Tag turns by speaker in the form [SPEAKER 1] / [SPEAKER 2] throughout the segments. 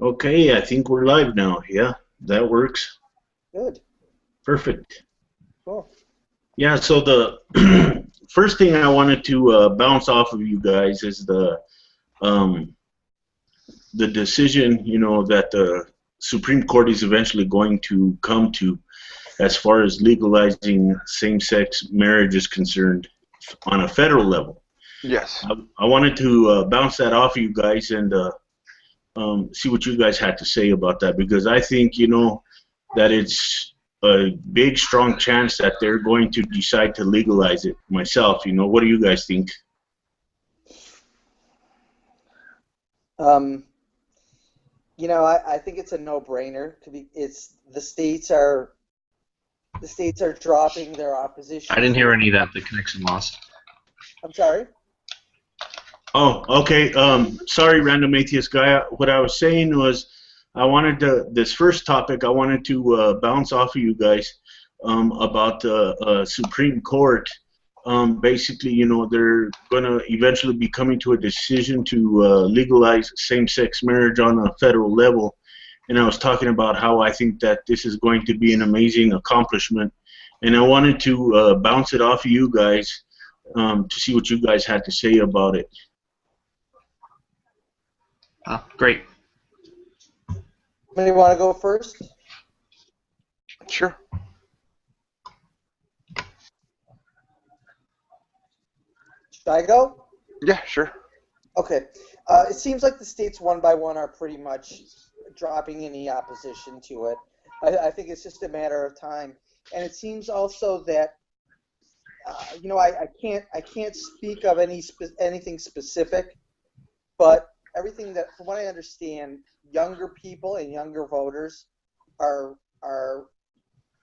[SPEAKER 1] Okay, I think we're live now. Yeah, that works.
[SPEAKER 2] Good.
[SPEAKER 1] Perfect.
[SPEAKER 2] Cool.
[SPEAKER 1] Yeah, so the first thing I wanted to bounce off of you guys is um, the decision, that the Supreme Court is eventually going to come to as far as legalizing same-sex marriage is concerned on a federal level.
[SPEAKER 3] Yes.
[SPEAKER 1] I wanted to bounce that off of you guys and see what you guys had to say about that, because I think, that it's a big, strong chance that they're going to decide to legalize it myself. What do you guys think?
[SPEAKER 2] I think it's a no-brainer. The states are dropping their opposition.
[SPEAKER 4] I didn't hear any of that. The connection lost.
[SPEAKER 2] I'm sorry?
[SPEAKER 1] Oh, okay. Sorry, random atheist guy. What I was saying was this first topic, I wanted to bounce off of you guys about the Supreme Court. Basically, they're going to eventually be coming to a decision to legalize same-sex marriage on a federal level. And I was talking about how I think that this is going to be an amazing accomplishment. And I wanted to bounce it off of you guys to see what you guys had to say about it.
[SPEAKER 4] Great.
[SPEAKER 2] Anybody want to go first?
[SPEAKER 3] Sure.
[SPEAKER 2] Should I go?
[SPEAKER 3] Yeah, sure.
[SPEAKER 2] Okay. It seems like the states one by one are pretty much dropping any opposition to it. I think it's just a matter of time. And it seems also that I can't speak of anything specific, but everything that, from what I understand, younger people and younger voters are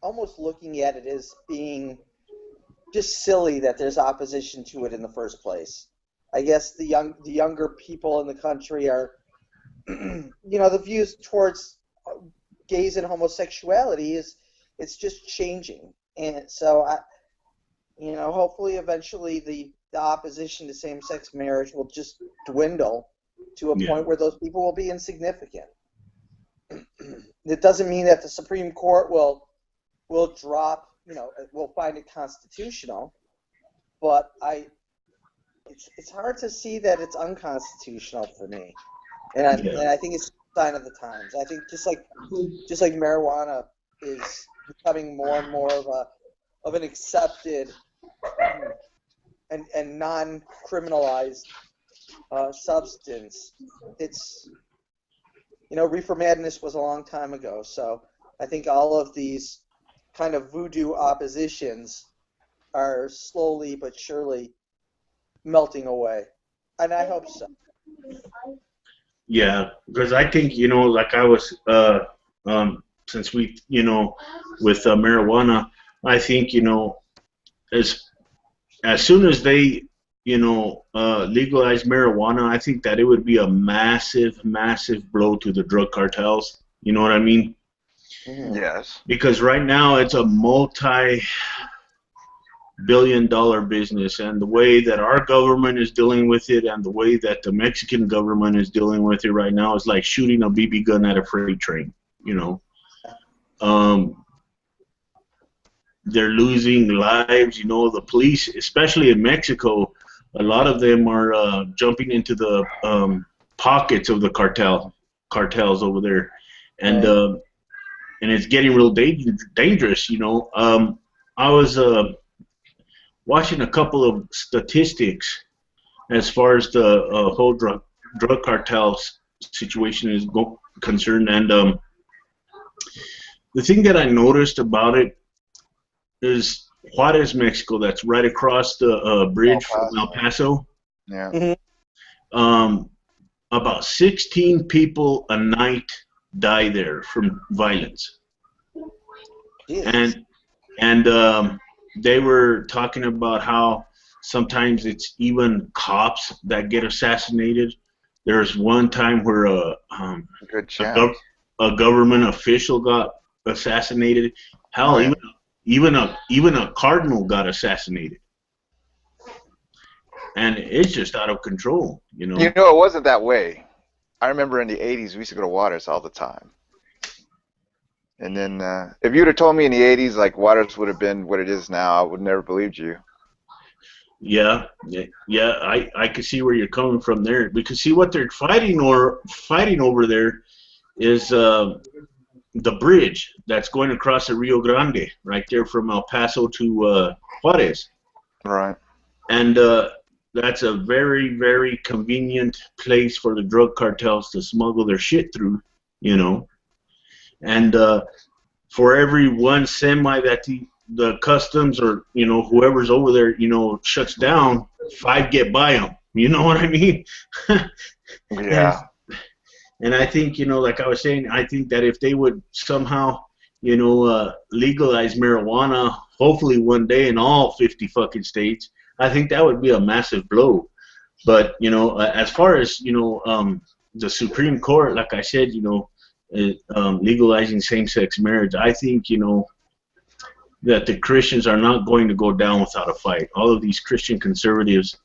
[SPEAKER 2] almost looking at it as being just silly that there's opposition to it in the first place. I guess the younger people in the country are, the views towards gays and homosexuality it's just changing, and so hopefully eventually the opposition to same-sex marriage will just dwindle to a point where those people will be insignificant. It doesn't mean that the Supreme Court will drop, will find it constitutional, but it's hard to see that it's unconstitutional for me, and I think it's a sign of the times. I think just like marijuana is becoming more and more of an accepted and non-criminalized substance. It's reefer madness was a long time ago, so I think all of these kind of voodoo oppositions are slowly but surely melting away, and I hope so.
[SPEAKER 1] Yeah, because I think, like I was, since we, with marijuana, I think, as soon as they, legalize marijuana, I think that it would be a massive, massive blow to the drug cartels. You know what I mean?
[SPEAKER 3] Yes.
[SPEAKER 1] Because right now it's a multi-billion-dollar business, and the way that our government is dealing with it and the way that the Mexican government is dealing with it right now is like shooting a BB gun at a freight train, They're losing lives, the police, especially in Mexico, a lot of them are jumping into the pockets of the cartels over there, and it's getting real dangerous. I was watching a couple of statistics as far as the whole drug cartels situation is concerned, and the thing that I noticed about it is Juarez, Mexico, that's right across the bridge from El Paso.
[SPEAKER 3] Yeah.
[SPEAKER 1] About 16 people a night die there from violence. Yes. And they were talking about how sometimes it's even cops that get assassinated. There's one time where a government official got assassinated. Hell, even a cardinal got assassinated, and it's just out of control.
[SPEAKER 3] It wasn't that way. I remember in the 80s we used to go to Waters all the time. And then if you'd have told me in the 80s like Waters would have been what it is now, I would never believed you.
[SPEAKER 1] Yeah, yeah. I could see where you're coming from there. Because see what they're fighting over there is the bridge that's going across the Rio Grande, right there from El Paso to Juarez.
[SPEAKER 3] Right.
[SPEAKER 1] And that's a very, very convenient place for the drug cartels to smuggle their shit through, you know. And for every one semi that the customs or, you know, whoever's over there, you know, shuts down, 5 get by them. You know what I mean?
[SPEAKER 3] Yeah.
[SPEAKER 1] And I think, you know, like I was saying, I think that if they would somehow, you know, legalize marijuana, hopefully one day in all 50 fucking states, I think that would be a massive blow. But, you know, as far as, you know, the Supreme Court, like I said, you know, legalizing same-sex marriage, I think, you know, that the Christians are not going to go down without a fight. All of these Christian conservatives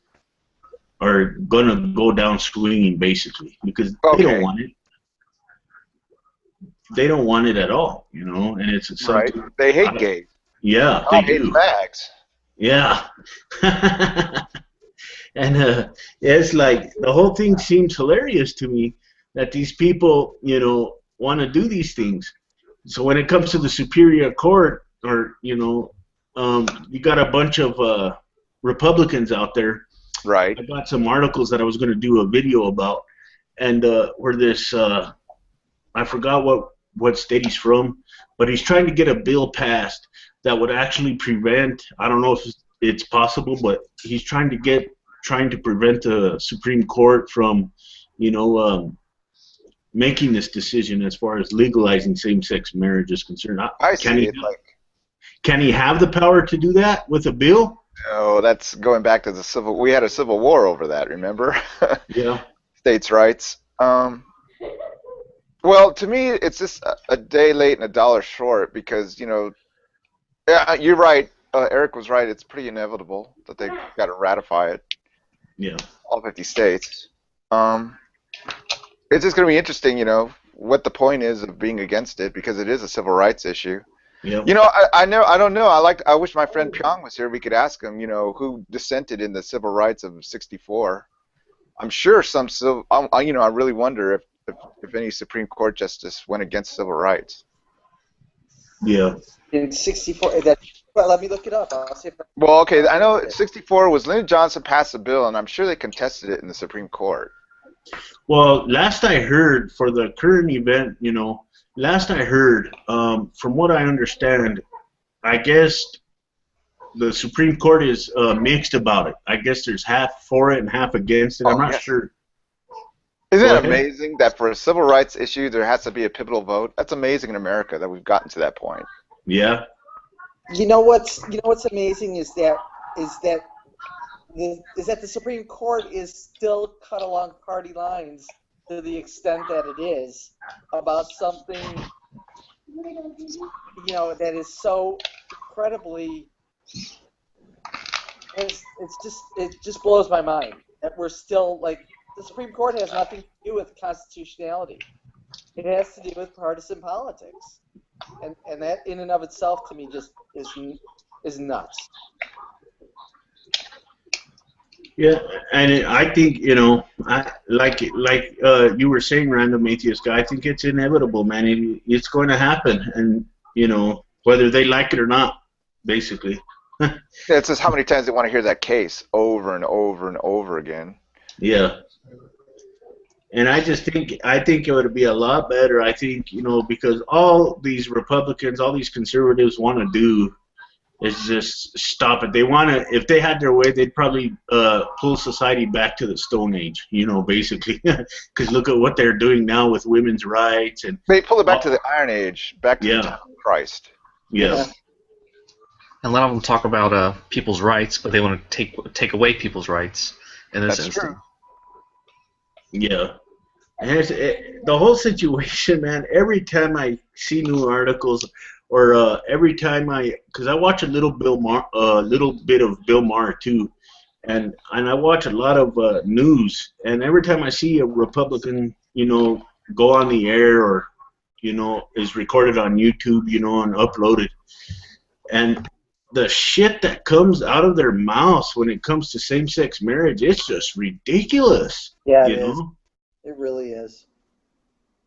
[SPEAKER 1] are going to go down swinging, basically, because they don't want it. They don't want it at all, you know, and it's something.
[SPEAKER 3] Right. They hate gays.
[SPEAKER 1] Yeah, they
[SPEAKER 3] hate
[SPEAKER 1] do.
[SPEAKER 3] fags.
[SPEAKER 1] Yeah. And it's like the whole thing seems hilarious to me that these people, you know, want to do these things. So when it comes to the Superior Court, or, you know, you got a bunch of Republicans out there.
[SPEAKER 3] Right.
[SPEAKER 1] I got some articles that I was going to do a video about, and where this, I forgot what state he's from, but he's trying to get a bill passed that would actually prevent, I don't know if it's possible, but he's trying to prevent the Supreme Court from, you know, making this decision as far as legalizing same-sex marriage is concerned. Can he have the power to do that with a bill?
[SPEAKER 3] Oh, that's going back to we had a civil war over that, remember?
[SPEAKER 1] Yeah.
[SPEAKER 3] States' rights. Well, to me, it's just a day late and a dollar short because, you know, you're right. Eric was right. It's pretty inevitable that they've got to ratify it.
[SPEAKER 1] Yeah.
[SPEAKER 3] All 50 states. It's just going to be interesting, you know, what the point is of being against it because it is a civil rights issue.
[SPEAKER 1] Yeah.
[SPEAKER 3] You know, I don't know. I wish my friend Pyong was here. We could ask him, you know, who dissented in the civil rights of '64. I'm sure you know, I really wonder if any Supreme Court justice went against civil rights.
[SPEAKER 2] Yeah. In '64, well, let me look it up. I'll see if
[SPEAKER 3] well, okay, I know '64 was Lyndon Johnson passed a bill, and I'm sure they contested it in the Supreme Court.
[SPEAKER 1] Well, last I heard for the current event, you know, last I heard, from what I understand, I guess the Supreme Court is mixed about it. I guess there's half for it and half against it. I'm not sure.
[SPEAKER 3] Isn't it amazing that for a civil rights issue there has to be a pivotal vote? That's amazing in America that we've gotten to that point.
[SPEAKER 1] Yeah.
[SPEAKER 2] You know what's amazing is that the Supreme Court is still cut along party lines to the extent that it is about something, you know, that is so incredibly. It just blows my mind that we're still like the Supreme Court has nothing to do with constitutionality. It has to do with partisan politics, and that in and of itself to me just is nuts.
[SPEAKER 1] Yeah, and I think, you know, like you were saying, Random Atheist Guy, I think it's inevitable, man. It's going to happen, and, you know, whether they like it or not, basically.
[SPEAKER 3] Yeah, it's just how many times they want to hear that case over and over and over again.
[SPEAKER 1] Yeah. And I think it would be a lot better, I think, you know, because all these Republicans, all these conservatives want to do is just stop it. They want to, if they had their way, they'd probably pull society back to the Stone Age, you know, basically. Because look at what they're doing now with women's rights. And
[SPEAKER 3] they pull it back to the Iron Age, back to the time of Christ.
[SPEAKER 1] Yeah.
[SPEAKER 4] And a lot of them talk about people's rights, but they want to take away people's rights in this instance. True.
[SPEAKER 1] Yeah. And the whole situation, man, every time I see new articles or every time because I watch a little bit of Bill Maher too, and I watch a lot of news, and every time I see a Republican, go on the air or, is recorded on YouTube, and uploaded. And the shit that comes out of their mouths when it comes to same-sex marriage, it's just ridiculous.
[SPEAKER 2] Yeah, it
[SPEAKER 1] you
[SPEAKER 2] is.
[SPEAKER 1] know?
[SPEAKER 2] It really is.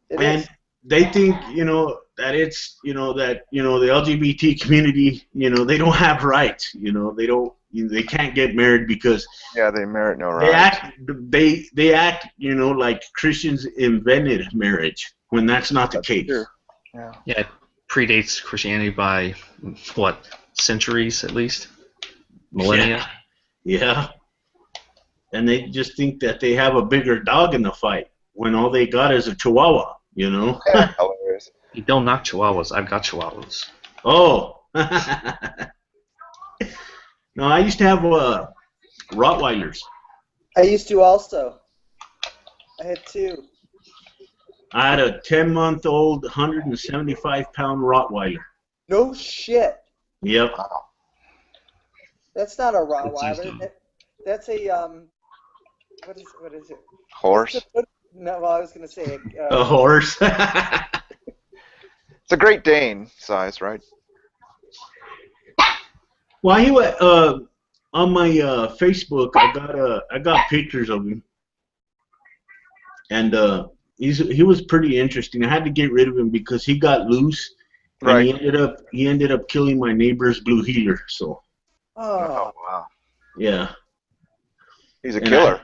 [SPEAKER 2] It
[SPEAKER 1] And
[SPEAKER 2] is.
[SPEAKER 1] they think, that it's, that, the LGBT community, they don't have rights. They can't get married because
[SPEAKER 3] Yeah, they merit no
[SPEAKER 1] they
[SPEAKER 3] rights.
[SPEAKER 1] act, like Christians invented marriage when that's not the
[SPEAKER 3] That's
[SPEAKER 1] case.
[SPEAKER 3] true. Yeah.
[SPEAKER 4] Yeah, it predates Christianity by what, centuries at least, millennia.
[SPEAKER 1] Yeah. And they just think that they have a bigger dog in the fight when all they got is a chihuahua,
[SPEAKER 3] Hilarious.
[SPEAKER 4] You don't knock chihuahuas. I've got chihuahuas.
[SPEAKER 1] Oh. No, I used to have Rottweilers.
[SPEAKER 2] I used to also. I had 2.
[SPEAKER 1] I had a 10-month-old, 175-pound Rottweiler.
[SPEAKER 2] No shit.
[SPEAKER 1] Yep.
[SPEAKER 3] Wow.
[SPEAKER 2] That's not a
[SPEAKER 4] That's used
[SPEAKER 2] Rottweiler.
[SPEAKER 4] to.
[SPEAKER 2] That's a what is it?
[SPEAKER 3] Horse.
[SPEAKER 2] No, well, I was gonna say
[SPEAKER 1] A horse.
[SPEAKER 3] It's a Great Dane size, right?
[SPEAKER 1] Well, he went on my Facebook. I got pictures of him, and he was pretty interesting. I had to get rid of him because he got loose, and
[SPEAKER 3] Right.
[SPEAKER 1] he ended up killing my neighbor's blue heeler. So
[SPEAKER 3] Oh, wow.
[SPEAKER 1] yeah.
[SPEAKER 3] He's a
[SPEAKER 1] And
[SPEAKER 3] killer.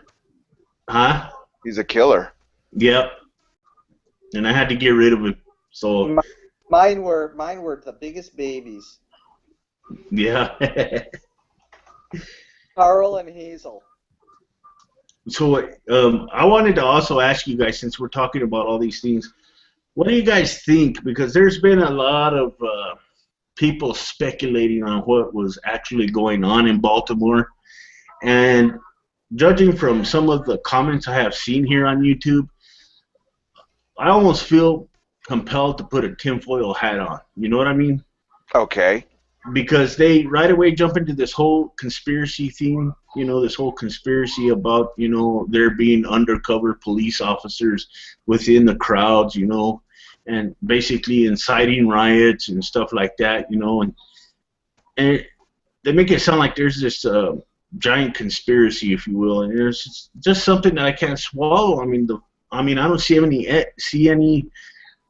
[SPEAKER 1] Huh?
[SPEAKER 3] He's a killer.
[SPEAKER 1] Yep. And I had to get rid of him. So
[SPEAKER 2] mine were the biggest babies.
[SPEAKER 1] yeah.
[SPEAKER 2] Carl and Hazel.
[SPEAKER 1] So I wanted to also ask you guys, since we're talking about all these things, what do you guys think? Because there's been a lot of people speculating on what was actually going on in Baltimore. And judging from some of the comments I have seen here on YouTube, I almost feel compelled to put a tinfoil hat on. You know what I mean?
[SPEAKER 3] Okay.
[SPEAKER 1] Because they right away jump into this whole conspiracy theme, this whole conspiracy about, there being undercover police officers within the crowds, and basically inciting riots and stuff like that, and they make it sound like there's this giant conspiracy, if you will, and it's just something that I can't swallow. I mean, I don't see any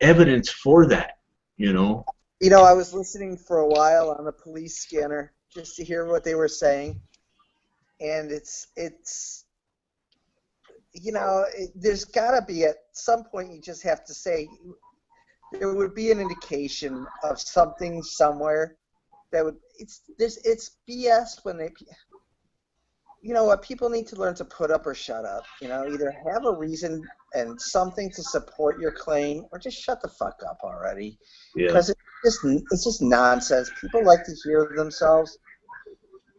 [SPEAKER 1] evidence for that,
[SPEAKER 2] I was listening for a while on the police scanner just to hear what they were saying, and it's there's got to be at some point you just have to say there would be an indication of something somewhere that would it's BS when they what people need to learn to put up or shut up. Either have a reason and something to support your claim, or just shut the fuck up already.
[SPEAKER 1] Yeah.
[SPEAKER 2] Because it's just nonsense. People like to hear themselves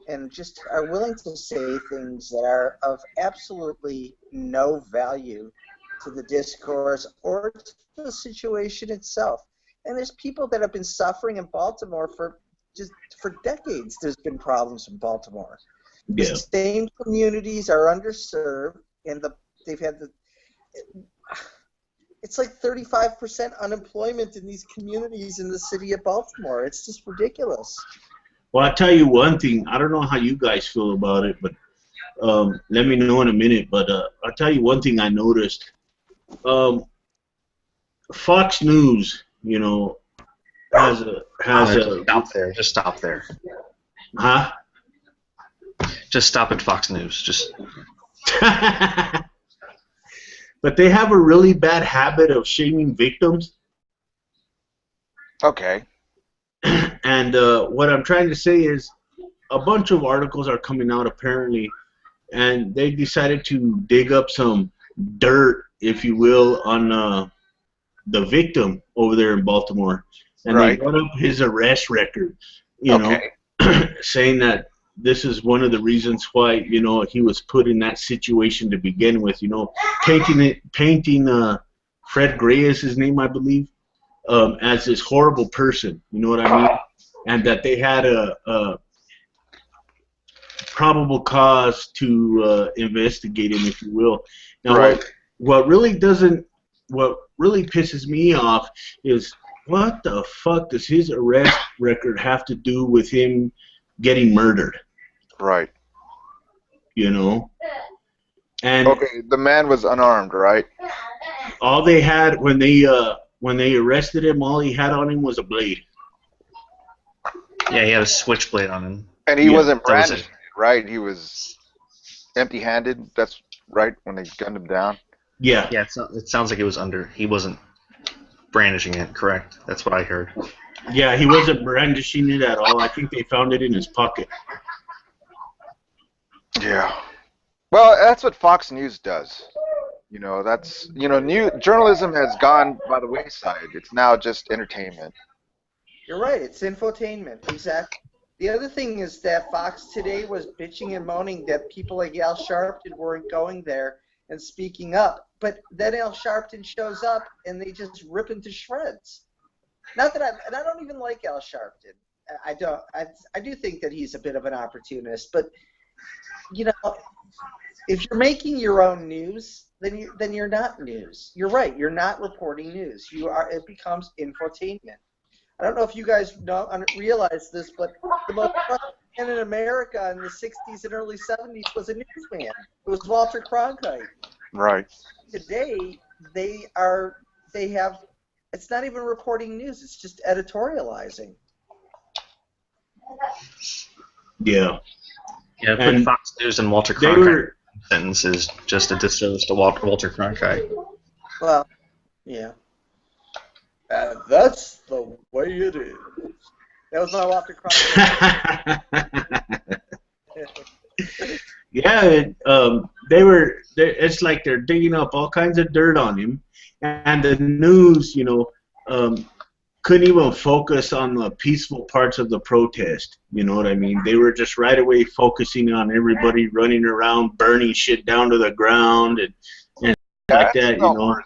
[SPEAKER 2] and just are willing to say things that are of absolutely no value to the discourse or to the situation itself. And there's people that have been suffering in Baltimore for decades. There's been problems in Baltimore. The
[SPEAKER 1] Yeah.
[SPEAKER 2] same communities are underserved, and they've had it's like 35% unemployment in these communities in the city of Baltimore. It's just ridiculous.
[SPEAKER 1] Well, I'll tell you one thing. I don't know how you guys feel about it, but let me know in a minute. But I'll tell you one thing I noticed. Fox News, has a
[SPEAKER 4] Stop there. Just stop there.
[SPEAKER 1] huh?
[SPEAKER 4] Just stop at Fox News. Just
[SPEAKER 1] But they have a really bad habit of shaming victims.
[SPEAKER 3] Okay.
[SPEAKER 1] And what I'm trying to say is a bunch of articles are coming out apparently, and they decided to dig up some dirt, if you will, on the victim over there in Baltimore. And
[SPEAKER 3] Right.
[SPEAKER 1] they brought up his arrest record,
[SPEAKER 3] Okay.
[SPEAKER 1] saying that this is one of the reasons why, he was put in that situation to begin with, painting Fred Gray is his name, I believe, as this horrible person, you know what I mean? And that they had a probable cause to investigate him, if you will. Now,
[SPEAKER 3] Right.
[SPEAKER 1] what really doesn't what really pisses me off is what the fuck does his arrest record have to do with him getting murdered?
[SPEAKER 3] Right.
[SPEAKER 1] You know, and
[SPEAKER 3] Okay, the man was unarmed, right?
[SPEAKER 1] all they had when they arrested him, all he had on him was a blade.
[SPEAKER 4] Yeah, he had a switchblade on him.
[SPEAKER 3] And he
[SPEAKER 1] Yeah,
[SPEAKER 3] wasn't
[SPEAKER 4] that was it.
[SPEAKER 3] brandishing it, right? He was empty-handed. That's right when they gunned him down.
[SPEAKER 1] Yeah,
[SPEAKER 4] Yeah, it sounds like it was under. He wasn't brandishing it. Correct. That's what I heard.
[SPEAKER 1] yeah, he wasn't brandishing it at all. I think they found it in his pocket.
[SPEAKER 3] Yeah. Well, that's what Fox News does. You know, that's new journalism has gone by the wayside. It's now just entertainment.
[SPEAKER 2] You're right. It's infotainment. Exactly. The other thing is that Fox today was bitching and moaning that people like Al Sharpton weren't going there and speaking up. But then Al Sharpton shows up and they just rip him to shreds. Not that and I don't even like Al Sharpton. I don't. I do think that he's a bit of an opportunist. But you know, if you're making your own news, then you're not news. You're right. You're not reporting news. You are. It becomes infotainment. I don't know if you guys realize this, but the most trusted man in America in the 60s and early 70s was a newsman. It was Walter Cronkite.
[SPEAKER 3] Right.
[SPEAKER 2] Today, they have, it's not even reporting news, it's just editorializing.
[SPEAKER 1] Yeah,
[SPEAKER 4] Yeah, put
[SPEAKER 1] and
[SPEAKER 4] Fox News and Walter
[SPEAKER 1] they
[SPEAKER 4] Cronkite
[SPEAKER 1] were.
[SPEAKER 4] sentence is just a disservice to Walter Cronkite.
[SPEAKER 2] Well, yeah. And that's the way it is. That was my Walter Cronkite.
[SPEAKER 1] Yeah, it's like they're digging up all kinds of dirt on him, and the news, couldn't even focus on the peaceful parts of the protest. You know what I mean? They were just right away focusing on everybody running around, burning shit down to the ground, and like
[SPEAKER 3] That's
[SPEAKER 1] that,
[SPEAKER 3] not worthy.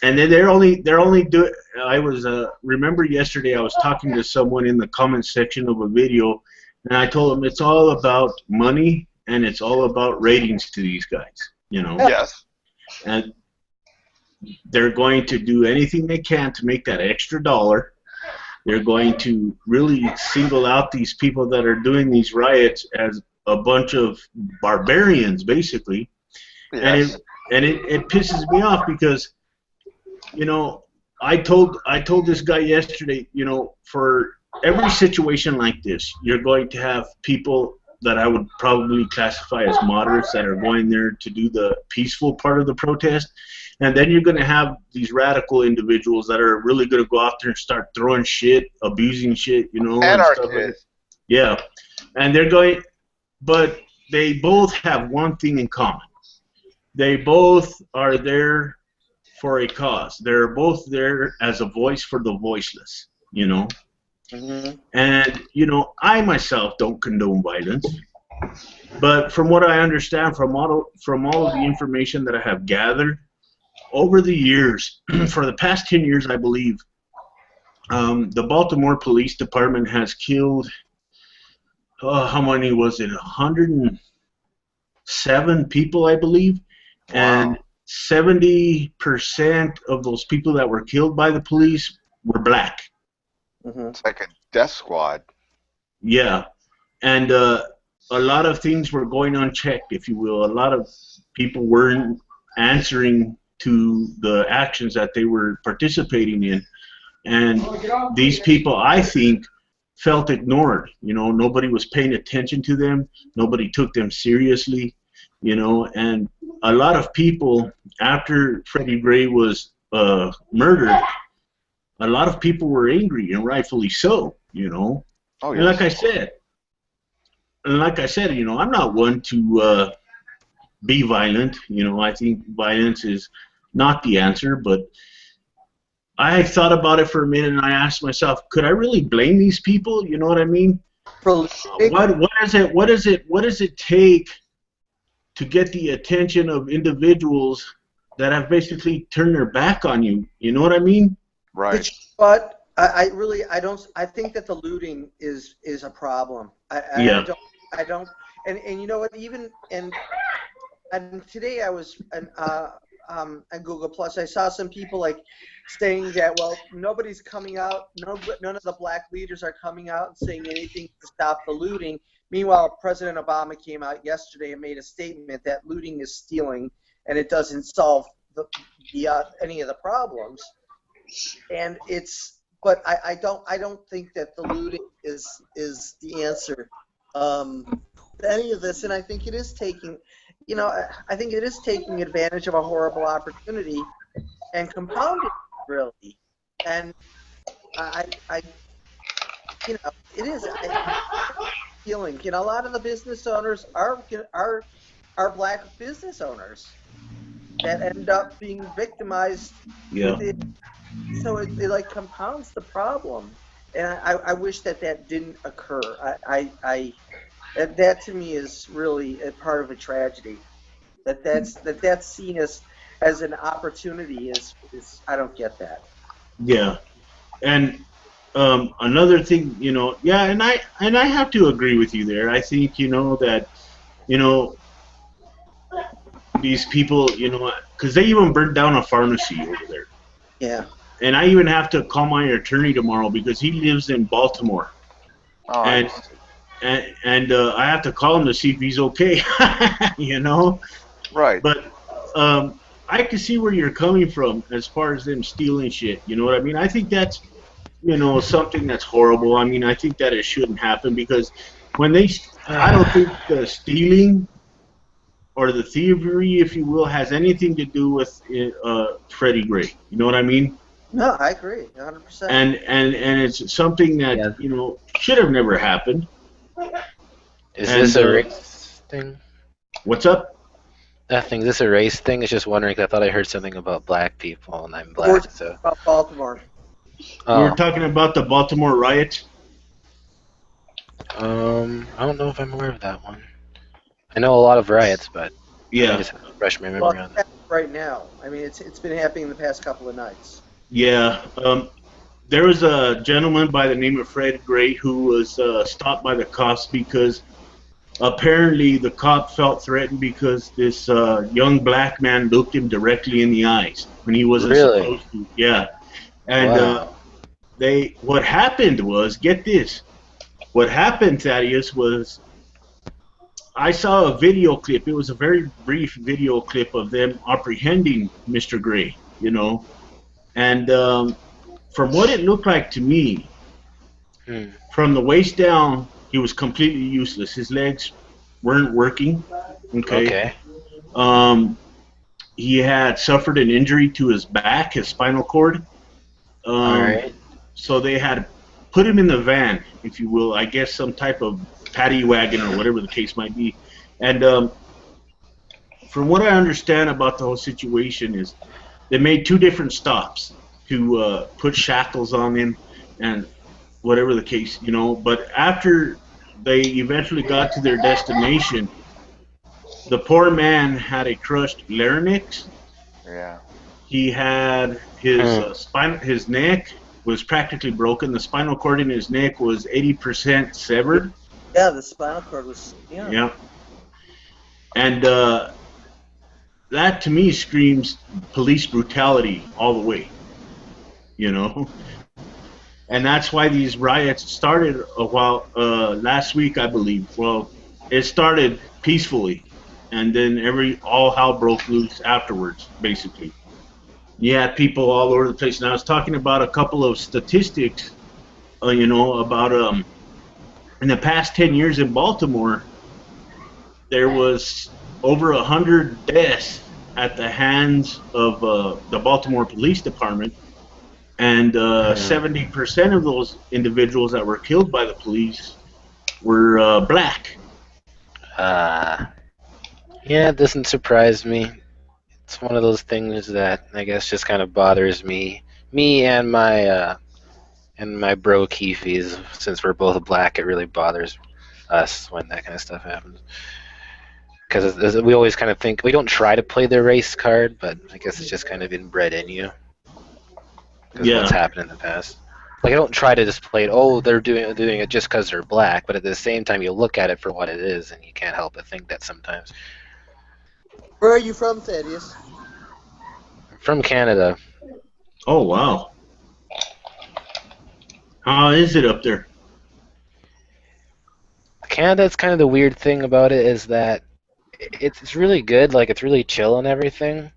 [SPEAKER 1] And then they're only doing. I was remember yesterday I was talking to someone in the comments section of a video, and I told them it's all about money and it's all about ratings to these guys.
[SPEAKER 3] Yes.
[SPEAKER 1] And they're going to do anything they can to make that extra dollar. They're going to really single out these people that are doing these riots as a bunch of barbarians, basically.
[SPEAKER 3] Yes.
[SPEAKER 1] And it pisses me off because, I told this guy yesterday, for every situation like this, you're going to have people that I would probably classify as moderates that are going there to do the peaceful part of the protest. And then you're going to have these radical individuals that are really going to go out there and start throwing shit, abusing shit, and stuff like that. Yeah. And they're going, but they both have one thing in common. They both are there for a cause. They're both there as a voice for the voiceless,
[SPEAKER 2] Mm-hmm.
[SPEAKER 1] And, I myself don't condone violence. But from what I understand, from all of the information that I have gathered, over the years, for the past 10 years, I believe, the Baltimore Police Department has killed, how many was it, 107 people, I believe, and 70% of those people that were killed by the police were black.
[SPEAKER 2] Mm-hmm.
[SPEAKER 3] It's like a death squad.
[SPEAKER 1] Yeah, and a lot of things were going unchecked, if you will. A lot of people weren't answering to the actions that they were participating in, and these people, I think, felt ignored. Nobody was paying attention to them. Nobody took them seriously. And a lot of people, after Freddie Gray was murdered, a lot of people were angry, and rightfully so.
[SPEAKER 3] Oh, yes.
[SPEAKER 1] And like I said, I'm not one to be violent. I think violence is not the answer, but I thought about it for a minute and I asked myself, could I really blame these people? You know what I mean? What does it take to get the attention of individuals that have basically turned their back on you? You know what I mean?
[SPEAKER 3] Right.
[SPEAKER 2] But I think that the looting is a problem. I don't, and you know what? Even and today I on Google Plus, I saw some people like saying that, well, nobody's coming out, none of the black leaders are coming out and saying anything to stop the looting. Meanwhile, President Obama came out yesterday and made a statement that looting is stealing and it doesn't solve any of the problems. And I don't think that the looting is the answer to any of this, and I think it is taking, I think it is taking advantage of a horrible opportunity and compounding it, really. And I it is feeling. A lot of the business owners are black business owners that end up being victimized
[SPEAKER 1] Yeah.
[SPEAKER 2] with it. So it like compounds the problem, and I wish that didn't occur. That to me is really a part of a tragedy. That's seen as an opportunity is I don't get that.
[SPEAKER 1] Yeah. And another thing, yeah, and I have to agree with you there. I think that you know these people, because they even burned down a pharmacy over there,
[SPEAKER 2] Yeah.
[SPEAKER 1] and I even have to call my attorney tomorrow because he lives in Baltimore,
[SPEAKER 3] Oh,
[SPEAKER 1] and I have to call him to see if he's okay,
[SPEAKER 3] right.
[SPEAKER 1] But I can see where you're coming from as far as them stealing shit. You know what I mean? I think that's something that's horrible. I mean, I think that it shouldn't happen because when I don't think the stealing or the thievery, if you will, has anything to do with Freddie Gray. You know what I mean?
[SPEAKER 2] No, I agree, 100%.
[SPEAKER 1] And it's something that
[SPEAKER 5] Yeah.
[SPEAKER 1] should have never happened.
[SPEAKER 5] Is
[SPEAKER 1] And
[SPEAKER 5] this a race thing?
[SPEAKER 1] what's up?
[SPEAKER 5] Nothing. Is this a race thing? I was just wondering 'cause I thought I heard something about black people, and I'm
[SPEAKER 2] We're
[SPEAKER 5] black, so.
[SPEAKER 2] about Baltimore.
[SPEAKER 1] We're
[SPEAKER 5] Oh.
[SPEAKER 1] talking about the Baltimore Riots.
[SPEAKER 5] I don't know if I'm aware of that one. I know a lot of riots, but I
[SPEAKER 1] Yeah,
[SPEAKER 5] just have to refresh my
[SPEAKER 2] Well,
[SPEAKER 5] memory on
[SPEAKER 2] it's
[SPEAKER 5] that.
[SPEAKER 2] happening right now. I mean, it's been happening the past couple of nights.
[SPEAKER 1] yeah. There was a gentleman by the name of Fred Gray who was stopped by the cops because apparently the cop felt threatened because this young black man looked him directly in the eyes when he wasn't
[SPEAKER 5] Really?
[SPEAKER 1] supposed to. Yeah, and
[SPEAKER 5] Wow.
[SPEAKER 1] what happened was, get this. What happened, Thaddeus, was I saw a video clip. It was a very brief video clip of them apprehending Mr. Gray, and from what it looked like to me,
[SPEAKER 5] Hmm.
[SPEAKER 1] from the waist down, he was completely useless. His legs weren't working. Okay.
[SPEAKER 5] Okay.
[SPEAKER 1] Um, he had suffered an injury to his back, his spinal cord.
[SPEAKER 5] All right.
[SPEAKER 1] So they had put him in the van, if you will. I guess some type of paddy wagon or whatever the case might be. And from what I understand about the whole situation is they made two different stops to put shackles on him and whatever the case, But after they eventually got to their destination, the poor man had a crushed larynx.
[SPEAKER 3] Yeah.
[SPEAKER 1] He had his his neck was practically broken. The spinal cord in his neck was 80% severed.
[SPEAKER 2] Yeah, the spinal cord was. Yeah.
[SPEAKER 1] Yeah. And that to me screams police brutality all the way, And that's why these riots started a while last week, I believe. Well, it started peacefully, and then all hell broke loose afterwards, basically. You had people all over the place. And I was talking about a couple of statistics, about in the past 10 years in Baltimore, there was over 100 deaths at the hands of the Baltimore Police Department. And 70% of those individuals that were killed by the police were black.
[SPEAKER 5] Yeah, it doesn't surprise me. It's one of those things that I guess just kind of bothers me and my bro Keefies. Since we're both black, it really bothers us when that kind of stuff happens. Because we always kind of think we don't try to play the race card, but I guess it's just kind of inbred in you. Because what's happened in the past. Like I don't try to just play it. Oh, they're doing it just because they're black. But at the same time, you look at it for what it is, and you can't help but think that sometimes.
[SPEAKER 2] Where are you from, Thaddeus?
[SPEAKER 5] From Canada.
[SPEAKER 1] Oh wow. How is it up there?
[SPEAKER 5] Canada's kind of the weird thing about it is that it's really good, like it's really chill and everything.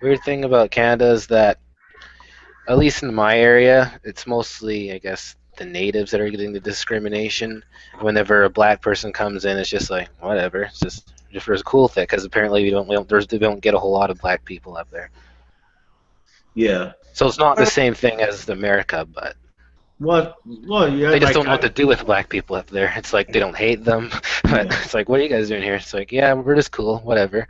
[SPEAKER 5] Weird thing about Canada is that, at least in my area, it's mostly, I guess, the natives that are getting the discrimination. Whenever a black person comes in, it's just like whatever. It's just for a cool thing, because apparently we don't get a whole lot of black people up there.
[SPEAKER 1] Yeah.
[SPEAKER 5] So it's not the same thing as America, but
[SPEAKER 1] What? Well, yeah,
[SPEAKER 5] they just
[SPEAKER 1] like
[SPEAKER 5] don't know what to do with black people up there. It's like they don't hate them, but
[SPEAKER 1] yeah.
[SPEAKER 5] it's like, what are you guys doing here? It's like, yeah, we're just cool, whatever.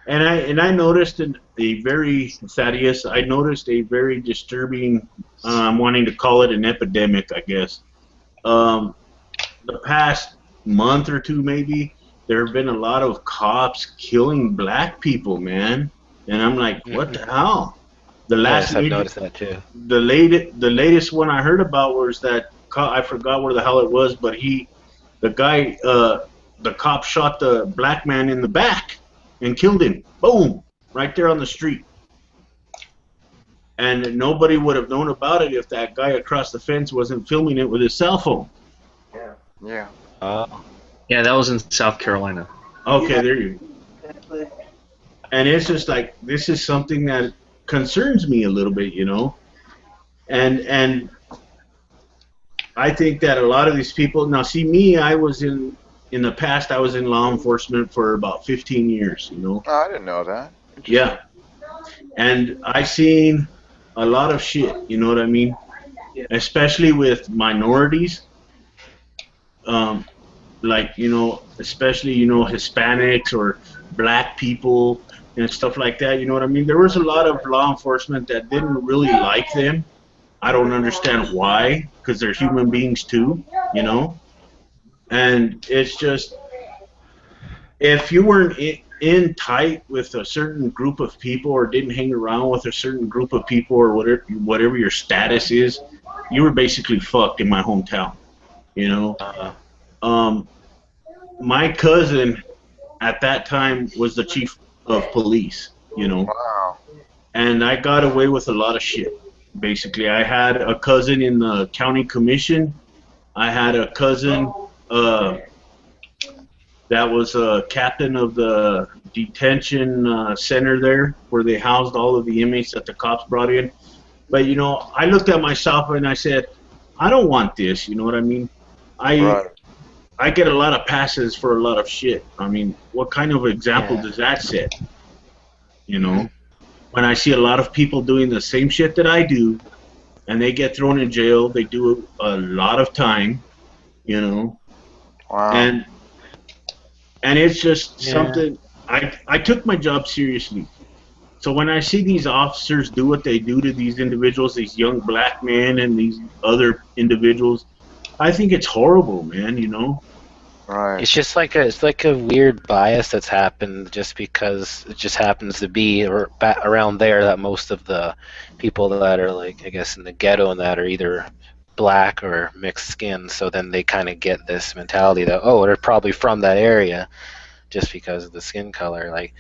[SPEAKER 1] And I noticed a very Thaddeus. I noticed a very disturbing. I'm wanting to call it an epidemic, I guess. Um, the past month or two, maybe there have been a lot of cops killing black people, man. And I'm like, what
[SPEAKER 5] Hmm.
[SPEAKER 1] the hell? The last
[SPEAKER 5] Yes, I've
[SPEAKER 1] major,
[SPEAKER 5] noticed that too.
[SPEAKER 1] the latest one I heard about was that I forgot where the hell it was, but the guy, the cop shot the black man in the back and killed him. Boom, right there on the street. And nobody would have known about it if that guy across the fence wasn't filming it with his cell phone.
[SPEAKER 3] Yeah.
[SPEAKER 5] Oh,
[SPEAKER 4] Yeah, that was in South Carolina.
[SPEAKER 1] Okay,
[SPEAKER 2] Yeah,
[SPEAKER 1] there you go.
[SPEAKER 2] exactly.
[SPEAKER 1] And it's just like this is something that concerns me a little bit, you know. And I think that a lot of these people now see me. I was in the past. I was in law enforcement for about 15 years, you know.
[SPEAKER 3] Oh, I didn't know that. Interesting.
[SPEAKER 1] Yeah, and I seen a lot of shit. You know what I mean? Especially with minorities, um, like especially Hispanics or black people and stuff like that. You know what I mean? There was a lot of law enforcement that didn't really like them. I don't understand why, because they're human beings too, you know. And it's just if you weren't in tight with a certain group of people or didn't hang around with a certain group of people or whatever your status is, you were basically fucked in my hometown. You know,
[SPEAKER 5] uh,
[SPEAKER 1] um, my cousin at that time was the chief of police. You know,
[SPEAKER 3] Wow.
[SPEAKER 1] and I got away with a lot of shit. Basically, I had a cousin in the county commission. I had a cousin uh, that was a captain of the detention center there, where they housed all of the inmates that the cops brought in. But I looked at myself and I said, I don't want this. You know what I mean? I
[SPEAKER 3] Right.
[SPEAKER 1] I get a lot of passes for a lot of shit. I mean, what kind of example
[SPEAKER 5] yeah.
[SPEAKER 1] does that set? You
[SPEAKER 5] Hmm.
[SPEAKER 1] know, when I see a lot of people doing the same shit that I do, and they get thrown in jail, they do a lot of time. You know,
[SPEAKER 3] Wow.
[SPEAKER 1] and it's just
[SPEAKER 5] Yeah.
[SPEAKER 1] something. I took my job seriously. So when I see these officers do what they do to these individuals, these young black men and these other individuals, I think it's horrible, man. You know?
[SPEAKER 3] Right.
[SPEAKER 5] It's just like a weird bias that's happened just because it just happens to be around there that most of the people that are, like, I guess, in the ghetto and that are either black or mixed skin, so then they kind of get this mentality that, oh, they're probably from that area just because of the skin color. Like,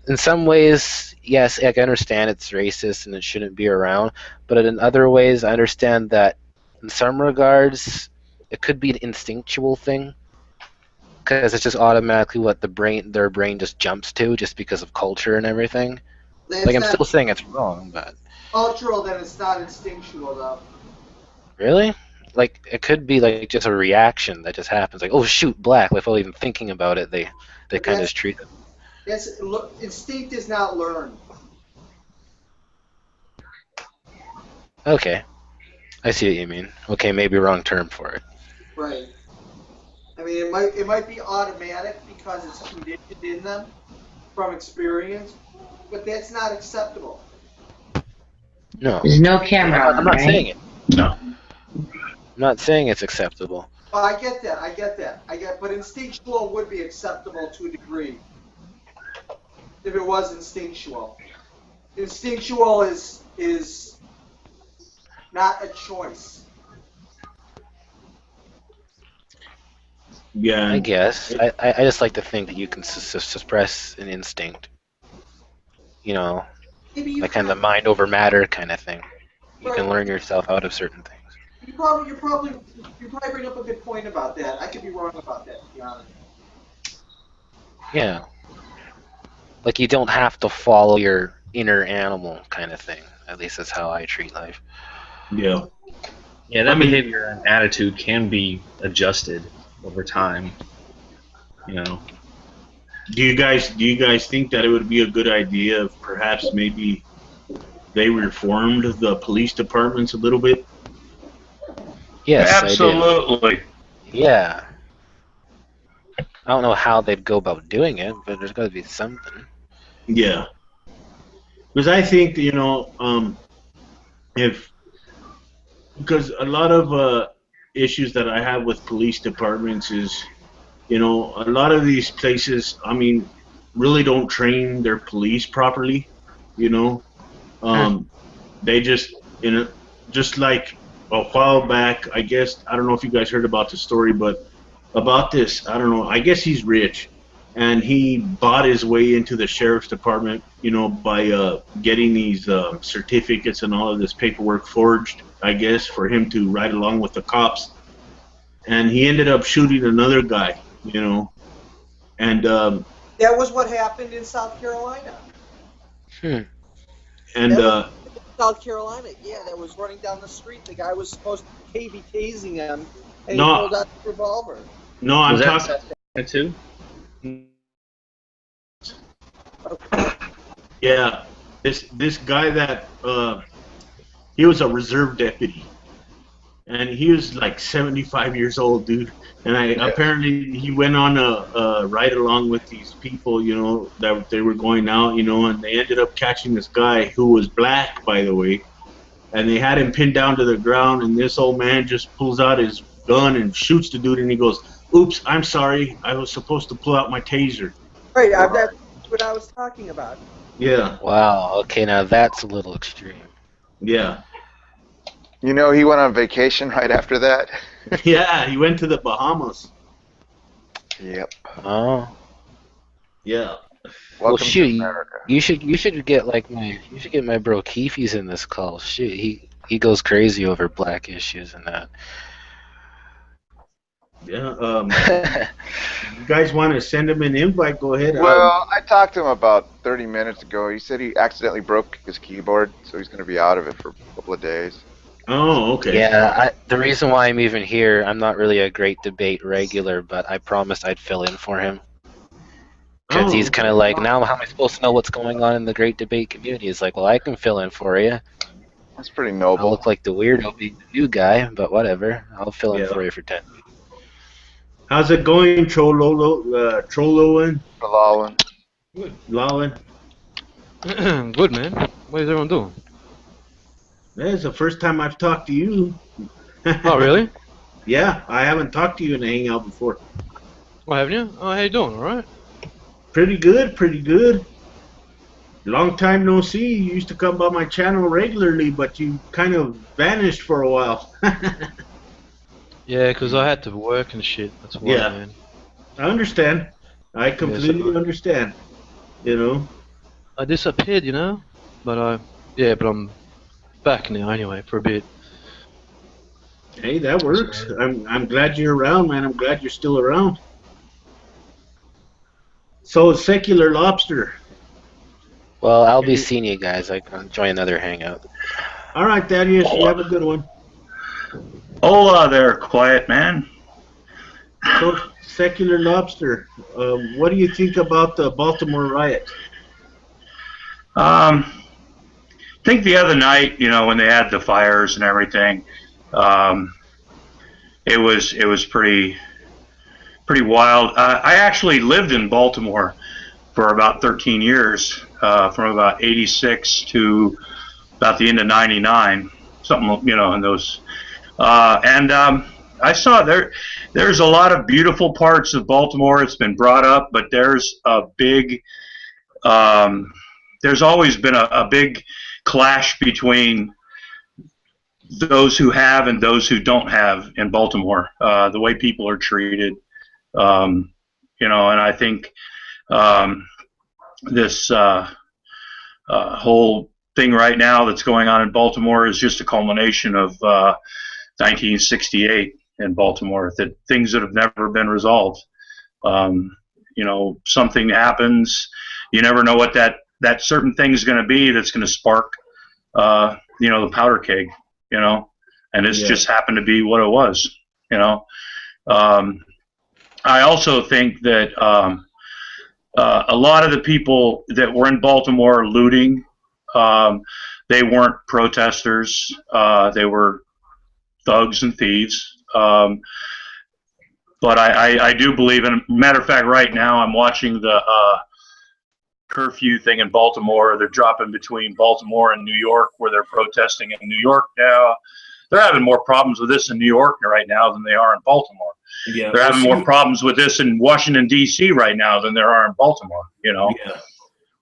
[SPEAKER 5] in some ways, yes, like, I understand it's racist and it shouldn't be around, but in other ways I understand that in some regards it could be an instinctual thing, because it's just automatically what their brain just jumps to, just because of culture and everything. Like,
[SPEAKER 2] It's
[SPEAKER 5] I'm
[SPEAKER 2] not
[SPEAKER 5] still saying it's wrong, but
[SPEAKER 2] cultural, then it's not instinctual, though.
[SPEAKER 5] really, like, it could be like just a reaction that just happens, like, oh shoot, black, without even thinking about it, they
[SPEAKER 2] But
[SPEAKER 5] kind of just treat it.
[SPEAKER 2] instinct is not learned.
[SPEAKER 5] Okay, I see what you mean. Okay, maybe wrong term for it.
[SPEAKER 2] Right. I mean, it might be automatic because it's conditioned in them from experience, but that's not acceptable.
[SPEAKER 5] No,
[SPEAKER 6] There's no
[SPEAKER 5] I'm
[SPEAKER 6] camera
[SPEAKER 5] not, I'm
[SPEAKER 6] on,
[SPEAKER 5] not saying
[SPEAKER 6] right?
[SPEAKER 5] it.
[SPEAKER 1] No.
[SPEAKER 5] I'm not saying it's acceptable.
[SPEAKER 2] Oh, I get that. But instinctual would be acceptable to a degree if it was instinctual. Instinctual is not a choice.
[SPEAKER 1] Yeah.
[SPEAKER 5] I guess I just like to think that you can suppress an instinct.
[SPEAKER 2] Maybe you
[SPEAKER 5] like kind of
[SPEAKER 2] can.
[SPEAKER 5] the mind over matter kind of thing. You
[SPEAKER 2] Right.
[SPEAKER 5] can learn yourself out of certain things.
[SPEAKER 2] You probably bring up a good point about that. I could be wrong about that, to be honest.
[SPEAKER 5] Yeah. Like you don't have to follow your inner animal kind of thing. At least that's how I treat life.
[SPEAKER 1] Yeah.
[SPEAKER 4] Yeah,
[SPEAKER 1] I
[SPEAKER 4] that
[SPEAKER 1] mean,
[SPEAKER 4] behavior and attitude can be adjusted over time. You know.
[SPEAKER 1] do you guys think that it would be a good idea if perhaps maybe they reformed the police departments a little bit?
[SPEAKER 5] Yes, I do.
[SPEAKER 6] Absolutely.
[SPEAKER 5] Yeah. I don't know how they'd go about doing it, but there's got to be something.
[SPEAKER 1] Yeah. Because I think, if because a lot of issues that I have with police departments is, a lot of these places, I mean, really don't train their police properly. You know,
[SPEAKER 5] Hmm.
[SPEAKER 1] they just like a while back, I guess, I don't know if you guys heard about the story, but about this, I don't know, I guess he's rich, and he bought his way into the sheriff's department, by getting these certificates and all of this paperwork forged, I guess, for him to ride along with the cops. And he ended up shooting another guy, and
[SPEAKER 2] That was what happened in South Carolina.
[SPEAKER 5] Hmm.
[SPEAKER 1] and
[SPEAKER 2] That was South Carolina. Yeah, that was running down the street. The guy was supposed to be tasing him, and he
[SPEAKER 1] no,
[SPEAKER 2] pulled out his revolver.
[SPEAKER 1] no, I'm
[SPEAKER 4] Was that
[SPEAKER 1] talking.
[SPEAKER 4] South Carolina too?
[SPEAKER 1] Yeah, this guy that he was a reserve deputy, and he was like 75 years old, dude. And apparently he went on a ride along with these people, that they were going out, and they ended up catching this guy who was black, by the way, and they had him pinned down to the ground. And this old man just pulls out his gun and shoots the dude, and he goes, "Oops, I'm sorry, I was supposed to pull out my taser."
[SPEAKER 2] Right, that's what I was talking about.
[SPEAKER 1] Yeah,
[SPEAKER 5] Wow. Okay, now that's a little extreme.
[SPEAKER 1] yeah,
[SPEAKER 3] You know, he went on vacation right after that.
[SPEAKER 1] yeah. He went to the Bahamas.
[SPEAKER 3] Yep.
[SPEAKER 5] Oh.
[SPEAKER 1] Yeah.
[SPEAKER 5] Well,
[SPEAKER 3] Welcome to
[SPEAKER 5] shoot.
[SPEAKER 3] America.
[SPEAKER 5] You should get my bro Keefe's in this call. Shoot, he goes crazy over black issues and that.
[SPEAKER 1] Yeah. You guys want to send him an invite? Go ahead.
[SPEAKER 3] Well, I talked to him about 30 minutes ago. He said he accidentally broke his keyboard, so he's going to be out of it for a couple of days.
[SPEAKER 1] Oh, okay.
[SPEAKER 5] Yeah, the reason why I'm even here, I'm not really a great debate regular, but I promised I'd fill in for him. Because
[SPEAKER 1] Oh,
[SPEAKER 5] he's kind of like, now how am I supposed to know what's going on in the great debate community? It's like, well, I can fill in for you.
[SPEAKER 3] That's pretty
[SPEAKER 5] I'll
[SPEAKER 3] noble.
[SPEAKER 5] look like the weirdo being the new guy, but whatever. I'll fill in
[SPEAKER 1] yeah.
[SPEAKER 5] for you for 10.
[SPEAKER 1] How's it going, Trollo and
[SPEAKER 3] Lalan.
[SPEAKER 1] Lawin?
[SPEAKER 7] Good, man. What is everyone doing?
[SPEAKER 1] That's the first time I've talked to you.
[SPEAKER 7] Oh, really?
[SPEAKER 1] Yeah, I haven't talked to you in a hangout before.
[SPEAKER 7] Oh, haven't you? Oh, how you doing? All right.
[SPEAKER 1] Pretty good, pretty good. Long time no see. You used to come by my channel regularly, but you kind of vanished for a while.
[SPEAKER 7] Yeah, 'cause I had to work and shit. That's why,
[SPEAKER 1] Yeah.
[SPEAKER 7] man.
[SPEAKER 1] I understand. I completely
[SPEAKER 7] so-
[SPEAKER 1] understand. You know.
[SPEAKER 7] I disappeared, you know. But but I'm back now anyway for a bit.
[SPEAKER 1] Hey, that works. I'm glad you're around, man. I'm glad you're still around. So, Secular Lobster.
[SPEAKER 5] Well, I'll be seeing you guys. I can join another hangout.
[SPEAKER 1] All right, Thaddeus, you have a good one.
[SPEAKER 6] Hola there, quiet man.
[SPEAKER 1] So, Secular Lobster, what do you think about the Baltimore Riot?
[SPEAKER 6] I think the other night, when they had the fires and everything, it was pretty wild. I actually lived in Baltimore for about 13 years, from about '86 to about the end of '99, something in those. I saw there's a lot of beautiful parts of Baltimore. It's been brought up, but there's a big there's always been a big clash between those who have and those who don't have in Baltimore. The way people are treated, and I think this whole thing right now that's going on in Baltimore is just a culmination of 1968 in Baltimore. That things that have never been resolved. Something happens. You never know what that certain thing is going to be that's going to spark, the powder keg, and it's just happened to be what it was, I also think that a lot of the people that were in Baltimore looting, they weren't protesters. They were thugs and thieves. But I do believe, and matter of fact, right now I'm watching the curfew thing in Baltimore. They're dropping between Baltimore and New York, where they're protesting in New York now. They're having more problems with this in New York right now than they are in Baltimore.
[SPEAKER 1] Yeah,
[SPEAKER 6] They're having more problems with this in Washington, D.C. right now than there are in Baltimore,
[SPEAKER 1] Yeah.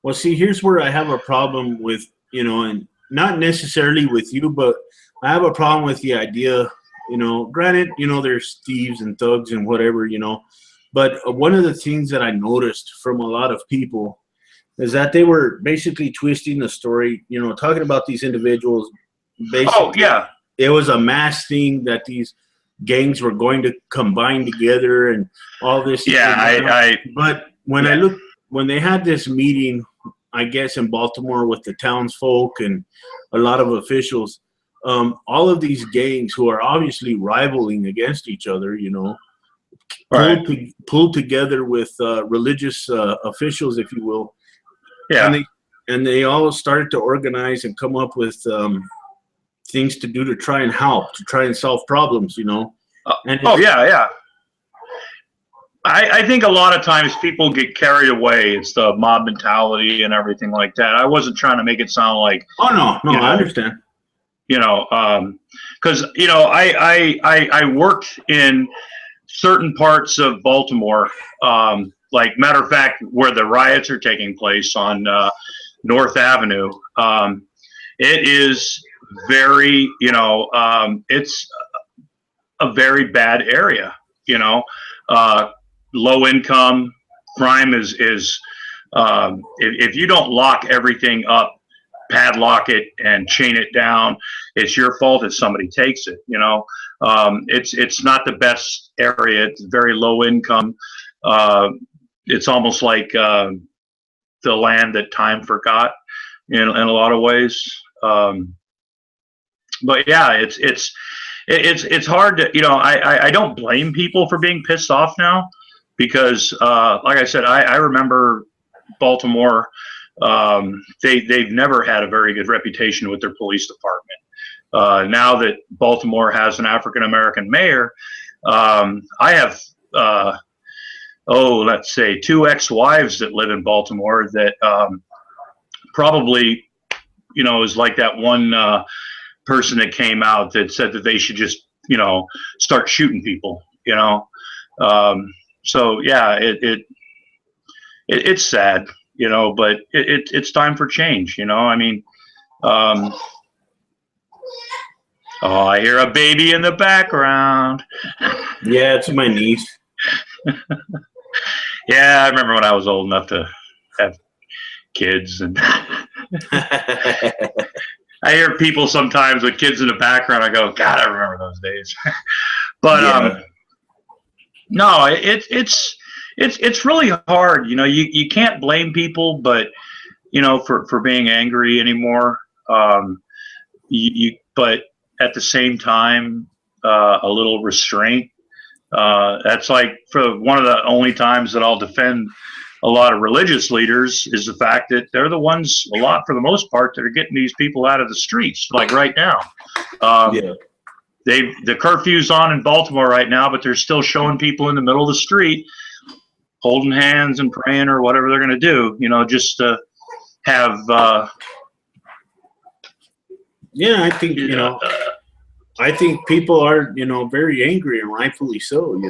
[SPEAKER 1] Well, see, here's where I have a problem with, and not necessarily with you, but I have a problem with the idea, granted, there's thieves and thugs and whatever, but one of the things that I noticed from a lot of people is that they were basically twisting the story, talking about these individuals. Basically,
[SPEAKER 6] oh yeah,
[SPEAKER 1] it was a mass thing that these gangs were going to combine together and all this.
[SPEAKER 6] Yeah,
[SPEAKER 1] but when they had this meeting, I guess in Baltimore with the townsfolk and a lot of officials, all of these gangs who are obviously rivaling against each other,
[SPEAKER 6] right.
[SPEAKER 1] pulled together with religious officials, if you will.
[SPEAKER 6] Yeah.
[SPEAKER 1] And they all started to organize and come up with things to do to try and help, to try and solve problems, And
[SPEAKER 6] yeah. I think a lot of times people get carried away. It's the mob mentality and everything like that. I wasn't trying to make it sound like.
[SPEAKER 1] Oh no, I understand.
[SPEAKER 6] Because I worked in certain parts of Baltimore, like matter of fact, where the riots are taking place on North Avenue. It is very, it's a very bad area. Low income, crime is if you don't lock everything up, padlock it and chain it down, it's your fault if somebody takes it. It's not the best area. It's very low income. It's almost like the land that time forgot in a lot of ways. But yeah, it's hard to, I don't blame people for being pissed off now because, like I said, I remember Baltimore. They've never had a very good reputation with their police department. Now that Baltimore has an African American mayor, I have, let's say 2 ex-wives that live in Baltimore that probably, is like that one person that came out that said that they should just, start shooting people, So yeah, it's sad, but it's time for change, I mean, oh, I hear a baby in the background.
[SPEAKER 1] Yeah, it's my niece.
[SPEAKER 6] Yeah, I remember when I was old enough to have kids, and I hear people sometimes with kids in the background. I go, God, I remember those days. But no, it's really hard. You can't blame people, but for being angry anymore. But at the same time, a little restraint. That's like for one of the only times that I'll defend a lot of religious leaders is the fact that they're the ones, for the most part, that are getting these people out of the streets. Like right now, the curfew's on in Baltimore right now, but they're still showing people in the middle of the street holding hands and praying or whatever they're going to do. Just to have.
[SPEAKER 1] Yeah, I think I think people are very angry and rightfully so.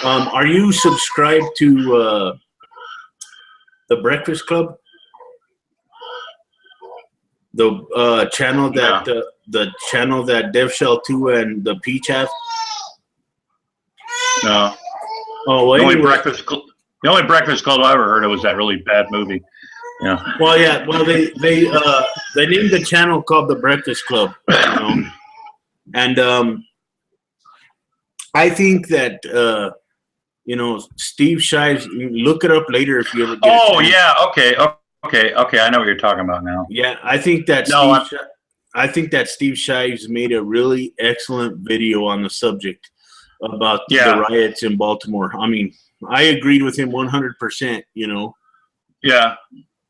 [SPEAKER 1] Are you subscribed to the Breakfast Club? The channel that the channel that Dev Shell 2 and the Peach have?
[SPEAKER 6] No.
[SPEAKER 1] Oh, well,
[SPEAKER 6] the only Breakfast Club I ever heard of was that really bad movie. You know.
[SPEAKER 1] Well, yeah. Well, they named the channel called The Breakfast Club. You know, and I think that you know, Steve Shives. Look it up later if you ever get a
[SPEAKER 6] Oh
[SPEAKER 1] chance.
[SPEAKER 6] yeah, okay. I know what you're talking about now.
[SPEAKER 1] Yeah, I think that
[SPEAKER 6] No,
[SPEAKER 1] I think that Steve Shives made a really excellent video on the subject about the
[SPEAKER 6] yeah,
[SPEAKER 1] riots in Baltimore. I mean, I agreed with him 100%. You know.
[SPEAKER 6] yeah.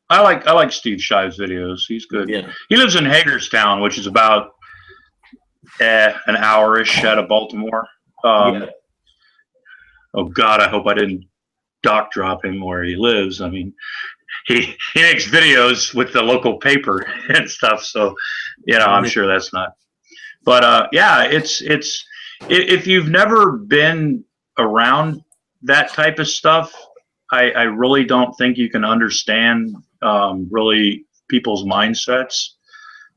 [SPEAKER 6] I like Steve Shive's videos. He's good.
[SPEAKER 1] Yeah.
[SPEAKER 6] He lives in Hagerstown, which is about an hour-ish out of Baltimore.
[SPEAKER 1] Yeah.
[SPEAKER 6] Oh God, I hope I didn't dock drop him where he lives. I mean, he makes videos with the local paper and stuff, so I'm sure that's not. But yeah, it's if you've never been around that type of stuff, I really don't think you can understand really people's mindsets.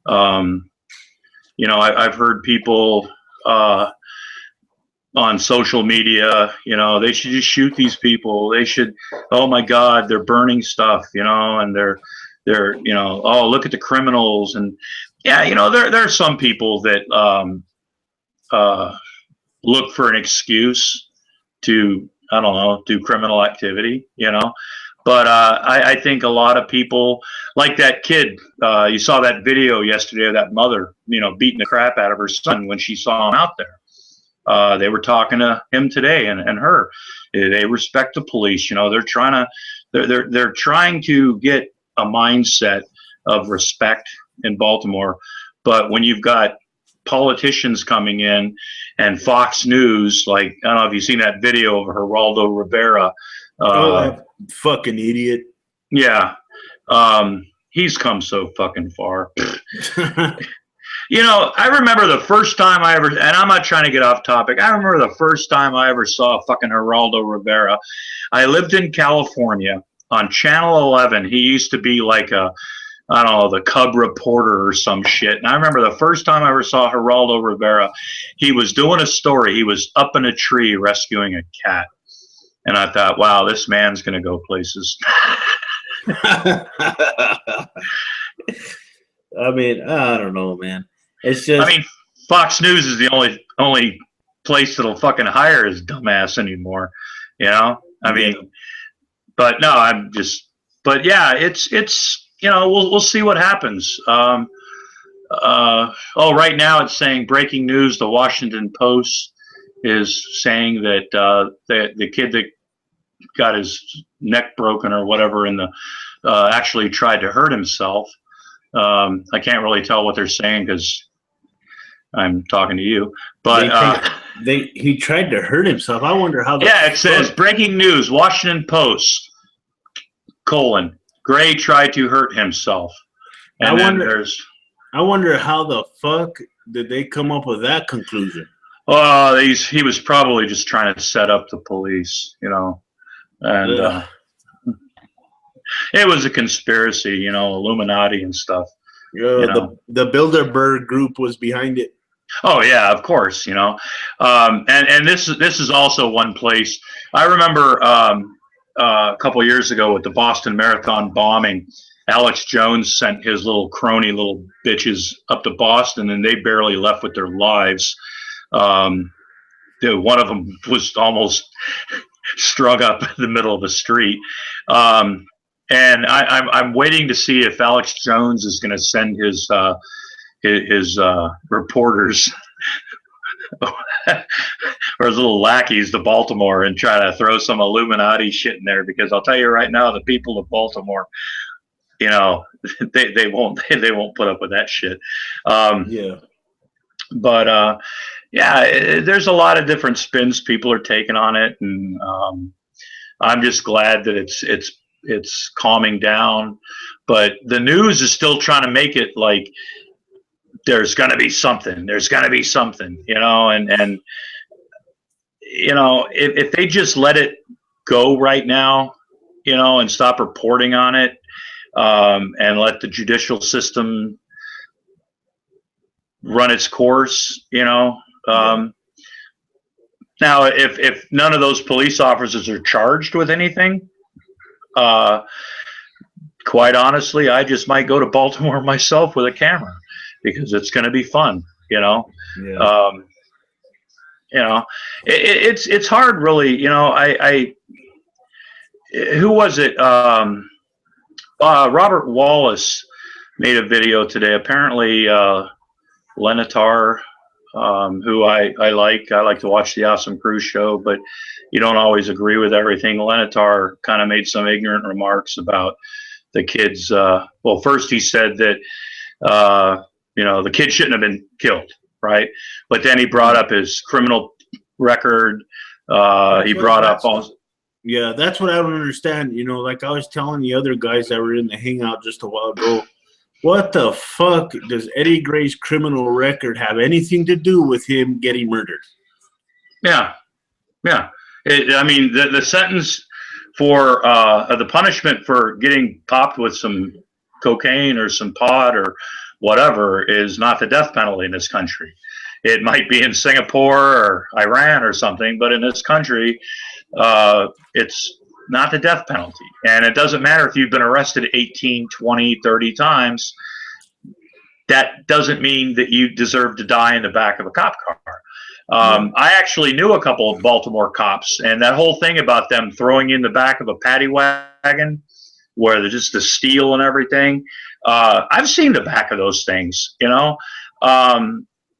[SPEAKER 6] Um, I've heard people on social media, they should just shoot these people. They should, oh my God, they're burning stuff, and they're, oh, look at the criminals. And yeah, there are some people that uh, look for an excuse to, I don't know, do criminal activity, But I think a lot of people, like that kid, you saw that video yesterday of that mother, beating the crap out of her son when she saw him out there. They were talking to him today and her. They respect the police. They're trying to get a mindset of respect in Baltimore. But when you've got politicians coming in and Fox News, like, I don't know if you've seen that video of Geraldo Rivera.
[SPEAKER 1] Oh, that fucking idiot.
[SPEAKER 6] Yeah. He's come so fucking far. I remember the first time I ever, and I'm not trying to get off topic, I remember the first time I ever saw fucking Geraldo Rivera. I lived in California on Channel 11. He used to be like I don't know, the Cub reporter or some shit. And I remember the first time I ever saw Geraldo Rivera, he was doing a story. He was up in a tree rescuing a cat. And I thought, wow, this man's going to go places.
[SPEAKER 1] I mean, I don't know, man. It's just.
[SPEAKER 6] I mean, Fox News is the only place that'll fucking hire his dumbass anymore. I mean, but no, but yeah, it's we'll see what happens. Right now it's saying breaking news. The Washington Post is saying that the kid that got his neck broken or whatever in the actually tried to hurt himself. I can't really tell what they're saying because I'm talking to you, but
[SPEAKER 1] he tried to hurt himself. I wonder how.
[SPEAKER 6] Yeah, it says breaking news: Washington Post: Gray tried to hurt himself. And
[SPEAKER 1] I wonder how the fuck did they come up with that conclusion?
[SPEAKER 6] He was probably just trying to set up the police, and it was a conspiracy, Illuminati and stuff.
[SPEAKER 1] Yeah, the Bilderberg group was behind it.
[SPEAKER 6] Oh yeah, of course, and this is also one place. I remember a couple of years ago with the Boston Marathon bombing. Alex Jones sent his little crony little bitches up to Boston, and they barely left with their lives. One of them was almost strung up in the middle of the street. And I'm waiting to see if Alex Jones is going to send his reporters or his little lackeys to Baltimore and try to throw some Illuminati shit in there, because I'll tell you right now, the people of Baltimore, they won't put up with that shit.
[SPEAKER 1] Yeah.
[SPEAKER 6] But yeah, there's a lot of different spins people are taking on it, and I'm just glad that it's calming down. But the news is still trying to make it like there's going to be something. There's going to be something, and if they just let it go right now, and stop reporting on it, and let the judicial system run its course, Now, if none of those police officers are charged with anything, quite honestly, I just might go to Baltimore myself with a camera because it's going to be fun.
[SPEAKER 1] Yeah.
[SPEAKER 6] Um, it's hard, really. I who was it? Robert Wallace made a video today. Apparently, Lenatar, who I like. I like to watch the Awesome Cruise Show, but you don't always agree with everything. Lenatar kind of made some ignorant remarks about the kids. Well, first he said that the kid shouldn't have been killed, right? But then he brought up his criminal record. He brought up all.
[SPEAKER 1] Yeah, that's what I don't understand. Like I was telling the other guys that were in the hangout just a while ago, what the fuck does Eddie Gray's criminal record have anything to do with him getting murdered?
[SPEAKER 6] Yeah, yeah. I mean, the sentence for the punishment for getting popped with some cocaine or some pot or whatever is not the death penalty in this country. It might be in Singapore or Iran or something, but in this country, it's not the death penalty. And it doesn't matter if you've been arrested 18, 20, 30 times. That doesn't mean that you deserve to die in the back of a cop car. I actually knew a couple of Baltimore cops, and that whole thing about them throwing you in the back of a paddy wagon where there's just the steel and everything. I've seen the back of those things,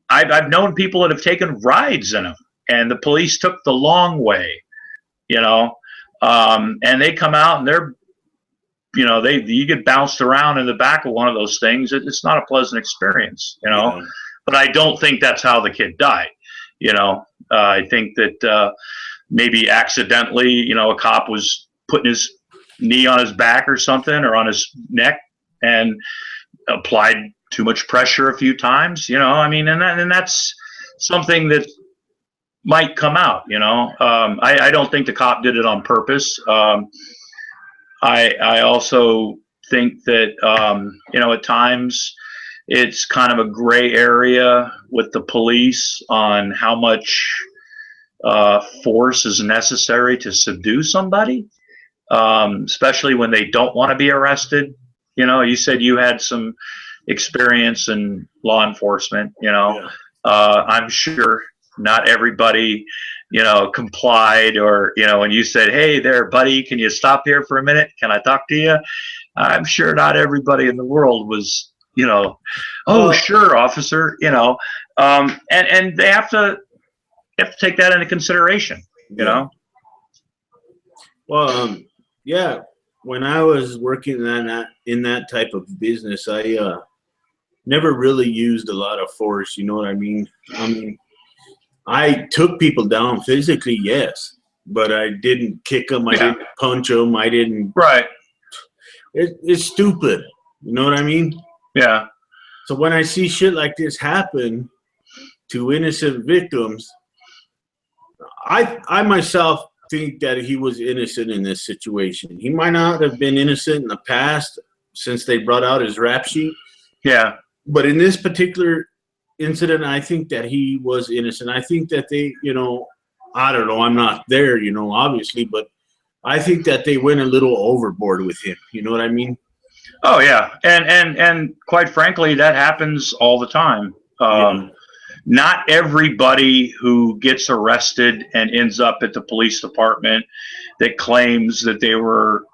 [SPEAKER 6] I've known people that have taken rides in them, and the police took the long way, and they come out and they're, you get bounced around in the back of one of those things. It's not a pleasant experience,
[SPEAKER 1] Yeah.
[SPEAKER 6] But I don't think that's how the kid died. I think that maybe accidentally, a cop was putting his knee on his back or something, or on his neck, and applied too much pressure a few times. And that's something that might come out. I don't think the cop did it on purpose. I also think that at times it's kind of a gray area with the police on how much force is necessary to subdue somebody, especially when they don't want to be arrested. You said you had some experience in law enforcement.
[SPEAKER 1] Yeah.
[SPEAKER 6] I'm sure not everybody complied, or when you said, "Hey there, buddy, can you stop here for a minute? Can I talk to you?" I'm sure not everybody in the world was, oh, sure, officer, and they have to take that into consideration,
[SPEAKER 1] Yeah. Well, yeah. When I was working in that type of business, I never really used a lot of force. You know what I mean? I took people down physically, yes, but I didn't kick them. I didn't punch them. I didn't.
[SPEAKER 6] Right.
[SPEAKER 1] It's stupid. You know what I mean?
[SPEAKER 6] Yeah.
[SPEAKER 1] So when I see shit like this happen to innocent victims, I myself think that he was innocent in this situation. He might not have been innocent in the past since they brought out his rap sheet.
[SPEAKER 6] Yeah.
[SPEAKER 1] But in this particular incident, I think that he was innocent. I think that they, I don't know, I'm not there, obviously, but I think that they went a little overboard with him. You know what I mean?
[SPEAKER 6] Oh yeah, and quite frankly, that happens all the time. Not everybody who gets arrested and ends up at the police department that claims that they were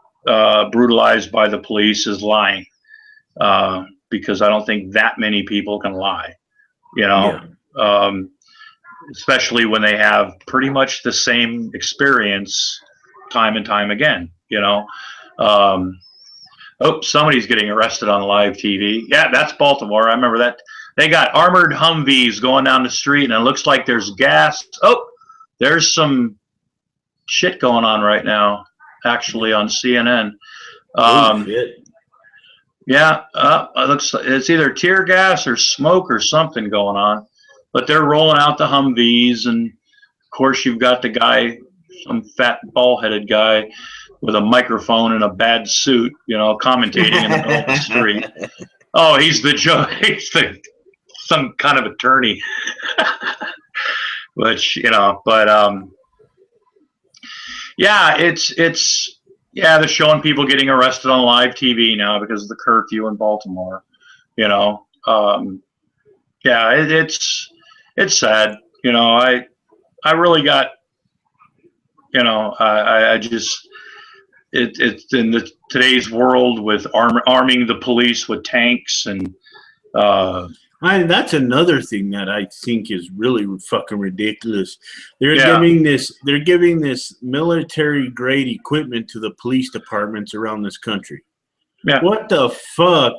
[SPEAKER 6] brutalized by the police is lying, because I don't think that many people can lie, especially when they have pretty much the same experience time and time again. Oh, somebody's getting arrested on live TV. Yeah, that's Baltimore. I remember that. They got armored Humvees going down the street, and it looks like there's gas. Oh, there's some shit going on right now, actually, on CNN.
[SPEAKER 1] Shit.
[SPEAKER 6] Yeah, it looks like it's either tear gas or smoke or something going on. But they're rolling out the Humvees, and of course you've got the guy, some fat ball-headed guy with a microphone and a bad suit, commentating in the middle of the street. Oh, he's the judge. He's some kind of attorney. Which, yeah, it's Yeah, they're showing people getting arrested on live TV now because of the curfew in Baltimore. You know, yeah, it's sad. You know, I really got, you know, I just it's in today's world with arming the police with tanks and uh,
[SPEAKER 1] That's another thing that I think is really fucking ridiculous.
[SPEAKER 6] yeah,
[SPEAKER 1] They're giving this military grade equipment to the police departments around this country.
[SPEAKER 6] yeah.
[SPEAKER 1] What the fuck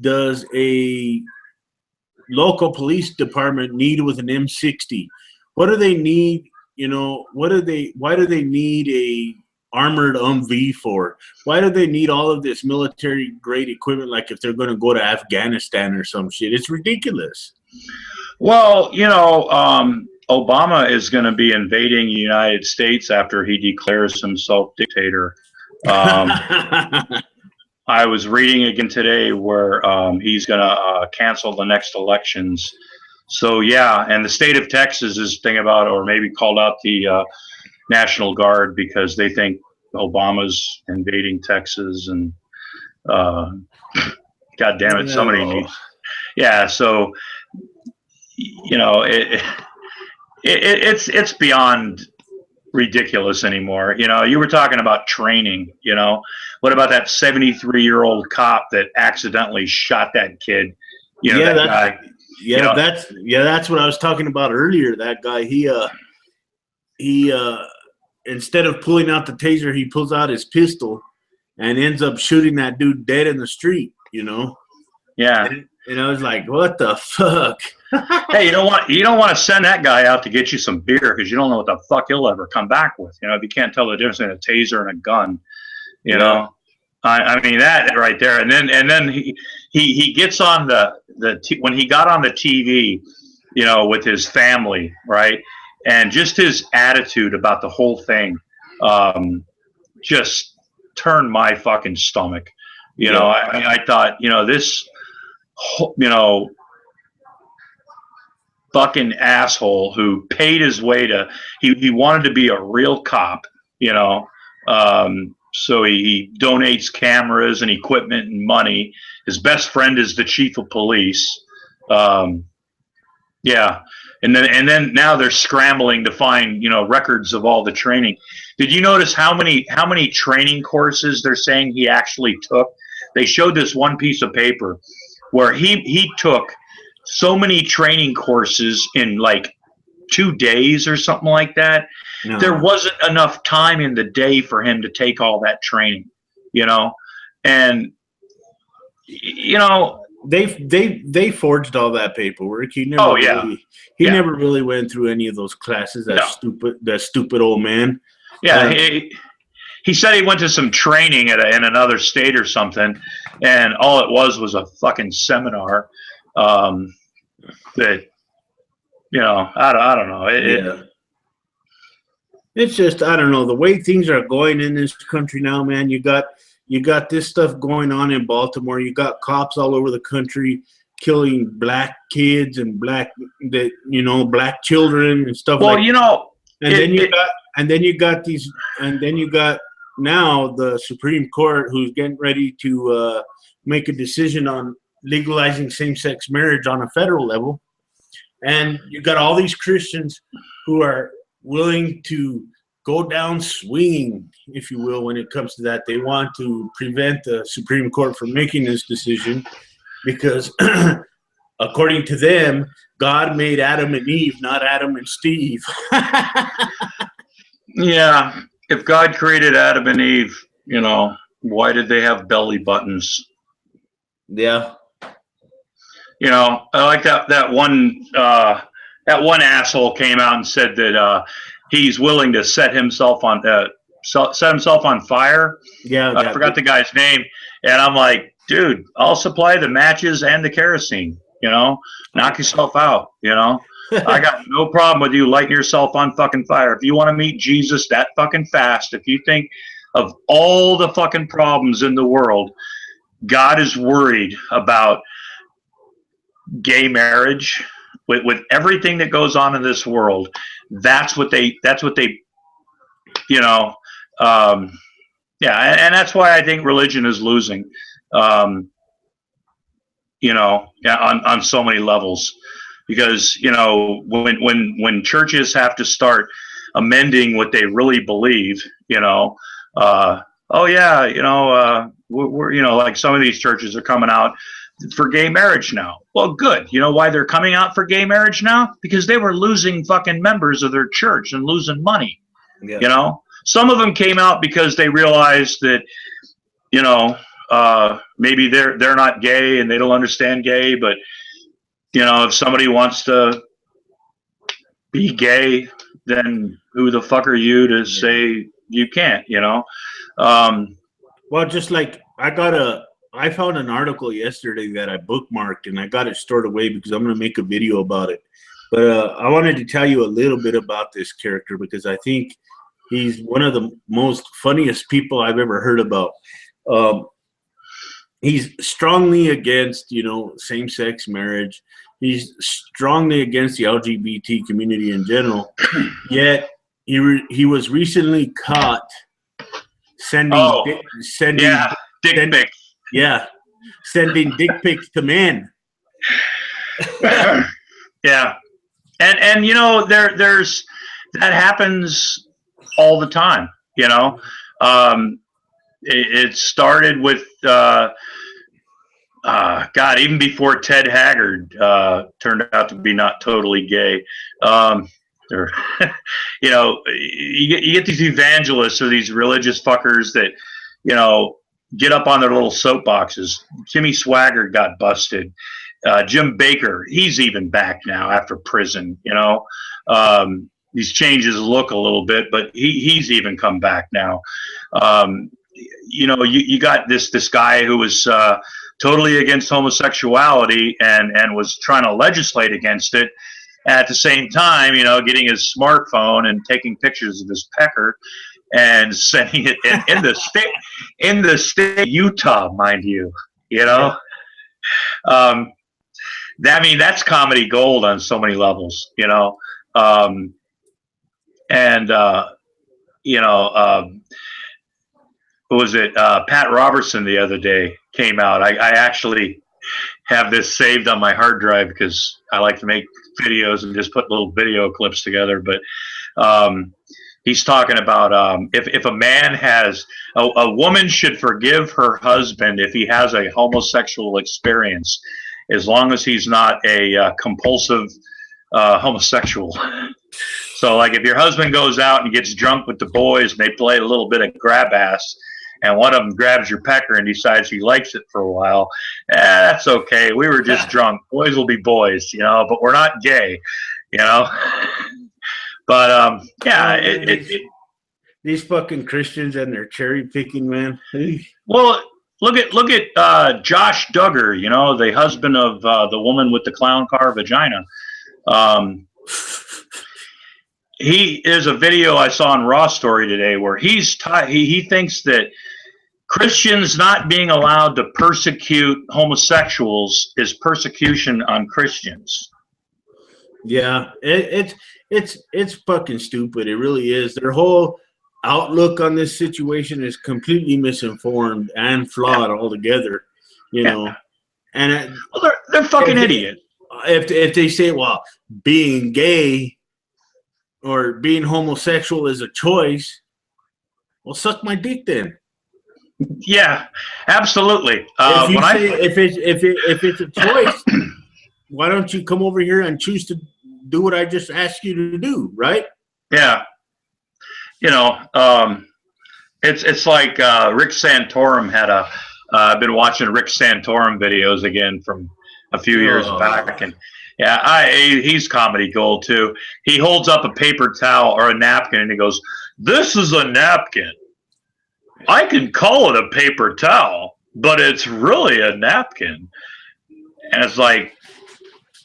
[SPEAKER 1] does a local police department need with an M60? What do they need? You know, why do they need a armored Humvee for? Why do they need all of this military grade equipment like if they're going to go to Afghanistan or some shit? It's ridiculous.
[SPEAKER 6] Well, you know, Obama is going to be invading the United States after he declares himself dictator. Um, I was reading again today where he's going to cancel the next elections. So yeah, and the state of Texas is thinking about, or maybe called out the National Guard because they think Obama's invading Texas, and uh, God damn it, somebody
[SPEAKER 1] No.
[SPEAKER 6] needs. Yeah, so you know, it's beyond ridiculous anymore. You know, you were talking about training. You know, what about that 73-year-old cop that accidentally shot that kid? You know,
[SPEAKER 1] Yeah,
[SPEAKER 6] that guy. You know,
[SPEAKER 1] that's what I was talking about earlier. That guy, he instead of pulling out the taser, he pulls out his pistol and ends up shooting that dude dead in the street. You know,
[SPEAKER 6] yeah.
[SPEAKER 1] and I was like, what the fuck?
[SPEAKER 6] Hey, you don't want to send that guy out to get you some beer because you don't know what the fuck he'll ever come back with. You know, if you can't tell the difference between a taser and a gun, you know. I mean that right there, and then he gets on when he got on the TV, you know, with his family, right, and just his attitude about the whole thing, just turned my fucking stomach. You know, I thought, you know, this, you know, fucking asshole who paid his way to he wanted to be a real cop, you know. So he donates cameras and equipment and money. His best friend is the chief of police. Yeah, and then now they're scrambling to find, you know, records of all the training. Did you notice how many training courses they're saying he actually took? They showed this one piece of paper where he took so many training courses in like 2 days or something like that.
[SPEAKER 1] No.
[SPEAKER 6] There wasn't enough time in the day for him to take all that training, you know, and you know
[SPEAKER 1] They forged all that paperwork. He never really went through any of those classes. That stupid old man.
[SPEAKER 6] Yeah, he said he went to some training in another state or something, and all it was a fucking seminar. That, you know, I don't know.
[SPEAKER 1] It's just, I don't know, the way things are going in this country now, man. You got this stuff going on in Baltimore. You got cops all over the country killing black kids and black children and stuff
[SPEAKER 6] well,
[SPEAKER 1] like
[SPEAKER 6] you know,
[SPEAKER 1] that. And then you got now the Supreme Court who's getting ready to make a decision on legalizing same-sex marriage on a federal level. And you got all these Christians who are willing to go down swinging, if you will, when it comes to that. They want to prevent the Supreme Court from making this decision because, according to them, God made Adam and Eve, not Adam and Steve.
[SPEAKER 6] Yeah, if God created Adam and Eve, you know, why did they have belly buttons?
[SPEAKER 1] Yeah.
[SPEAKER 6] You know, I like that one asshole came out and said that he's willing to set himself on fire.
[SPEAKER 1] Yeah.
[SPEAKER 6] I forgot the guy's name, and I'm like, dude, I'll supply the matches and the kerosene. You know, knock yourself out. You know, I got no problem with you lighting yourself on fucking fire. If you want to meet Jesus that fucking fast, if you think of all the fucking problems in the world, God is worried about gay marriage with everything that goes on in this world. That's what they you know, Yeah, and that's why I think religion is losing. Um, yeah, on so many levels, because when churches have to start amending what they really believe, uh, oh yeah, we're like some of these churches are coming out for gay marriage now. Well, good. You know why they're coming out for gay marriage now? Because they were losing fucking members of their church and losing money.
[SPEAKER 1] Yeah.
[SPEAKER 6] Some of them came out because they realized that maybe they're not gay and they don't understand gay, but if somebody wants to be gay, then who the fuck are you to say you can't? Um,
[SPEAKER 1] Well, just like I found an article yesterday that I bookmarked and I got it stored away because I'm going to make a video about it. But I wanted to tell you a little bit about this character because I think he's one of the most funniest people I've ever heard about. Um, he's strongly against, same-sex marriage. He's strongly against the LGBT community in general. Yet he was recently caught sending
[SPEAKER 6] oh yeah, dick pics.
[SPEAKER 1] yeah, sending dick pics to men.
[SPEAKER 6] Yeah, and there's that happens all the time. It started with God, even before Ted Haggard turned out to be not totally gay. Or, you get these evangelists or these religious fuckers that, get up on their little soapboxes. Jimmy Swaggart got busted. Jim Baker, he's even back now after prison. He's changed his look a little bit, but he's even come back now. You got this guy who was totally against homosexuality and was trying to legislate against it. At the same time, getting his smartphone and taking pictures of his pecker and sending it in the state of Utah, mind you. That's comedy gold on so many levels. What was it? Pat Robertson the other day came out. I actually have this saved on my hard drive because I like to make videos and just put little video clips together. But he's talking about if a man has a woman should forgive her husband if he has a homosexual experience, as long as he's not a compulsive homosexual. So, like, if your husband goes out and gets drunk with the boys and they play a little bit of grab ass, and one of them grabs your pecker and decides he likes it for a while, that's okay. We were just drunk. Boys will be boys, but we're not gay, But
[SPEAKER 1] these fucking Christians and their cherry picking, man.
[SPEAKER 6] Well, look at Josh Duggar, the husband of the woman with the clown car vagina. There's a video I saw on Raw Story today where he thinks that Christians not being allowed to persecute homosexuals is persecution on Christians.
[SPEAKER 1] Yeah, it's fucking stupid. It really is. Their whole outlook on this situation is completely misinformed and flawed altogether. And
[SPEAKER 6] they're fucking idiots.
[SPEAKER 1] If they say, well, being gay or being homosexual is a choice, well, suck my dick then.
[SPEAKER 6] Yeah, absolutely.
[SPEAKER 1] If it's a choice, why don't you come over here and choose to do what I just asked you to do, right?
[SPEAKER 6] Yeah. It's like Rick Santorum had I've been watching Rick Santorum videos again from a few years back, and he's comedy gold too. He holds up a paper towel or a napkin and he goes, "This is a napkin. I can call it a paper towel, but it's really a napkin." And it's like,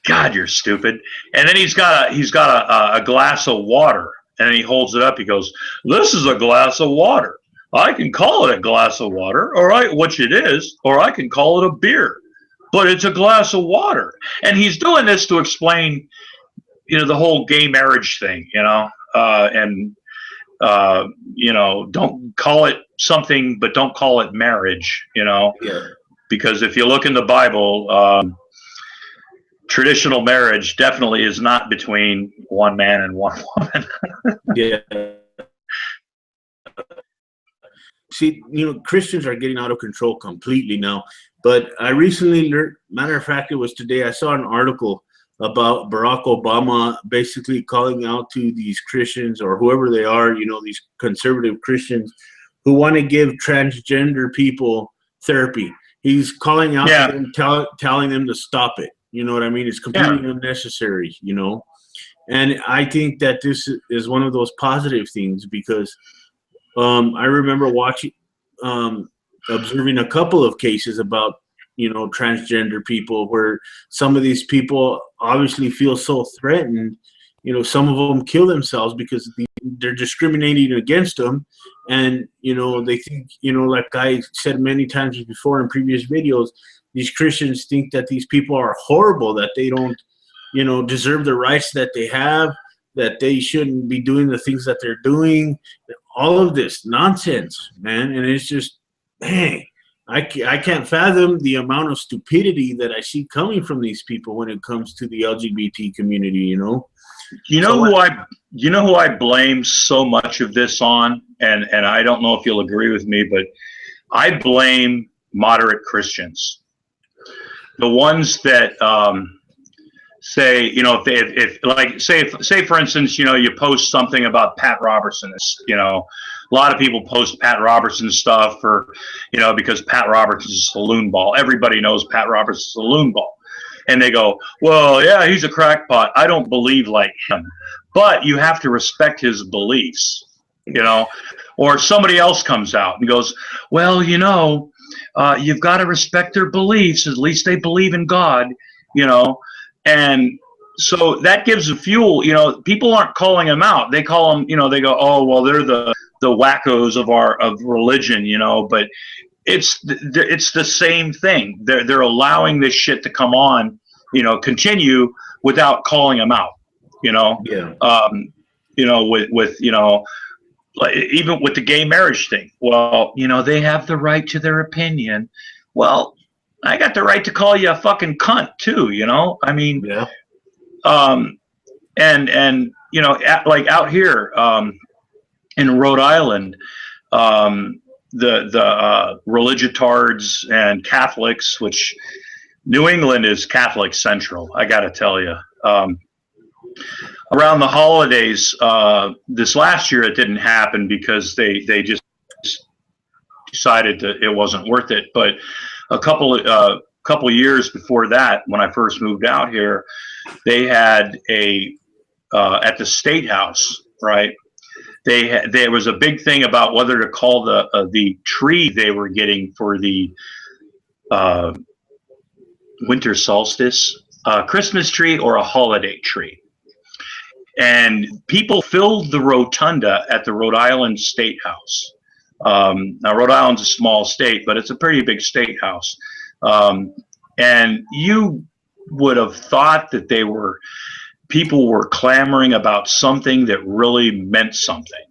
[SPEAKER 6] God, you're stupid. And then he's got a glass of water, and he holds it up. He goes, "This is a glass of water. I can call it a glass of water, which it is, or I can call it a beer, but it's a glass of water." And he's doing this to explain, the whole gay marriage thing, don't call it something, but don't call it marriage, you know,
[SPEAKER 1] Yeah.
[SPEAKER 6] because if you look in the Bible, traditional marriage definitely is not between one man and one woman.
[SPEAKER 1] Yeah. See, Christians are getting out of control completely now. But I recently learned, matter of fact, it was today, I saw an article about Barack Obama basically calling out to these Christians or whoever they are, these conservative Christians who want to give transgender people therapy. He's calling out
[SPEAKER 6] Yeah.
[SPEAKER 1] to them, telling them to stop it. You know what I mean? It's completely unnecessary, And I think that this is one of those positive things because I remember observing a couple of cases about, transgender people where some of these people obviously feel so threatened. Some of them kill themselves because they're discriminating against them. And, they think, like I said many times before in previous videos, these Christians think that these people are horrible, that they don't, deserve the rights that they have, that they shouldn't be doing the things that they're doing. All of this nonsense, man. And it's just, man, I can't fathom the amount of stupidity that I see coming from these people when it comes to the LGBT community,
[SPEAKER 6] You know who I blame so much of this on, and I don't know if you'll agree with me, but I blame moderate Christians, the ones that say, if like say for instance, you post something about Pat Robertson, a lot of people post Pat Robertson stuff because Pat Robertson's a loon ball. Everybody knows Pat Robertson's a loon ball. And they go, well, yeah, he's a crackpot. I don't believe like him. But you have to respect his beliefs, Or somebody else comes out and goes, well, you've got to respect their beliefs. At least they believe in God, And so that gives a fuel. People aren't calling them out. They call them, they go, oh, well, they're the wackos of religion, But it's the same thing. They're allowing this shit to come on, continue without calling them out,
[SPEAKER 1] Yeah.
[SPEAKER 6] With like, even with the gay marriage thing. Well, they have the right to their opinion. Well, I got the right to call you a fucking cunt too, I mean,
[SPEAKER 1] Yeah.
[SPEAKER 6] And like out here in Rhode Island, the religitards and Catholics, which New England is Catholic Central, I got to tell you. Around the holidays, this last year it didn't happen because they just decided that it wasn't worth it. But a couple years before that, when I first moved out here, they had at the State House, right? There was a big thing about whether to call the tree they were getting for the winter solstice Christmas tree or a holiday tree. And people filled the rotunda at the Rhode Island State House. Now, Rhode Island's a small state, but it's a pretty big state house. And you would have thought that people were clamoring about something that really meant something,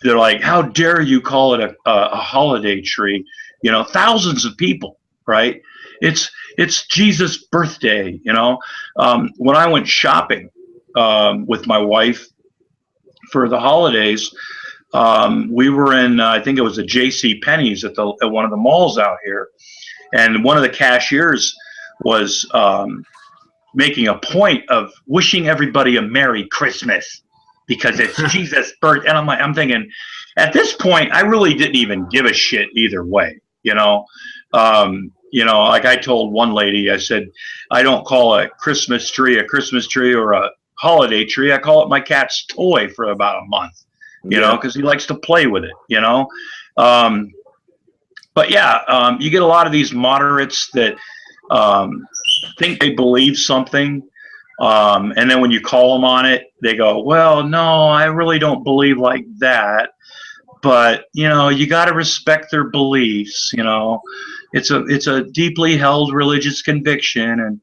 [SPEAKER 6] They're like, how dare you call it a holiday tree? Thousands of people, right? It's Jesus' birthday, When I went shopping with my wife for the holidays, we were in, I think it was a J.C. Penney's at one of the malls out here. And one of the cashiers was making a point of wishing everybody a Merry Christmas because it's Jesus' birthday. And I'm thinking, at this point, I really didn't even give a shit either way, like I told one lady, I said, I don't call a Christmas tree or a holiday tree. I call it my cat's toy for about a month, because he likes to play with it, But yeah, you get a lot of these moderates that think they believe something, and then when you call them on it, they go, well, no, I really don't believe like that. But you got to respect their beliefs. It's a deeply held religious conviction, and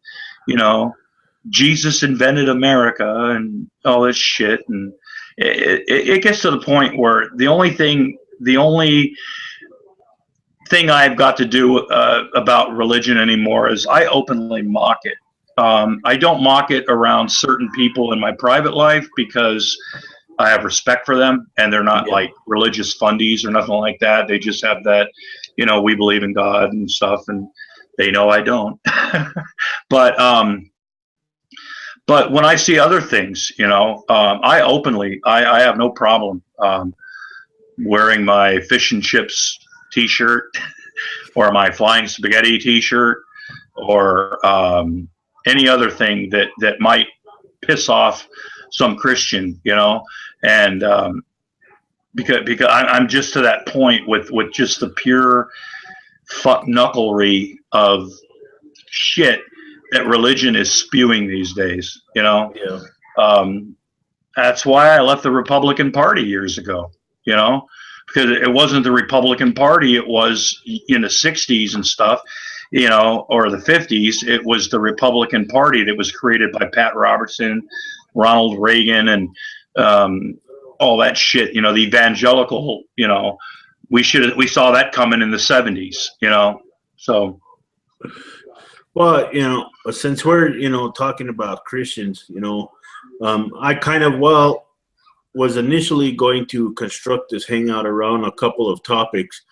[SPEAKER 6] Jesus invented America and all this shit, and it gets to the point where the only thing I've got to do about religion anymore is I openly mock it. I don't mock it around certain people in my private life because I have respect for them, and they're not like religious fundies or nothing like that. They just have that, we believe in God and stuff, and they know I don't. but but when I see other things, I have no problem wearing my fish and chips T-shirt or my flying spaghetti T-shirt or any other thing that might piss off some Christian, and because I'm just to that point with just the pure fuck knucklery of shit that religion is spewing these days,
[SPEAKER 1] Yeah.
[SPEAKER 6] That's why I left the Republican Party years ago, because it wasn't the Republican Party. It was in the 60s and stuff, or the 50s. It was the Republican Party that was created by Pat Robertson, Ronald Reagan, and all that shit, the evangelical, we saw that coming in the 70s, so.
[SPEAKER 1] Well, since we're, talking about Christians, I kind of, was initially going to construct this hangout around a couple of topics,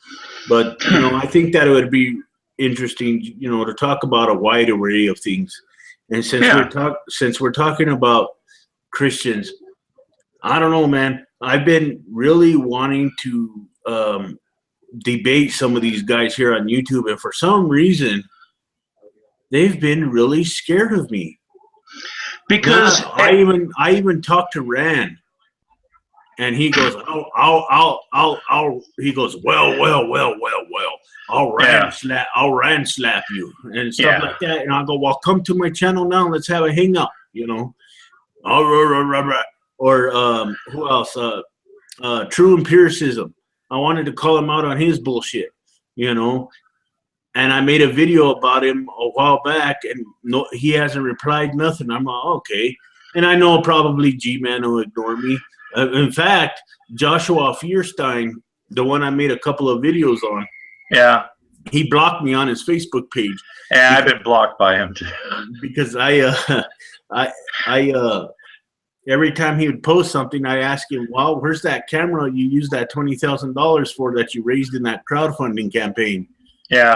[SPEAKER 1] but, I think that it would be interesting, to talk about a wide array of things. And since we're talking about Christians, I don't know, man, I've been really wanting to debate some of these guys here on YouTube, and for some reason, they've been really scared of me.
[SPEAKER 6] Because
[SPEAKER 1] I even talked to Rand, and he goes, he goes, well, I'll Rand slap you and stuff like that. And I'll go, well, come to my channel now, let's have a hang up, Or who else? True Empiricism. I wanted to call him out on his bullshit, And I made a video about him a while back, and he hasn't replied nothing. I'm like, okay. And I know probably G-Man will ignore me. In fact, Joshua Fierstein, the one I made a couple of videos on, he blocked me on his Facebook page.
[SPEAKER 6] Yeah, I've been blocked by him too.
[SPEAKER 1] Because every time he would post something, I ask him, well, where's that camera you used that $20,000 for that you raised in that crowdfunding campaign?
[SPEAKER 6] Yeah.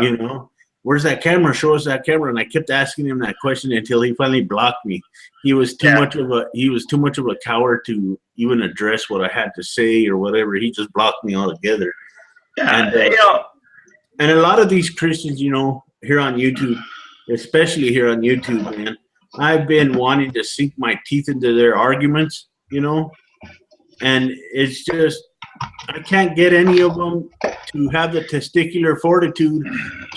[SPEAKER 1] Where's that camera? Show us that camera. And I kept asking him that question until he finally blocked me. He was too much of a coward to even address what I had to say or whatever. He just blocked me altogether.
[SPEAKER 6] Yeah,
[SPEAKER 1] and a lot of these Christians, here on YouTube, especially here on YouTube, man, I've been wanting to sink my teeth into their arguments, and it's just, I can't get any of them to have the testicular fortitude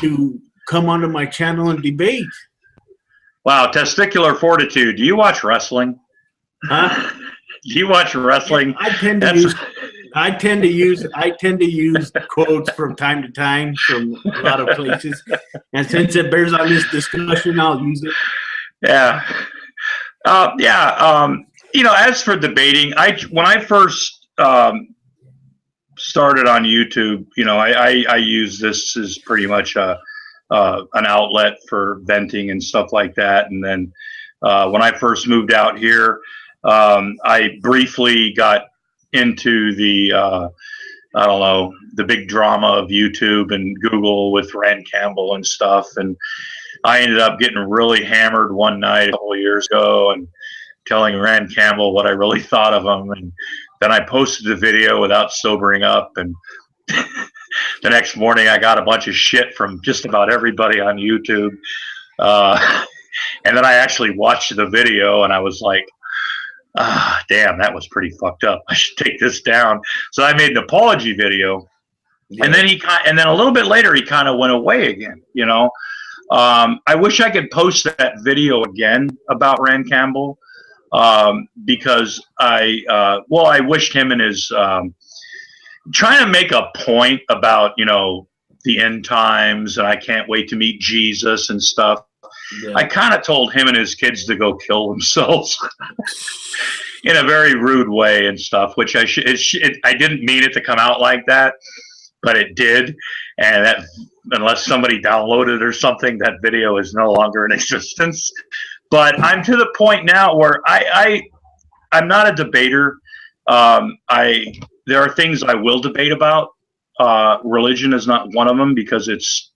[SPEAKER 1] to come onto my channel and debate.
[SPEAKER 6] Wow, testicular fortitude. Do you watch wrestling?
[SPEAKER 1] Huh?
[SPEAKER 6] Do you watch wrestling?
[SPEAKER 1] I tend to use quotes from time to time from a lot of places, and since it bears on this discussion, I'll use it.
[SPEAKER 6] Yeah. As for debating, when I first started on YouTube, I use this as pretty much an outlet for venting and stuff like that. And then when I first moved out here, I briefly got into the the big drama of YouTube and Google with Rand Campbell and stuff. And I ended up getting really hammered one night a couple of years ago and telling Rand Campbell what I really thought of him. And then I posted the video without sobering up. And the next morning I got a bunch of shit from just about everybody on YouTube. And then I actually watched the video and I was like, damn, that was pretty fucked up. I should take this down. So I made an apology video. Yeah. And then a little bit later, he kind of went away again, I wish I could post that video again about Rand Campbell because I wished him and his trying to make a point about, the end times and I can't wait to meet Jesus and stuff. Yeah. I kind of told him and his kids to go kill themselves. in a very rude way and stuff, which I didn't mean it to come out like that, but it did. And that, unless somebody downloaded or something, that video is no longer in existence. But I'm to the point now where I'm not a debater. There are things I will debate about. Religion is not one of them because it's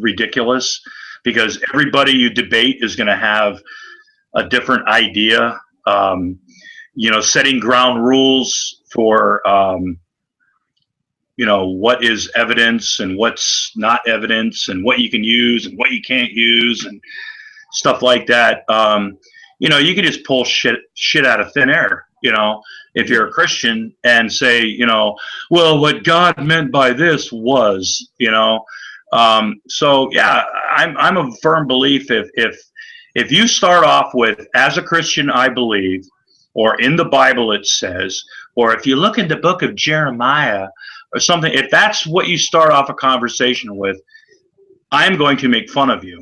[SPEAKER 6] ridiculous. Because everybody you debate is going to have a different idea. Setting ground rules for what is evidence and what's not evidence, and what you can use and what you can't use, and stuff like that. You can just pull shit out of thin air, if you're a Christian, and say, well, what God meant by this was, so yeah, I'm a firm belief if you start off with, as a Christian, I believe, or in the Bible it says, or if you look in the book of Jeremiah or something, if that's what you start off a conversation with, I'm going to make fun of you.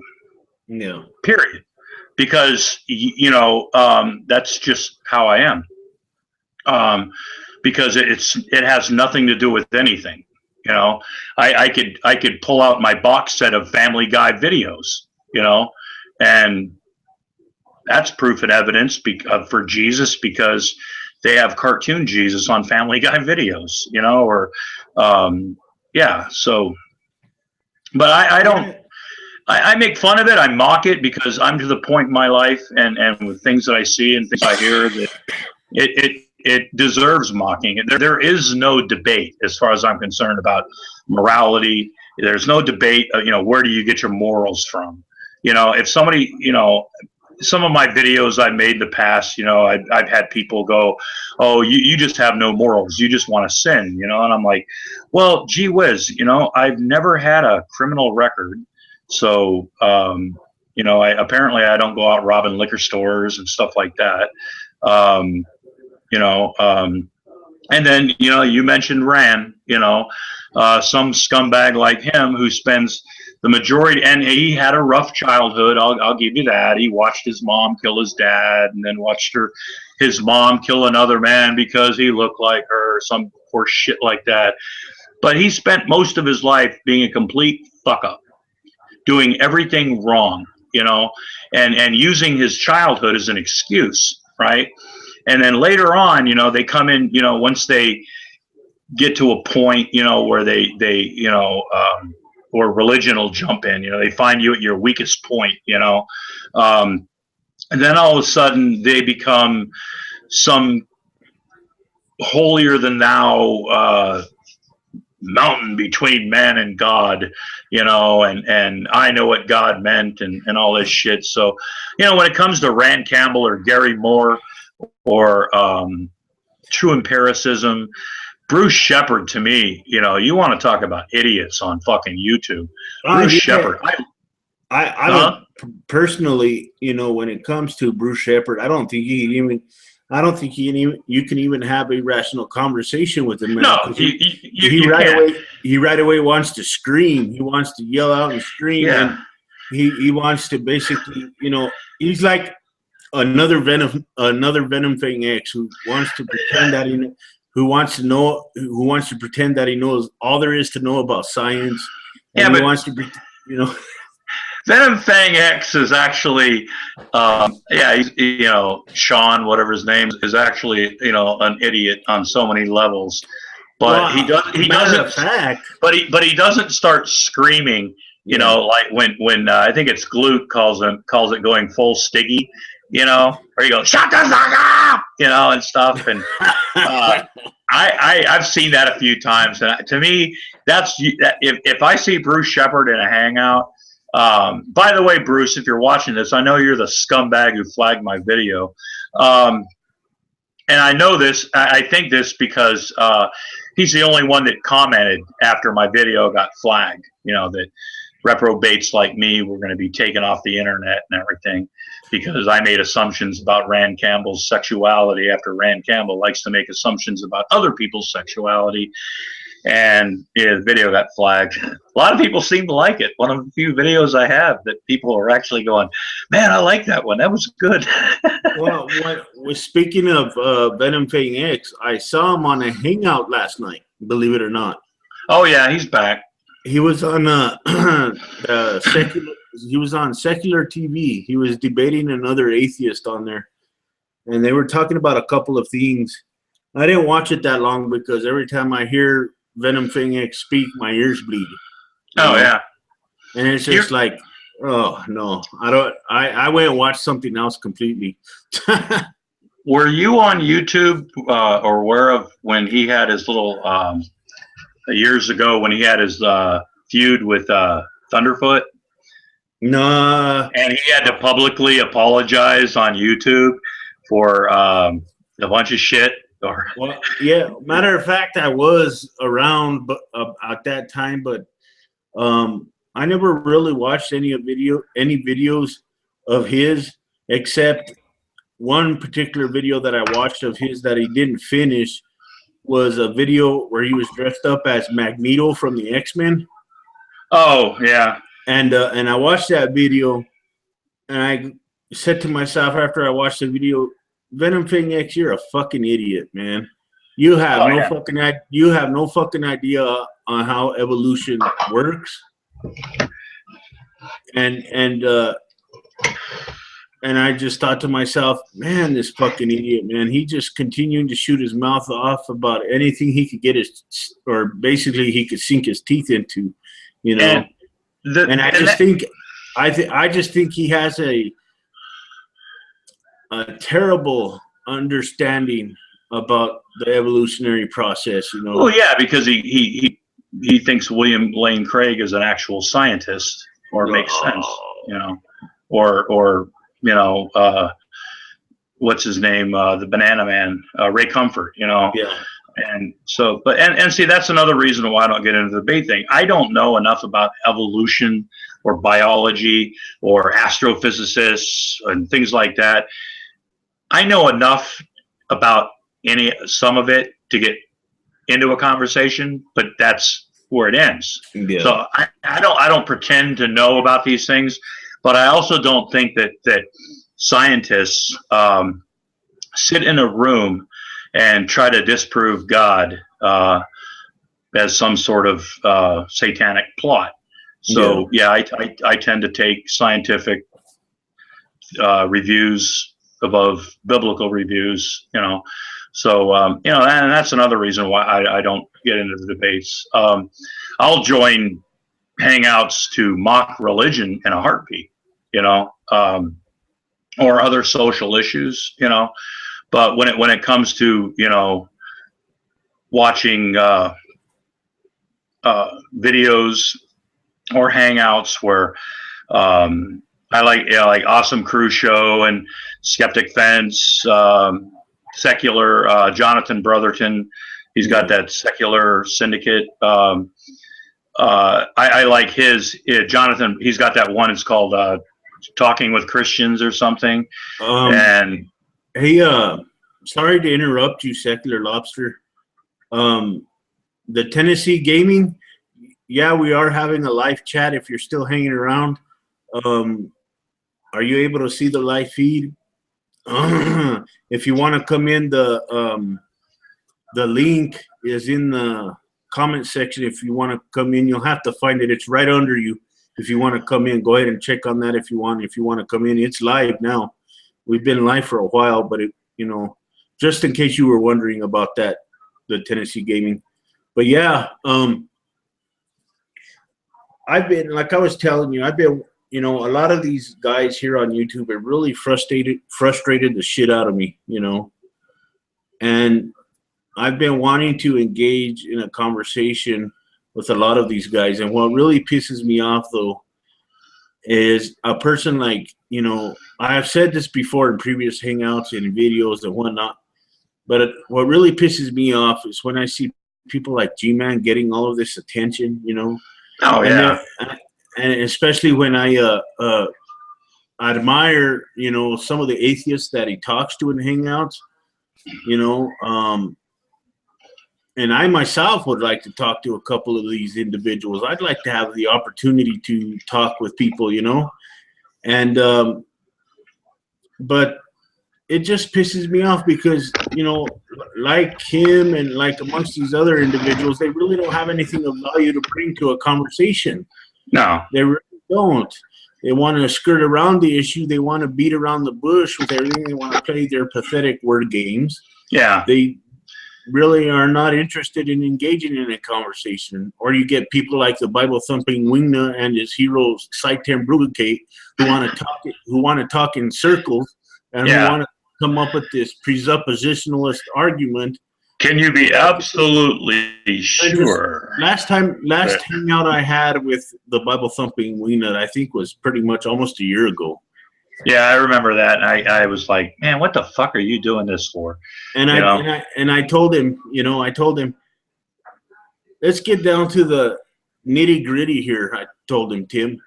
[SPEAKER 1] Yeah.
[SPEAKER 6] Period. Because that's just how I am. Because it has nothing to do with anything. I could pull out my box set of Family Guy videos, and that's proof and evidence for Jesus, because they have cartoon Jesus on Family Guy videos, or yeah. So, but I don't. I make fun of it. I mock it because I'm to the point in my life and with things that I see and things I hear that it deserves mocking. There is no debate as far as I'm concerned about morality. There's no debate. Where do you get your morals from? If somebody, some of my videos I've made in the past, I've had people go, oh, you just have no morals. You just want to sin, and I'm like, well, gee whiz, I've never had a criminal record. So, apparently I don't go out robbing liquor stores and stuff like that. And then, you mentioned Rand, some scumbag like him who spends the majority, and he had a rough childhood. I'll give you that. He watched his mom kill his dad, and then watched his mom kill another man because he looked like her, some horse shit like that. But he spent most of his life being a complete fuck up, doing everything wrong, and using his childhood as an excuse, right? And then later on, they come in, once they get to a point, where they or religion will jump in, they find you at your weakest point, and then all of a sudden they become some holier than thou mountain between man and God, and I know what God meant and all this shit. So, when it comes to Rand Campbell or Gary Moore or true empiricism, Bruce Shepard, to me, you want to talk about idiots on fucking YouTube. Bruce Shepard.
[SPEAKER 1] I don't personally, when it comes to Bruce Shepard, I don't think you can even have a rational conversation with him.
[SPEAKER 6] No,
[SPEAKER 1] he right away wants to scream. He wants to yell out and scream, and he wants to basically, he's like another Venom Thing X who wants to pretend that who wants to pretend that he knows all there is to know about science. And he wants to be,
[SPEAKER 6] Venom Fang X is actually, Sean, whatever his name is actually, an idiot on so many levels. But he doesn't start screaming, like when I think it's Glute calls it going full Stiggy, or you go shut the fuck up, and stuff. And I've seen that a few times, and to me, that's if I see Bruce Shepard in a hangout. By the way, Bruce, if you're watching this, I know you're the scumbag who flagged my video, and I know this. I think this because he's the only one that commented after my video got flagged. That reprobates like me were going to be taken off the internet and everything because I made assumptions about Rand Campbell's sexuality after Rand Campbell likes to make assumptions about other people's sexuality. and the video got flagged. A lot of people seem to like it. One of the few videos I have that people are actually going, man, I like that one. That was good.
[SPEAKER 1] Well, speaking of Venom Fang X, I saw him on a hangout last night. Believe it or not,
[SPEAKER 6] Oh yeah, he's back.
[SPEAKER 1] he was on the secular. He was on secular TV. He was debating another atheist on there, and they were talking about a couple of things. I didn't watch it that long because every time I hear Venom Fang X speak, my ears bleed. You
[SPEAKER 6] Oh
[SPEAKER 1] know,
[SPEAKER 6] yeah.
[SPEAKER 1] and it's
[SPEAKER 6] You're,
[SPEAKER 1] just like, oh no, I don't. I went and watched something else completely.
[SPEAKER 6] were you on YouTube or aware of when he had his little years ago when he had his feud with Thunderfoot?
[SPEAKER 1] No,
[SPEAKER 6] And he had to publicly apologize on YouTube for a bunch of shit. Or
[SPEAKER 1] well, yeah. Matter of fact, I was around, but at that time, but I never really watched any videos of his, except one particular video that I watched of his that he didn't finish was a video where he was dressed up as Magneto from the X-Men,
[SPEAKER 6] oh yeah,
[SPEAKER 1] and I watched that video, and I said to myself after I watched the video, Venom Fang X, you're a fucking idiot, man. You have
[SPEAKER 6] oh
[SPEAKER 1] no
[SPEAKER 6] yeah.
[SPEAKER 1] fucking idea on how evolution works, and and uh, and I just thought to myself, man, this fucking idiot, man. He just continuing to shoot his mouth off about anything he could get his, or basically he could sink his teeth into, you know. And I just think, I just think he has a terrible understanding about the evolutionary process, you know.
[SPEAKER 6] Well, yeah, because he thinks William Lane Craig is an actual scientist, or makes sense, you know, or you know, what's his name, the Banana Man, Ray Comfort, you know.
[SPEAKER 1] Yeah.
[SPEAKER 6] And so, but and see, that's another reason why I don't get into the debate thing. I don't know enough about evolution or biology or astrophysicists and things like that. I know enough about some of it to get into a conversation, but that's where it ends.
[SPEAKER 1] Yeah.
[SPEAKER 6] So I don't pretend to know about these things, but I also don't think that scientists sit in a room and try to disprove God as some sort of satanic plot. So yeah, I tend to take scientific reviews above biblical reviews, you know. So you know, and that's another reason why I don't get into the debates. I'll join hangouts to mock religion in a heartbeat, you know, or other social issues, you know. But when it comes to, you know, watching videos or hangouts where I like, you know, like Awesome Crew Show and Skeptic Fence, Secular, Jonathan Brotherton. He's got that Secular Syndicate. I like his Jonathan. He's got that one. It's called Talking with Christians or something. And
[SPEAKER 1] hey, sorry to interrupt you, Secular Lobster. The Tennessee Gaming, yeah, we are having a live chat. If you're still hanging around, are you able to see the live feed? If you want to come in, the link is in the comment section. If you want to come in, you'll have to find it. It's right under you. If you want to come in, go ahead and check on that. If you want to come in, it's live now. We've been live for a while, but it, you know, just in case you were wondering about that, the Tennessee Gaming. But yeah, I've been, like I was telling you, I've been, you know, a lot of these guys here on YouTube have really frustrated the shit out of me, you know. And I've been wanting to engage in a conversation with a lot of these guys. And what really pisses me off, though, is a person like, you know, I have said this before in previous hangouts and videos and whatnot, but what really pisses me off is when I see people like G-Man getting all of this attention, you know.
[SPEAKER 6] oh yeah,
[SPEAKER 1] And especially when I admire, you know, some of the atheists that he talks to in hangouts, you know. and I myself would like to talk to a couple of these individuals. I'd like to have the opportunity to talk with people, you know, and but it just pisses me off because, you know, like him and like amongst these other individuals, they really don't have anything of value to bring to a conversation.
[SPEAKER 6] No.
[SPEAKER 1] They really don't. They want to skirt around the issue. They want to beat around the bush with everything. They want to play their pathetic word games.
[SPEAKER 6] Yeah.
[SPEAKER 1] They really are not interested in engaging in a conversation. Or you get people like the Bible thumping Wingna and his hero Saitem Brugake who want to talk in circles and who want to come up with this presuppositionalist argument.
[SPEAKER 6] Can you be absolutely sure?
[SPEAKER 1] Last hangout I had with the Bible thumping Wingna, I think, was pretty much almost a year ago.
[SPEAKER 6] Yeah, I remember that. I was like, man, what the fuck are you doing this for?
[SPEAKER 1] And I told him, let's get down to the nitty gritty here. I told him, Tim.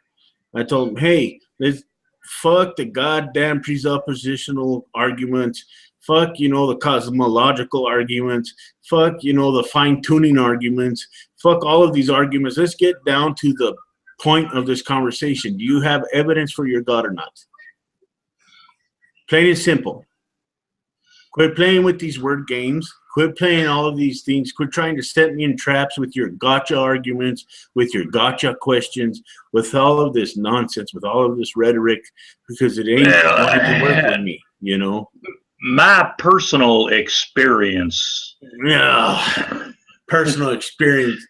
[SPEAKER 1] I told him, hey, let's fuck the goddamn presuppositional arguments. Fuck, the cosmological arguments. Fuck, the fine-tuning arguments. Fuck all of these arguments. Let's get down to the point of this conversation. Do you have evidence for your God or not? Plain and simple. Quit playing with these word games. Quit playing all of these things. Quit trying to set me in traps with your gotcha arguments, with your gotcha questions, with all of this nonsense, with all of this rhetoric, because it ain't going to work with me,
[SPEAKER 6] My personal experience.
[SPEAKER 1] Yeah, personal experience.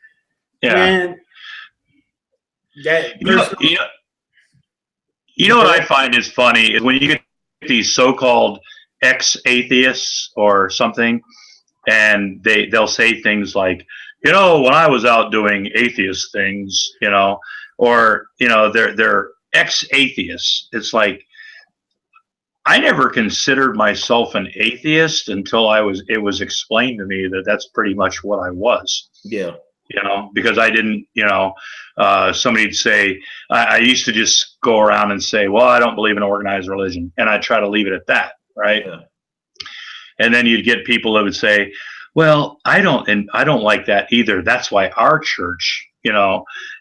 [SPEAKER 6] Yeah.
[SPEAKER 1] Man,
[SPEAKER 6] you know what I find is funny is when you get these so-called ex-atheists or something, and they'll say things like, when I was out doing atheist things, or they're ex-atheists. It's like, I never considered myself an atheist until it was explained to me that that's pretty much what I was.
[SPEAKER 1] Yeah.
[SPEAKER 6] Because I didn't, somebody'd say, I used to just go around and say, well, I don't believe in organized religion. And I try to leave it at that. Right.
[SPEAKER 1] Yeah.
[SPEAKER 6] And then you'd get people that would say, well, I don't like that either. That's why our church,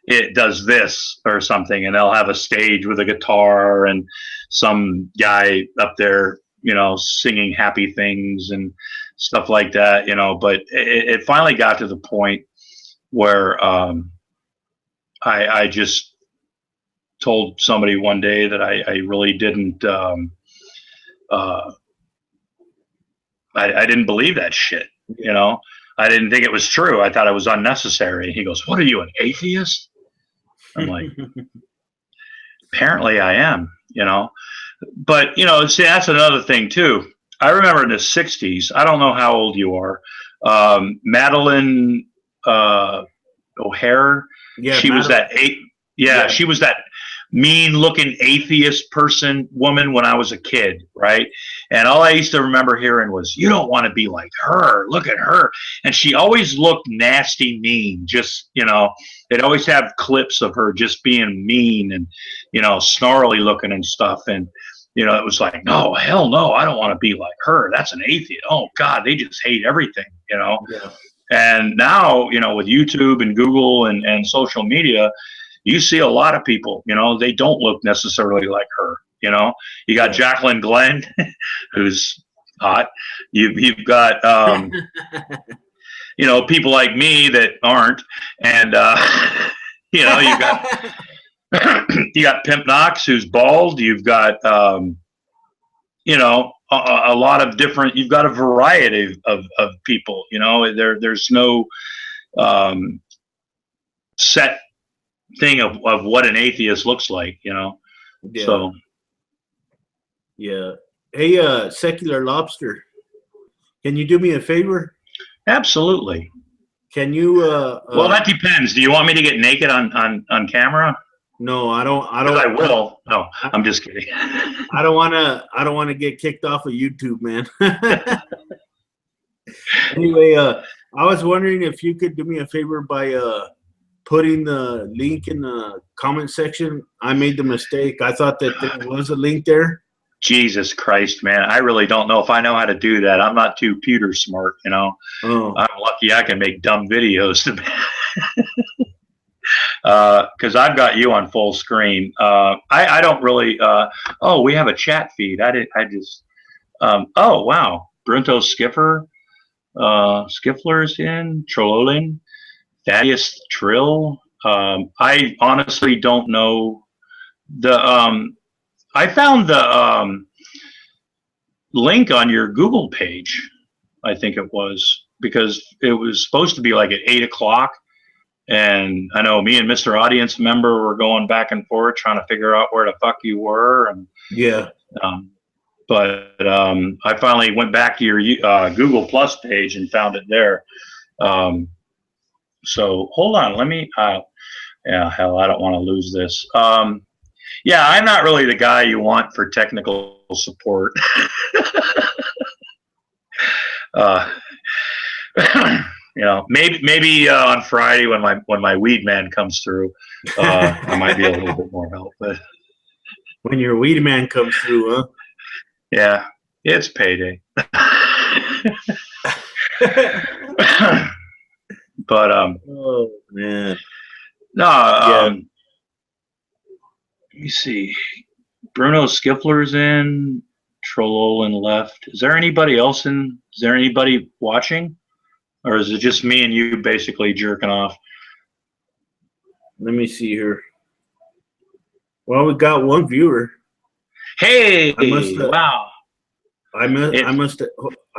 [SPEAKER 6] it does this or something. And they'll have a stage with a guitar and some guy up there, singing happy things and stuff like that, but it finally got to the point where I just told somebody one day that I really didn't I didn't believe that shit, I didn't think it was true. I thought it was unnecessary. He goes, what are you, an atheist? I'm like, apparently I am, but see, that's another thing too. I remember in the 60s, I don't know how old you are, Madeline O'Hare.
[SPEAKER 1] Yeah,
[SPEAKER 6] she was that she was that mean looking atheist woman when I was a kid, right? And all I used to remember hearing was, you don't want to be like her, look at her. And she always looked nasty mean, just they'd always have clips of her just being mean and snarly looking and stuff. And it was like, no, hell no, I don't want to be like her. That's an atheist. Oh God, they just hate everything,
[SPEAKER 1] Yeah.
[SPEAKER 6] And now, with YouTube and Google and social media, you see a lot of people, they don't look necessarily like her. You got Jacqueline Glenn, who's hot. You've got, people like me that aren't. And, you got, you got Pimp Knox, who's bald. You've got, a lot of different, you've got a variety of people, there's no set thing of what an atheist looks like,
[SPEAKER 1] Yeah.
[SPEAKER 6] So.
[SPEAKER 1] Yeah. Hey, Secular Lobster, can you do me a favor?
[SPEAKER 6] Absolutely.
[SPEAKER 1] Can you,
[SPEAKER 6] well, that depends. Do you want me to get naked on camera?
[SPEAKER 1] No, I don't.
[SPEAKER 6] I will. No, I'm just kidding.
[SPEAKER 1] I don't want to get kicked off of YouTube, man. Anyway, I was wondering if you could do me a favor by putting the link in the comment section. I made the mistake. I thought that there was a link there.
[SPEAKER 6] Jesus Christ, man. I really don't know if I know how to do that. I'm not too computer smart, you know.
[SPEAKER 1] Oh,
[SPEAKER 6] I'm lucky I can make dumb videos. Because I've got you on full screen. I don't really. Oh, we have a chat feed. I just. Oh wow, Brunto Skiffer, Skiffler's in Trolling, Thaddeus Trill. I honestly don't know the. I found the link on your Google page. I think it was because it was supposed to be like at 8 o'clock. And I know me and Mr. Audience Member were going back and forth trying to figure out where the fuck you were. And
[SPEAKER 1] yeah.
[SPEAKER 6] um, but I finally went back to your Google Plus page and found it there. So hold on, let me. Yeah, hell, I don't want to lose this. Yeah, I'm not really the guy you want for technical support. uh, you know, maybe on Friday when my weed man comes through, I might be a little bit more help. But
[SPEAKER 1] When your weed man comes through, huh?
[SPEAKER 6] yeah, it's payday. But
[SPEAKER 1] Oh man.
[SPEAKER 6] no,
[SPEAKER 1] Yeah.
[SPEAKER 6] let me see. Bruno Skiffler's in. Trollolin left. Is there anybody else in? Is there anybody watching, or is it just me and you basically jerking off?
[SPEAKER 1] Let me see here. Well, we got one viewer.
[SPEAKER 6] Hey,
[SPEAKER 1] I must have.
[SPEAKER 6] wow.
[SPEAKER 1] I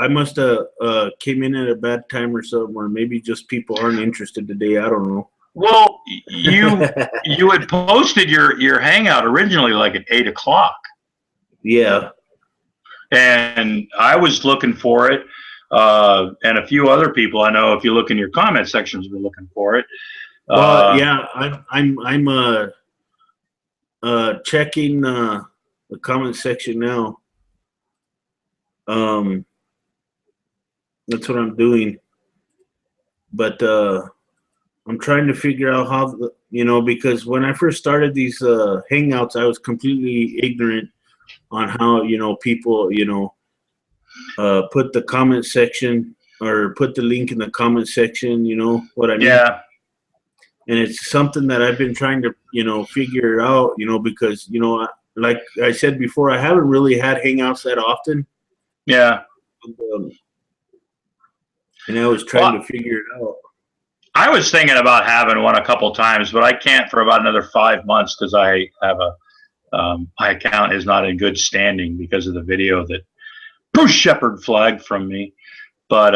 [SPEAKER 1] must have came in at a bad time or something, or maybe just people aren't interested today. I don't know.
[SPEAKER 6] Well, you had posted your hangout originally like at 8 o'clock,
[SPEAKER 1] Yeah.
[SPEAKER 6] and I was looking for it, and a few other people I know. If you look in your comment sections, were looking for it.
[SPEAKER 1] Well, yeah. I'm checking the comment section now. That's what I'm doing. But I'm trying to figure out how, because when I first started these hangouts, I was completely ignorant on how, people, put the comment section or put the link in the comment section, you know what I mean?
[SPEAKER 6] Yeah,
[SPEAKER 1] And it's something that I've been trying to, figure out, because, like I said before, I haven't really had hangouts that often.
[SPEAKER 6] yeah.
[SPEAKER 1] And I was trying to figure it out.
[SPEAKER 6] I was thinking about having one a couple times, but I can't for about another 5 months because I have my account is not in good standing because of the video that Bruce Shepard flagged from me. But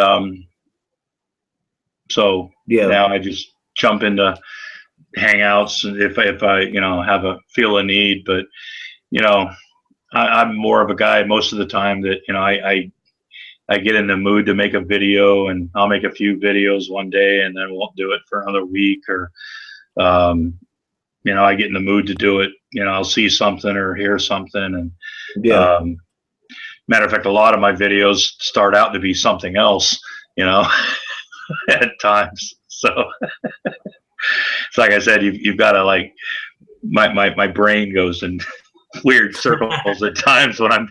[SPEAKER 6] so
[SPEAKER 1] Yeah.
[SPEAKER 6] now I just jump into Hangouts if I have feel a need. But I'm more of a guy most of the time that I get in the mood to make a video, and I'll make a few videos one day and then won't do it for another week, or I get in the mood to do it. I'll see something or hear something, and
[SPEAKER 1] Yeah.
[SPEAKER 6] matter of fact, a lot of my videos start out to be something else, at times. So it's like I said, you've got to like my brain goes in weird circles at times when I'm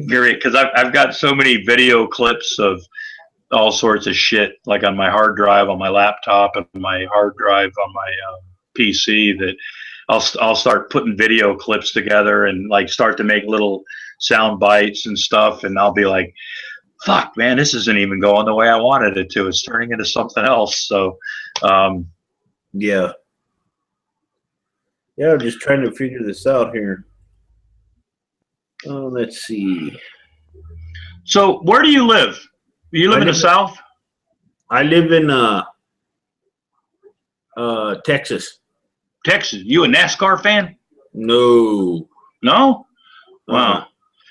[SPEAKER 6] because I've got so many video clips of all sorts of shit, like on my hard drive on my laptop and my hard drive on my PC, that I'll start putting video clips together and like start to make little sound bites and stuff, and I'll be like, fuck man, this isn't even going the way I wanted it to. It's turning into something else. So
[SPEAKER 1] Yeah. Yeah, I'm just trying to figure this out here. Oh, let's see.
[SPEAKER 6] So where do you live? You live in the South?
[SPEAKER 1] I live in Texas.
[SPEAKER 6] Texas. You a NASCAR fan?
[SPEAKER 1] No.
[SPEAKER 6] No? Wow.
[SPEAKER 1] Uh-huh.
[SPEAKER 6] I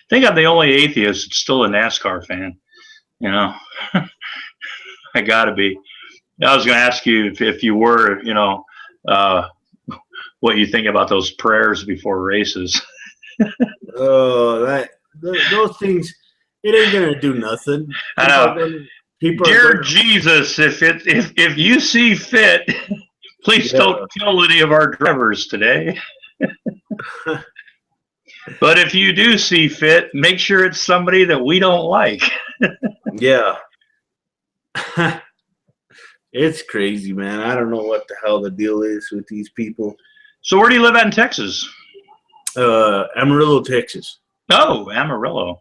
[SPEAKER 6] think I'm the only atheist that's still a NASCAR fan. I gotta be. I was going to ask you if you were, what you think about those prayers before races.
[SPEAKER 1] Oh, those things, it ain't gonna do nothing.
[SPEAKER 6] I know. Dear Jesus, if you see fit, please don't kill any of our drivers today. But if you do see fit, make sure it's somebody that we don't like.
[SPEAKER 1] Yeah. It's crazy, man. I don't know what the hell the deal is with these people.
[SPEAKER 6] So where do you live at in Texas?
[SPEAKER 1] Amarillo, Texas.
[SPEAKER 6] Oh, Amarillo.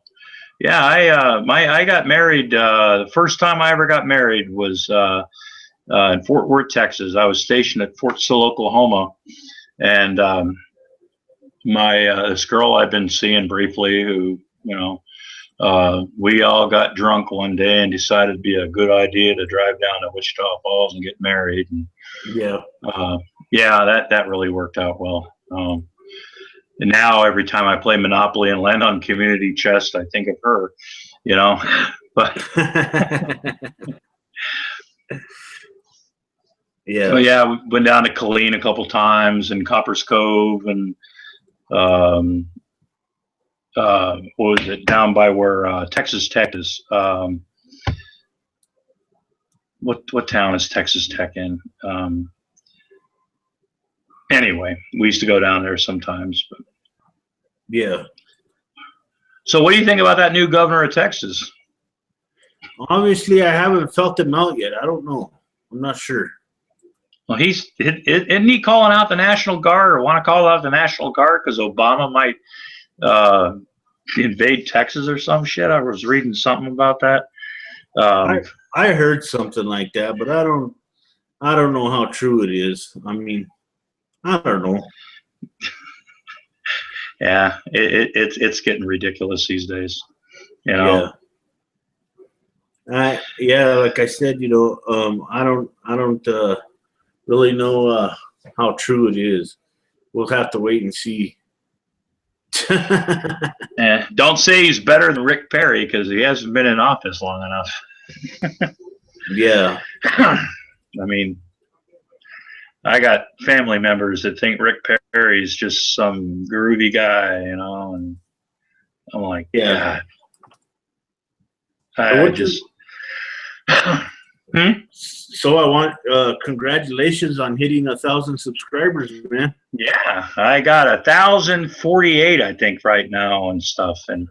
[SPEAKER 6] Yeah, I got married. The first time I ever got married was in Fort Worth, Texas. I was stationed at Fort Sill, Oklahoma, and my this girl I've been seeing briefly, who we all got drunk one day and decided it'd be a good idea to drive down to Wichita Falls and get married. And,
[SPEAKER 1] Yeah.
[SPEAKER 6] yeah, that really worked out well. And now every time I play Monopoly and land on Community Chest, I think of her, But
[SPEAKER 1] Yeah.
[SPEAKER 6] so yeah, we went down to Killeen a couple times and Copper's Cove and what was it down by where Texas Tech is? What town is Texas Tech in? Anyway, we used to go down there sometimes. But.
[SPEAKER 1] Yeah.
[SPEAKER 6] So what do you think about that new governor of Texas?
[SPEAKER 1] Obviously, I haven't felt him out yet. I don't know. I'm not sure.
[SPEAKER 6] Well, isn't he calling out the National Guard or want to call out the National Guard because Obama might invade Texas or some shit? I was reading something about that.
[SPEAKER 1] I heard something like that, but I don't know how true it is. I mean, I don't know.
[SPEAKER 6] Yeah, it's getting ridiculous these days.
[SPEAKER 1] Yeah. Like I said, I don't really know how true it is. We'll have to wait and see.
[SPEAKER 6] Don't say he's better than Rick Perry because he hasn't been in office long enough.
[SPEAKER 1] Yeah.
[SPEAKER 6] I mean, I got family members that think Rick Perry's just some groovy guy, and I'm like,
[SPEAKER 1] yeah.
[SPEAKER 6] I just.
[SPEAKER 1] So I want congratulations on hitting 1,000 subscribers, man.
[SPEAKER 6] Yeah, I got 1,048, I think, right now and stuff, and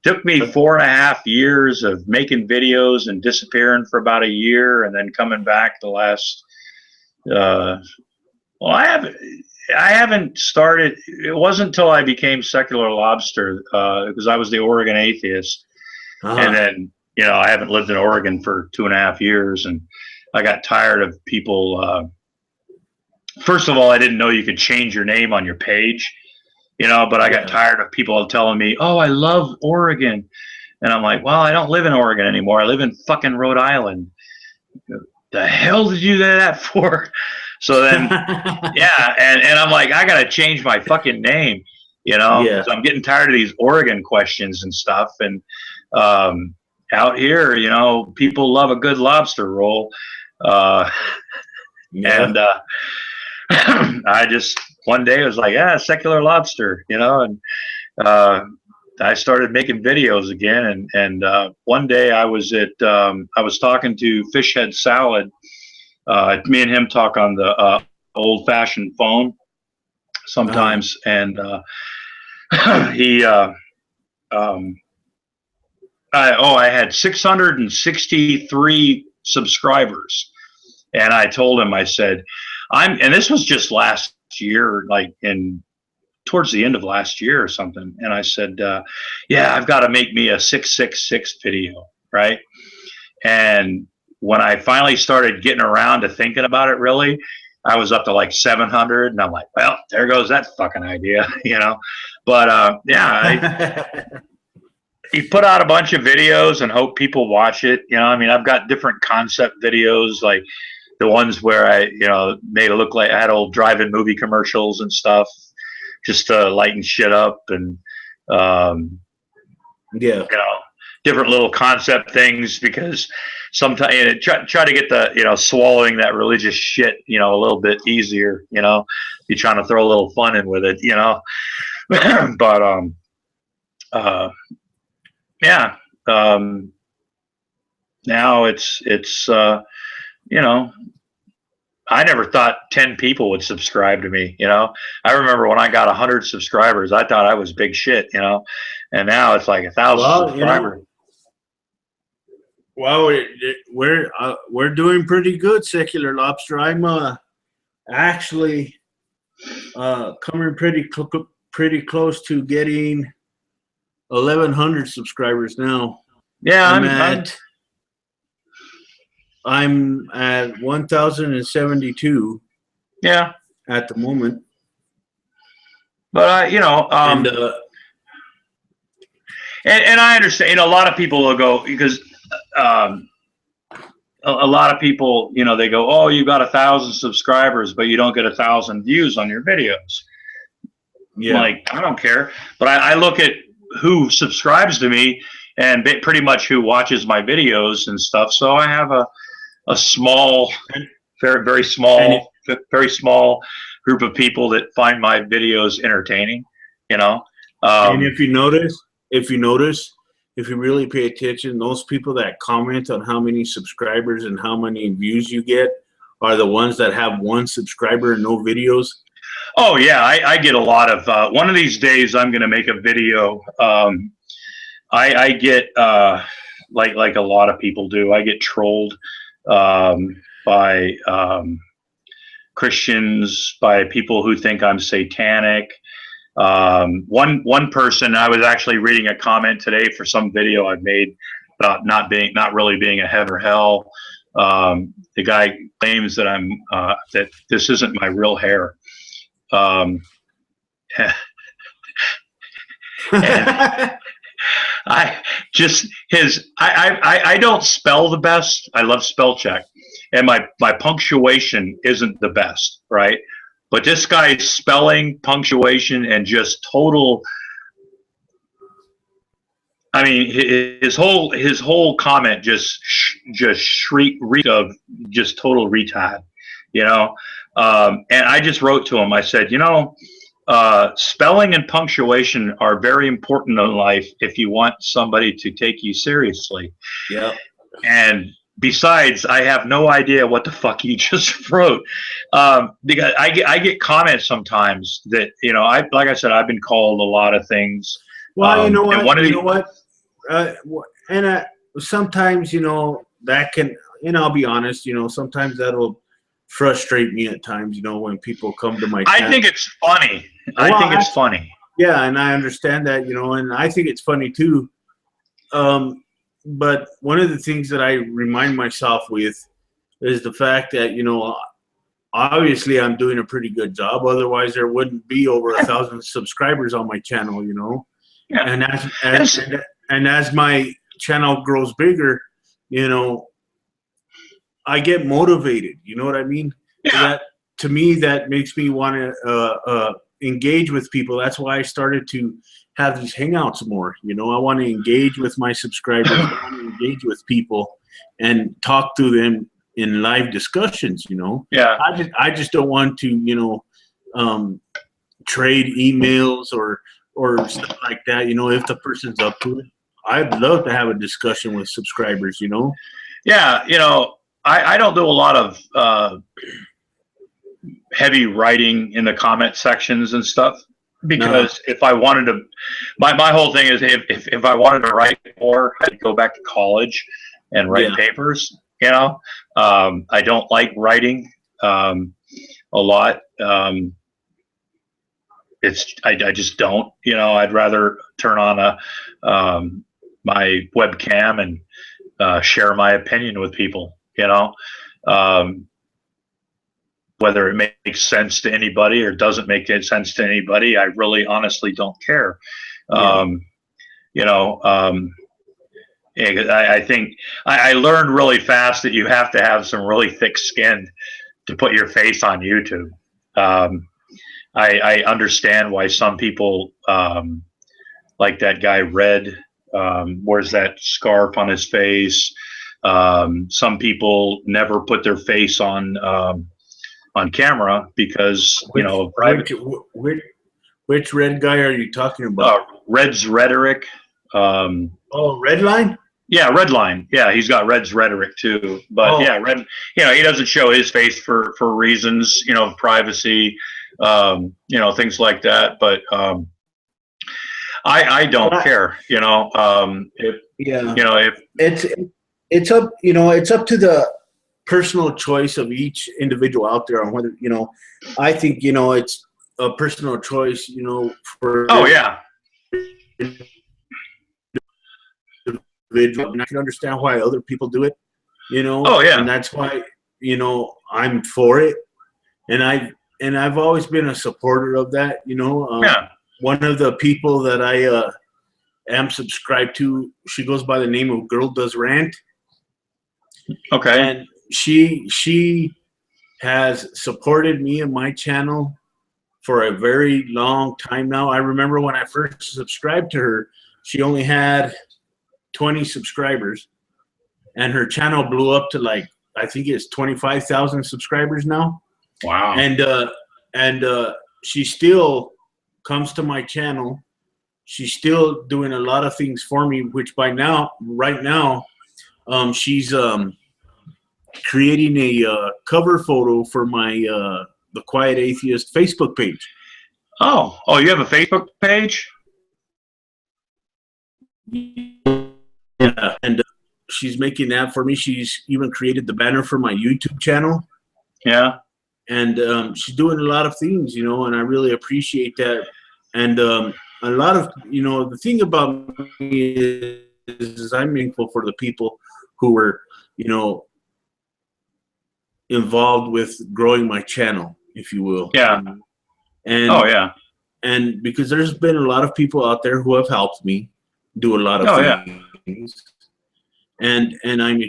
[SPEAKER 6] took me 4.5 years of making videos and disappearing for about a year, and then coming back the last. I haven't started. It wasn't until I became Secular Lobster because I was the Oregon atheist, and then I haven't lived in Oregon for 2.5 years, and I got tired of people. First of all, I didn't know you could change your name on your page, but I got tired of people telling me, "Oh, I love Oregon," and I'm like, "Well, I don't live in Oregon anymore. I live in fucking Rhode Island." The hell did you do that for? So then, yeah, and I'm like, I gotta change my fucking name, because I'm getting tired of these Oregon questions and stuff. And out here, people love a good lobster roll, and I just one day was like, Secular Lobster, and I started making videos again. And one day I was talking to Fishhead Salad. Me and him talk on the old-fashioned phone sometimes, and I had 663 subscribers, and I told him, I said, and this was just last year, like towards the end of last year or something, and I said, I've got to make me a 666 video, right? And when I finally started getting around to thinking about it, really, I was up to like 700, and I'm like, well, there goes that fucking idea, But he put out a bunch of videos and hope people watch it. I've got different concept videos, like the ones where I, made it look like I had old drive-in movie commercials and stuff, just to lighten shit up, and different little concept things, because sometimes try to get the swallowing that religious shit a little bit easier. You're trying to throw a little fun in with it, but now it's I never thought 10 people would subscribe to me. I remember when I got 100 subscribers, I thought I was big shit. And now it's like 1,000
[SPEAKER 1] Well,
[SPEAKER 6] subscribers.
[SPEAKER 1] well, we're doing pretty good, Secular Lobster. I'm actually coming pretty close to getting 1,100 subscribers now.
[SPEAKER 6] Yeah,
[SPEAKER 1] I'm at 1,072
[SPEAKER 6] yeah,
[SPEAKER 1] at the moment.
[SPEAKER 6] but
[SPEAKER 1] And
[SPEAKER 6] and I understand. A lot of people will go because a lot of people, they go, oh, you got 1,000 subscribers, but you don't get 1,000 views on your videos.
[SPEAKER 1] yeah.
[SPEAKER 6] Like, I don't care. But I look at who subscribes to me and pretty much who watches my videos and stuff. So I have a small, very, very small, very small group of people that find my videos entertaining,
[SPEAKER 1] And if you notice, if you really pay attention, those people that comment on how many subscribers and how many views you get are the ones that have one subscriber and no videos.
[SPEAKER 6] Oh yeah, I get a lot of. One of these days, I'm going to make a video. I get like a lot of people do. I get trolled by Christians, by people who think I'm satanic. One person, I was actually reading a comment today for some video I've made about not really being a heaven or hell. The guy claims that that this isn't my real hair. And I don't spell the best. I love spell check, and my punctuation isn't the best, right? But this guy's spelling, punctuation, and just total. I mean, his whole comment just reeked of just total retard, And I just wrote to him. I said, spelling and punctuation are very important in life if you want somebody to take you seriously.
[SPEAKER 1] Yeah.
[SPEAKER 6] And besides, I have no idea what the fuck he just wrote. Because I get comments sometimes that, like I said, I've been called a lot of things.
[SPEAKER 1] Well, you know what? Sometimes, that can, I'll be honest, sometimes that'll frustrate me at times, when people come to my channel.
[SPEAKER 6] I think it's funny. It's funny.
[SPEAKER 1] Yeah, and I understand that, and I think it's funny too. But one of the things that I remind myself with is the fact that, obviously I'm doing a pretty good job. Otherwise, there wouldn't be over 1,000 subscribers on my channel, Yeah. And as my channel grows bigger, I get motivated. You know what I mean?
[SPEAKER 6] Yeah.
[SPEAKER 1] To me, that makes me want to engage with people. That's why I started to have these hangouts more. I want to engage with my subscribers. I want to engage with people and talk to them in live discussions.
[SPEAKER 6] Yeah.
[SPEAKER 1] I just don't want to trade emails or stuff like that. If the person's up to it, I'd love to have a discussion with subscribers.
[SPEAKER 6] Yeah. I don't do a lot of heavy writing in the comment sections and stuff because if I wanted to, my whole thing is if I wanted to write more, I'd go back to college and write papers. I don't like writing a lot. I just don't. I'd rather turn on my webcam and share my opinion with people. Whether it makes sense to anybody or doesn't make sense to anybody, I really honestly don't care. I think I learned really fast that you have to have some really thick skin to put your face on YouTube. I understand why some people, like that guy Red, wears that scarf on his face. Some people never put their face on camera because
[SPEAKER 1] which Red guy are you talking about?
[SPEAKER 6] Red's rhetoric.
[SPEAKER 1] Redline?
[SPEAKER 6] Yeah, Redline. Yeah, he's got Red's rhetoric too. But
[SPEAKER 1] Oh,
[SPEAKER 6] yeah, Red. He doesn't show his face for reasons, of privacy, things like that. But I don't
[SPEAKER 1] I,
[SPEAKER 6] care. If
[SPEAKER 1] yeah.
[SPEAKER 6] if
[SPEAKER 1] It's it's up, it's up to the personal choice of each individual out there on whether, I think, it's a personal choice, for
[SPEAKER 6] oh yeah,
[SPEAKER 1] individual. And I can understand why other people do it,
[SPEAKER 6] oh
[SPEAKER 1] and
[SPEAKER 6] yeah,
[SPEAKER 1] that's why, I'm for it. And I've always been a supporter of that,
[SPEAKER 6] yeah.
[SPEAKER 1] one of the people that I am subscribed to, she goes by the name of Girl Does Rant,
[SPEAKER 6] Okay.
[SPEAKER 1] and she has supported me and my channel for a very long time now. I remember when I first subscribed to her, she only had 20 subscribers, and her channel blew up to, like, I think it's 25,000 subscribers now.
[SPEAKER 6] Wow.
[SPEAKER 1] And she still comes to my channel. She's still doing a lot of things for me, which right now, she's creating a cover photo for my the Quiet Atheist Facebook page.
[SPEAKER 6] Oh, you have a Facebook page?
[SPEAKER 1] Yeah, and she's making that for me. She's even created the banner for my YouTube channel,
[SPEAKER 6] Yeah.
[SPEAKER 1] and she's doing a lot of things, and I really appreciate that. And a lot of, the thing about me is I'm thankful for the people who were, you know, involved with growing my channel, if you will.
[SPEAKER 6] Yeah. Oh
[SPEAKER 1] And
[SPEAKER 6] yeah.
[SPEAKER 1] and because there's been a lot of people out there who have helped me do a lot of
[SPEAKER 6] Oh yeah.
[SPEAKER 1] things, and I'm,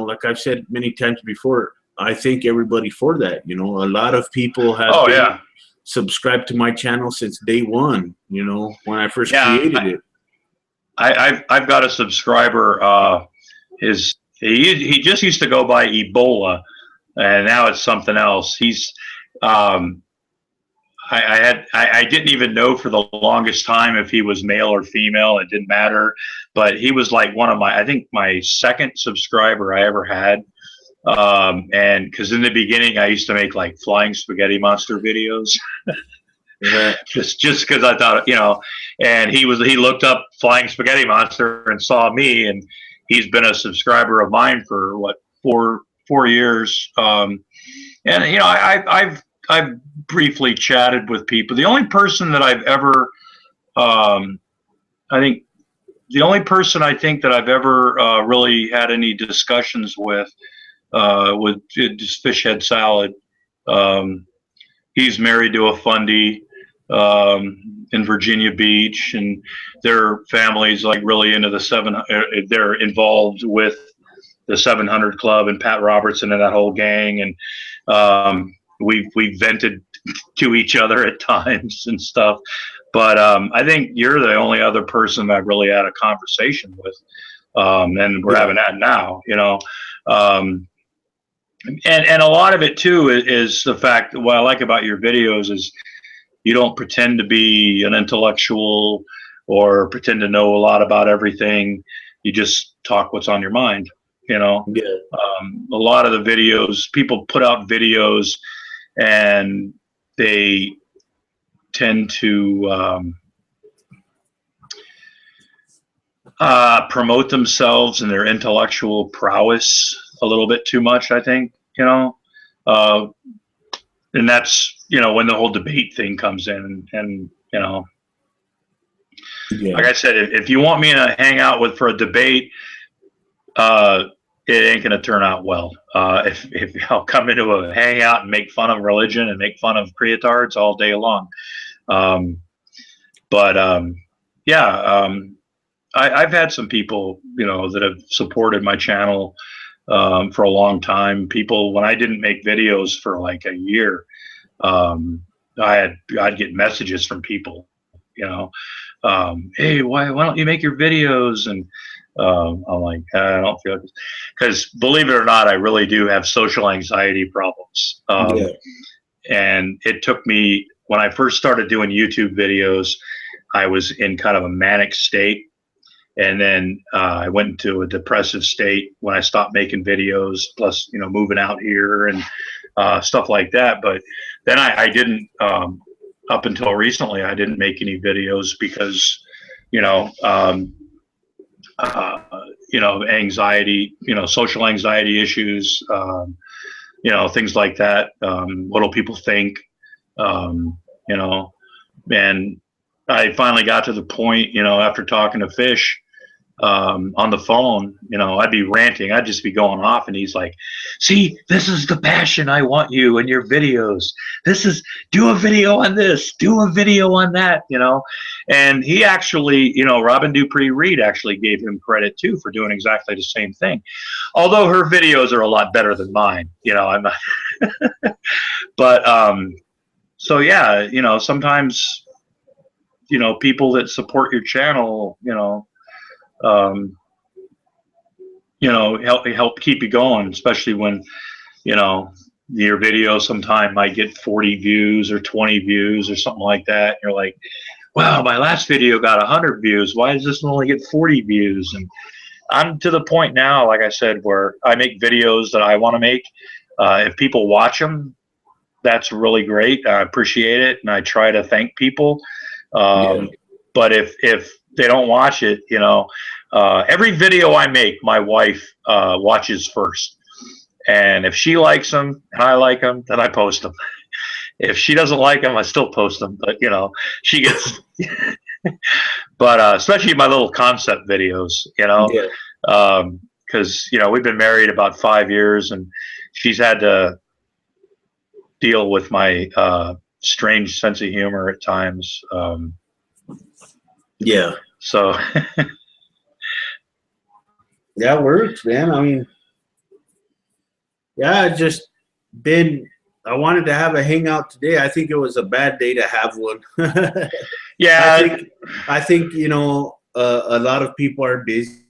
[SPEAKER 1] like I've said many times before, I thank everybody for that. A lot of people have
[SPEAKER 6] Oh
[SPEAKER 1] been
[SPEAKER 6] yeah.
[SPEAKER 1] subscribed to my channel since day one, when I first created
[SPEAKER 6] Yeah.
[SPEAKER 1] it.
[SPEAKER 6] I've got a subscriber. He just used to go by Ebola, and now it's something else. He's um, I didn't even know for the longest time if he was male or female. It didn't matter, but he was like one of I think my second subscriber I ever had. And because in the beginning I used to make like flying spaghetti monster videos,
[SPEAKER 1] Uh,
[SPEAKER 6] just because I thought, and he looked up Flying Spaghetti Monster and saw me, and he's been a subscriber of mine for what, 4 years. And I've briefly chatted with people. The only person that I've ever, I think, the only person I think that I've ever really had any discussions with just Fish Head Salad. Um, he's married to a fundy in Virginia Beach, and their family's like really into the seven. They're involved with the 700 Club and Pat Robertson and that whole gang, and we've vented to each other at times and stuff. But I think you're the only other person I've really had a conversation with, and we're
[SPEAKER 1] yeah,
[SPEAKER 6] having that now. Um, and a lot of it too is the fact that what I like about your videos is you don't pretend to be an intellectual or pretend to know a lot about everything. You just talk what's on your mind.
[SPEAKER 1] yeah,
[SPEAKER 6] A lot of the videos, people put out videos and they tend to promote themselves and their intellectual prowess a little bit too much, I think, uh, and that's, when the whole debate thing comes in, and
[SPEAKER 1] yeah,
[SPEAKER 6] like I said, if you want me to hang out with for a debate, uh, it ain't going to turn out well. If I'll come into a hangout and make fun of religion and make fun of creotards all day long, um, but yeah, I've had some people, that have supported my channel for a long time. People, when I didn't make videos for like a year, um, I'd get messages from people, hey, why don't you make your videos? And I'm like, I don't feel it, because believe it or not, I really do have social anxiety problems.
[SPEAKER 1] yeah,
[SPEAKER 6] And it took me, when I first started doing YouTube videos, I was in kind of a manic state, And then I went into a depressive state when I stopped making videos, plus, moving out here and stuff like that. But then I didn't, up until recently, I didn't make any videos because, you know, um, anxiety, social anxiety issues, things like that. What'll people think? Um, you know, and I finally got to the point, after talking to Fish, on the phone, I'd be ranting. I'd just be going off, and he's like, "See, this is the passion I want you in your videos. Do a video on this, do a video on that." And he actually, Robin Dupree Reed actually gave him credit too for doing exactly the same thing. Although her videos are a lot better than mine, I'm not. But so yeah, sometimes, people that support your channel, um, help keep you going, especially when, your video sometime might get 40 views or 20 views or something like that. You're like, wow, my last video got 100 views. Why does this one only get 40 views? And I'm to the point now, like I said, where I make videos that I want to make. If people watch them, that's really great. I appreciate it, and I try to thank people. But if they don't watch it, every video I make, my wife watches first. And if she likes them and I like them, then I post them. If she doesn't like them, I still post them. But she gets. But especially my little concept videos, because we've been married about 5 years, and she's had to deal with my strange sense of humor at times. So
[SPEAKER 1] that works, man. I mean, yeah, I wanted to have a hangout today. I think it was a bad day to have one.
[SPEAKER 6] Yeah.
[SPEAKER 1] I think a lot of people are busy,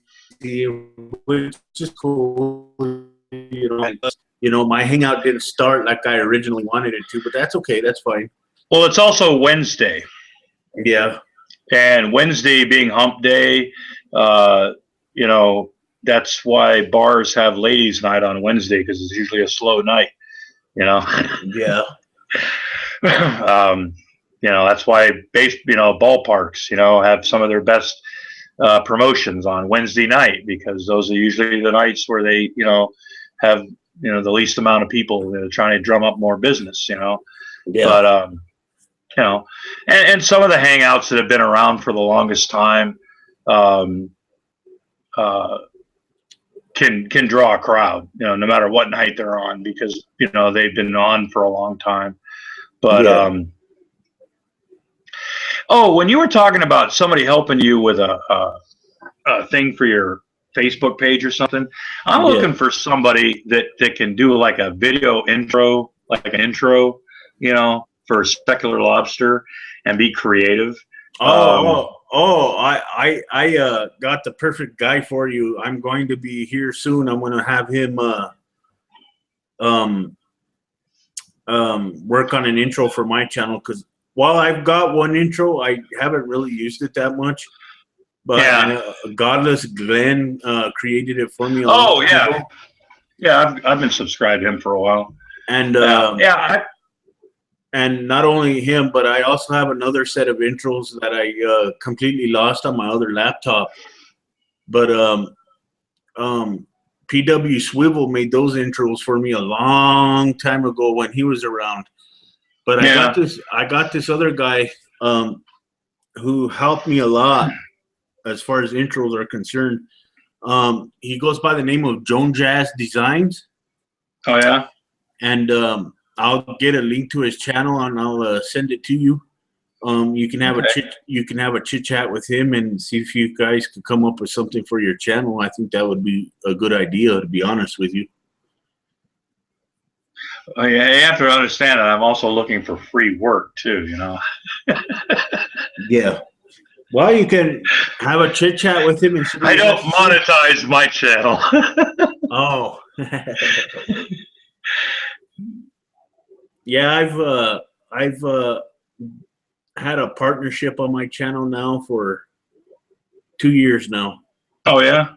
[SPEAKER 1] which is cool. My hangout didn't start like I originally wanted it to, but that's okay. That's fine.
[SPEAKER 6] Well, it's also Wednesday.
[SPEAKER 1] Yeah.
[SPEAKER 6] And Wednesday being hump day, that's why bars have ladies' night on Wednesday, because it's usually a slow night.
[SPEAKER 1] Yeah.
[SPEAKER 6] That's why ballparks, have some of their best promotions on Wednesday night, because those are usually the nights where they, have, the least amount of people that are trying to drum up more business,
[SPEAKER 1] Yeah.
[SPEAKER 6] But, and some of the hangouts that have been around for the longest time, can draw a crowd, no matter what night they're on, because they've been on for a long time. But when you were talking about somebody helping you with a thing for your Facebook page or something, I'm looking for somebody that can do like a video intro, like an intro, for Secular Lobster, and be creative.
[SPEAKER 1] I got the perfect guy for you. I'm going to be here soon. I'm going to have him work on an intro for my channel, because while I've got one intro, I haven't really used it that much. But Godless Glenn created it for me a long time ago.
[SPEAKER 6] Yeah, I've been subscribed to him for a while.
[SPEAKER 1] And and not only him, but I also have another set of intros that I completely lost on my other laptop. But PW Swivel made those intros for me a long time ago when he was around. But I got this other guy who helped me a lot as far as intros are concerned. He goes by the name of Joan Jazz Designs.
[SPEAKER 6] Oh yeah.
[SPEAKER 1] And I'll get a link to his channel and I'll send it to you. You can have a chit chat with him and see if you guys could come up with something for your channel. I think that would be a good idea, to be honest with you.
[SPEAKER 6] Oh, yeah, you have to understand that I'm also looking for free work too.
[SPEAKER 1] Yeah. Well, you can have a chit chat with him and see.
[SPEAKER 6] I don't monetize my channel.
[SPEAKER 1] Oh. Yeah, I've had a partnership on my channel now for 2 years now.
[SPEAKER 6] Oh yeah.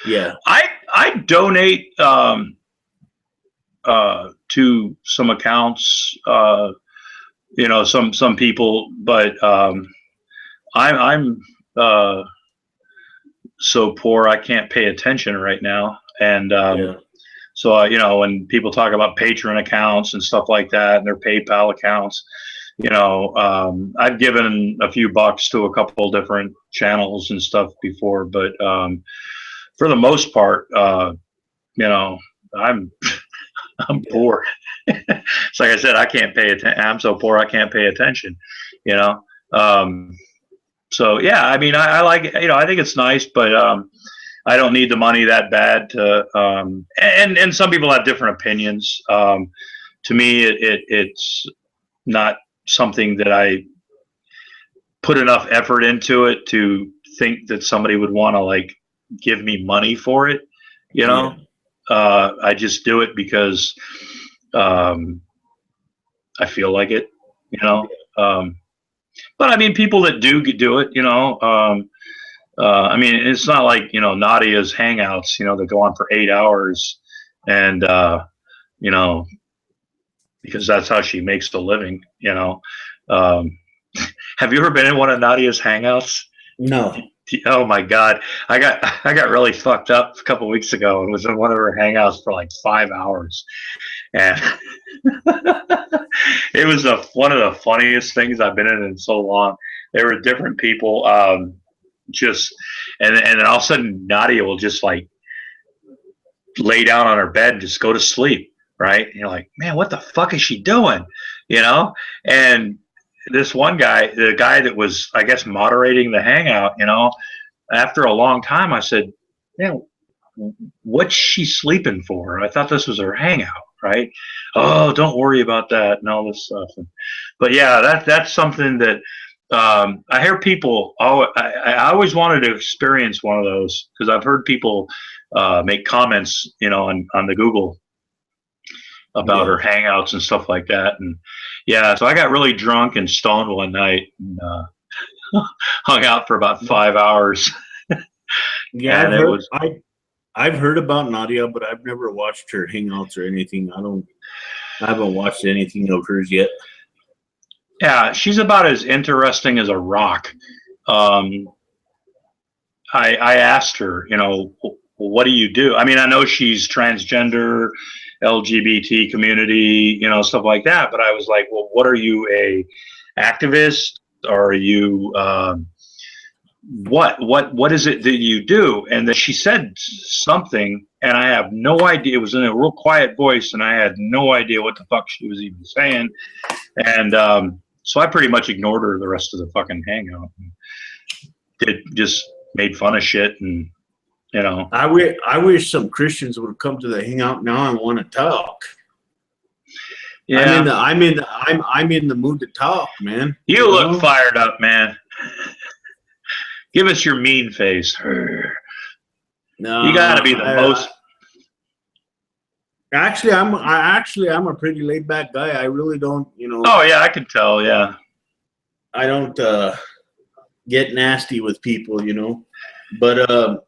[SPEAKER 1] Yeah.
[SPEAKER 6] I donate to some accounts. You know, some people, but I'm so poor I can't pay attention right now, and
[SPEAKER 1] Yeah.
[SPEAKER 6] so you know, when people talk about Patreon accounts and stuff like that, and their PayPal accounts, you know, I've given a few bucks to a couple different channels and stuff before, but for the most part, you know, I'm I'm
[SPEAKER 1] Yeah.
[SPEAKER 6] poor. It's like I said, I can't pay attention. I'm so poor I can't pay attention. You know. So yeah, I mean, I like it. You know, I think it's nice, but I don't need the money that bad to. And some people have different opinions. To me, it's not something that I put enough effort into it to think that somebody would want to like give me money for it. You
[SPEAKER 1] Yeah.
[SPEAKER 6] know, I just do it because I feel like it. You know. But I mean, people that do it, you know, I mean, it's not like, you know, Nadia's hangouts, you know, that go on for 8 hours, and you know, because that's how she makes a living, you know. Um, have you ever been in one of Nadia's hangouts?
[SPEAKER 1] No.
[SPEAKER 6] Oh my God, I got really fucked up a couple weeks ago and was in one of her hangouts for like 5 hours, and it was one of the funniest things I've been in so long. There were different people, just and then all of a sudden Nadia will just like lay down on her bed and just go to sleep, right? And you're like, man, what the fuck is she doing? You know? And this one guy, the guy that was, I guess, moderating the hangout, you know, after a long time, I said, man, what's she sleeping for? I thought this was her hangout, right? Oh, don't worry about that and all this stuff. But yeah, that's something that I hear people. I always wanted to experience one of those because I've heard people make comments, you know, on the Google about
[SPEAKER 1] Yeah.
[SPEAKER 6] her hangouts and stuff like that. And yeah, so I got really drunk and stoned one night and hung out for about 5 hours.
[SPEAKER 1] Yeah.
[SPEAKER 6] And it was
[SPEAKER 1] I've heard about Nadia, but I've never watched her hangouts or anything. I haven't watched anything of hers yet.
[SPEAKER 6] yeah, she's about as interesting as a rock. Um, I asked her, you know, what do you do? I mean, I know she's transgender, LGBT community, you know, stuff like that. But I was like, well, what are you, a activist? Or are you what is it that you do? And then she said something, and I have no idea. It was in a real quiet voice, and I had no idea what the fuck she was even saying. And so I pretty much ignored her the rest of the fucking hangout. Did just made fun of shit, and you know.
[SPEAKER 1] I wish some Christians would come to the hangout now and want to talk.
[SPEAKER 6] Yeah,
[SPEAKER 1] I'm in the mood to talk, man.
[SPEAKER 6] you look fired up, man. Give us your mean face.
[SPEAKER 1] No,
[SPEAKER 6] You got to be the most.
[SPEAKER 1] Actually, I'm a pretty laid back guy. I really don't, you know.
[SPEAKER 6] Oh yeah, I can tell. Yeah,
[SPEAKER 1] I don't get nasty with people, you know. But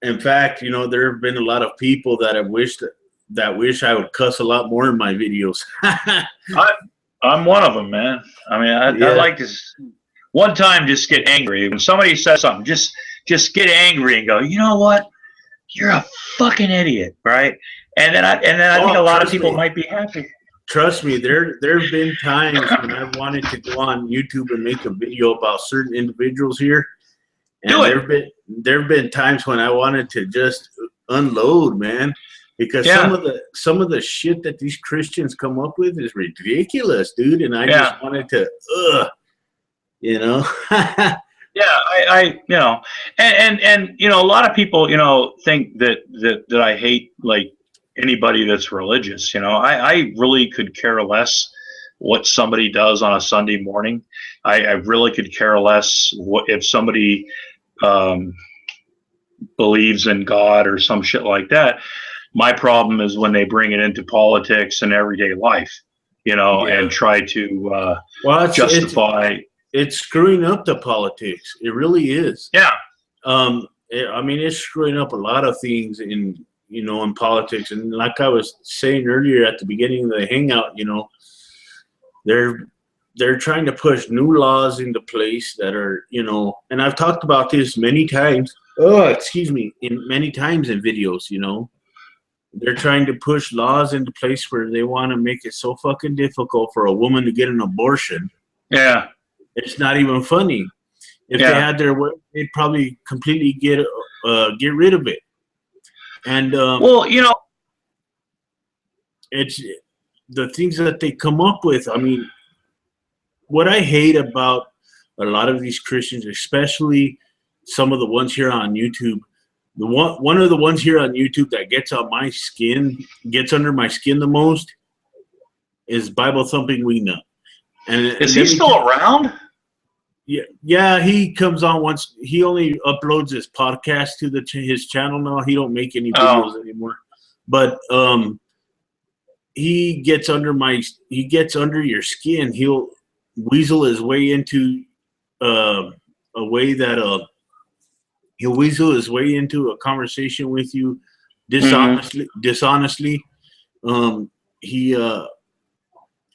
[SPEAKER 1] in fact, you know, there have been a lot of people that have wish I would cuss a lot more in my videos.
[SPEAKER 6] I'm one of them, man. I mean, I like to one time just get angry when somebody says something. Just get angry and go, you know what? You're a fucking idiot, right? And then I think a lot of people might be happy.
[SPEAKER 1] Trust me, there have been times when I wanted to go on YouTube and make a video about certain individuals here. And there have been times when I wanted to just unload, man, because some of the shit that these Christians come up with is ridiculous, dude. And I just wanted to, you know.
[SPEAKER 6] Yeah, I you know, and you know, a lot of people, you know, think that I hate like anybody that's religious. You know, I really could care less what somebody does on a Sunday morning. I really could care less if somebody believes in God or some shit like that. My problem is when they bring it into politics and everyday life, you know, and try to justify.
[SPEAKER 1] It's screwing up the politics. It really is.
[SPEAKER 6] Yeah.
[SPEAKER 1] I mean, it's screwing up a lot of things in in politics, and like I was saying earlier at the beginning of the hangout, they're they're trying to push new laws into place that are and I've talked about this many times. Oh, excuse me, in many times in videos. They're trying to push laws into place where they want to make it so fucking difficult for a woman to get an abortion.
[SPEAKER 6] Yeah.
[SPEAKER 1] It's not even funny. If they
[SPEAKER 6] Yeah.
[SPEAKER 1] had their way, they'd probably completely get rid of it. And
[SPEAKER 6] Well,
[SPEAKER 1] it's the things that they come up with. I mean, what I hate about a lot of these Christians, especially some of the ones here on YouTube, one of the ones here on YouTube that gets under my skin the most, is Bible thumping Weena. And
[SPEAKER 6] is he still around?
[SPEAKER 1] Yeah, he comes on once. He only uploads his podcast to his channel now. He don't make any videos anymore. But he gets under your skin. He'll weasel his way into a way that he'll weasel his way into a conversation with you dishonestly. He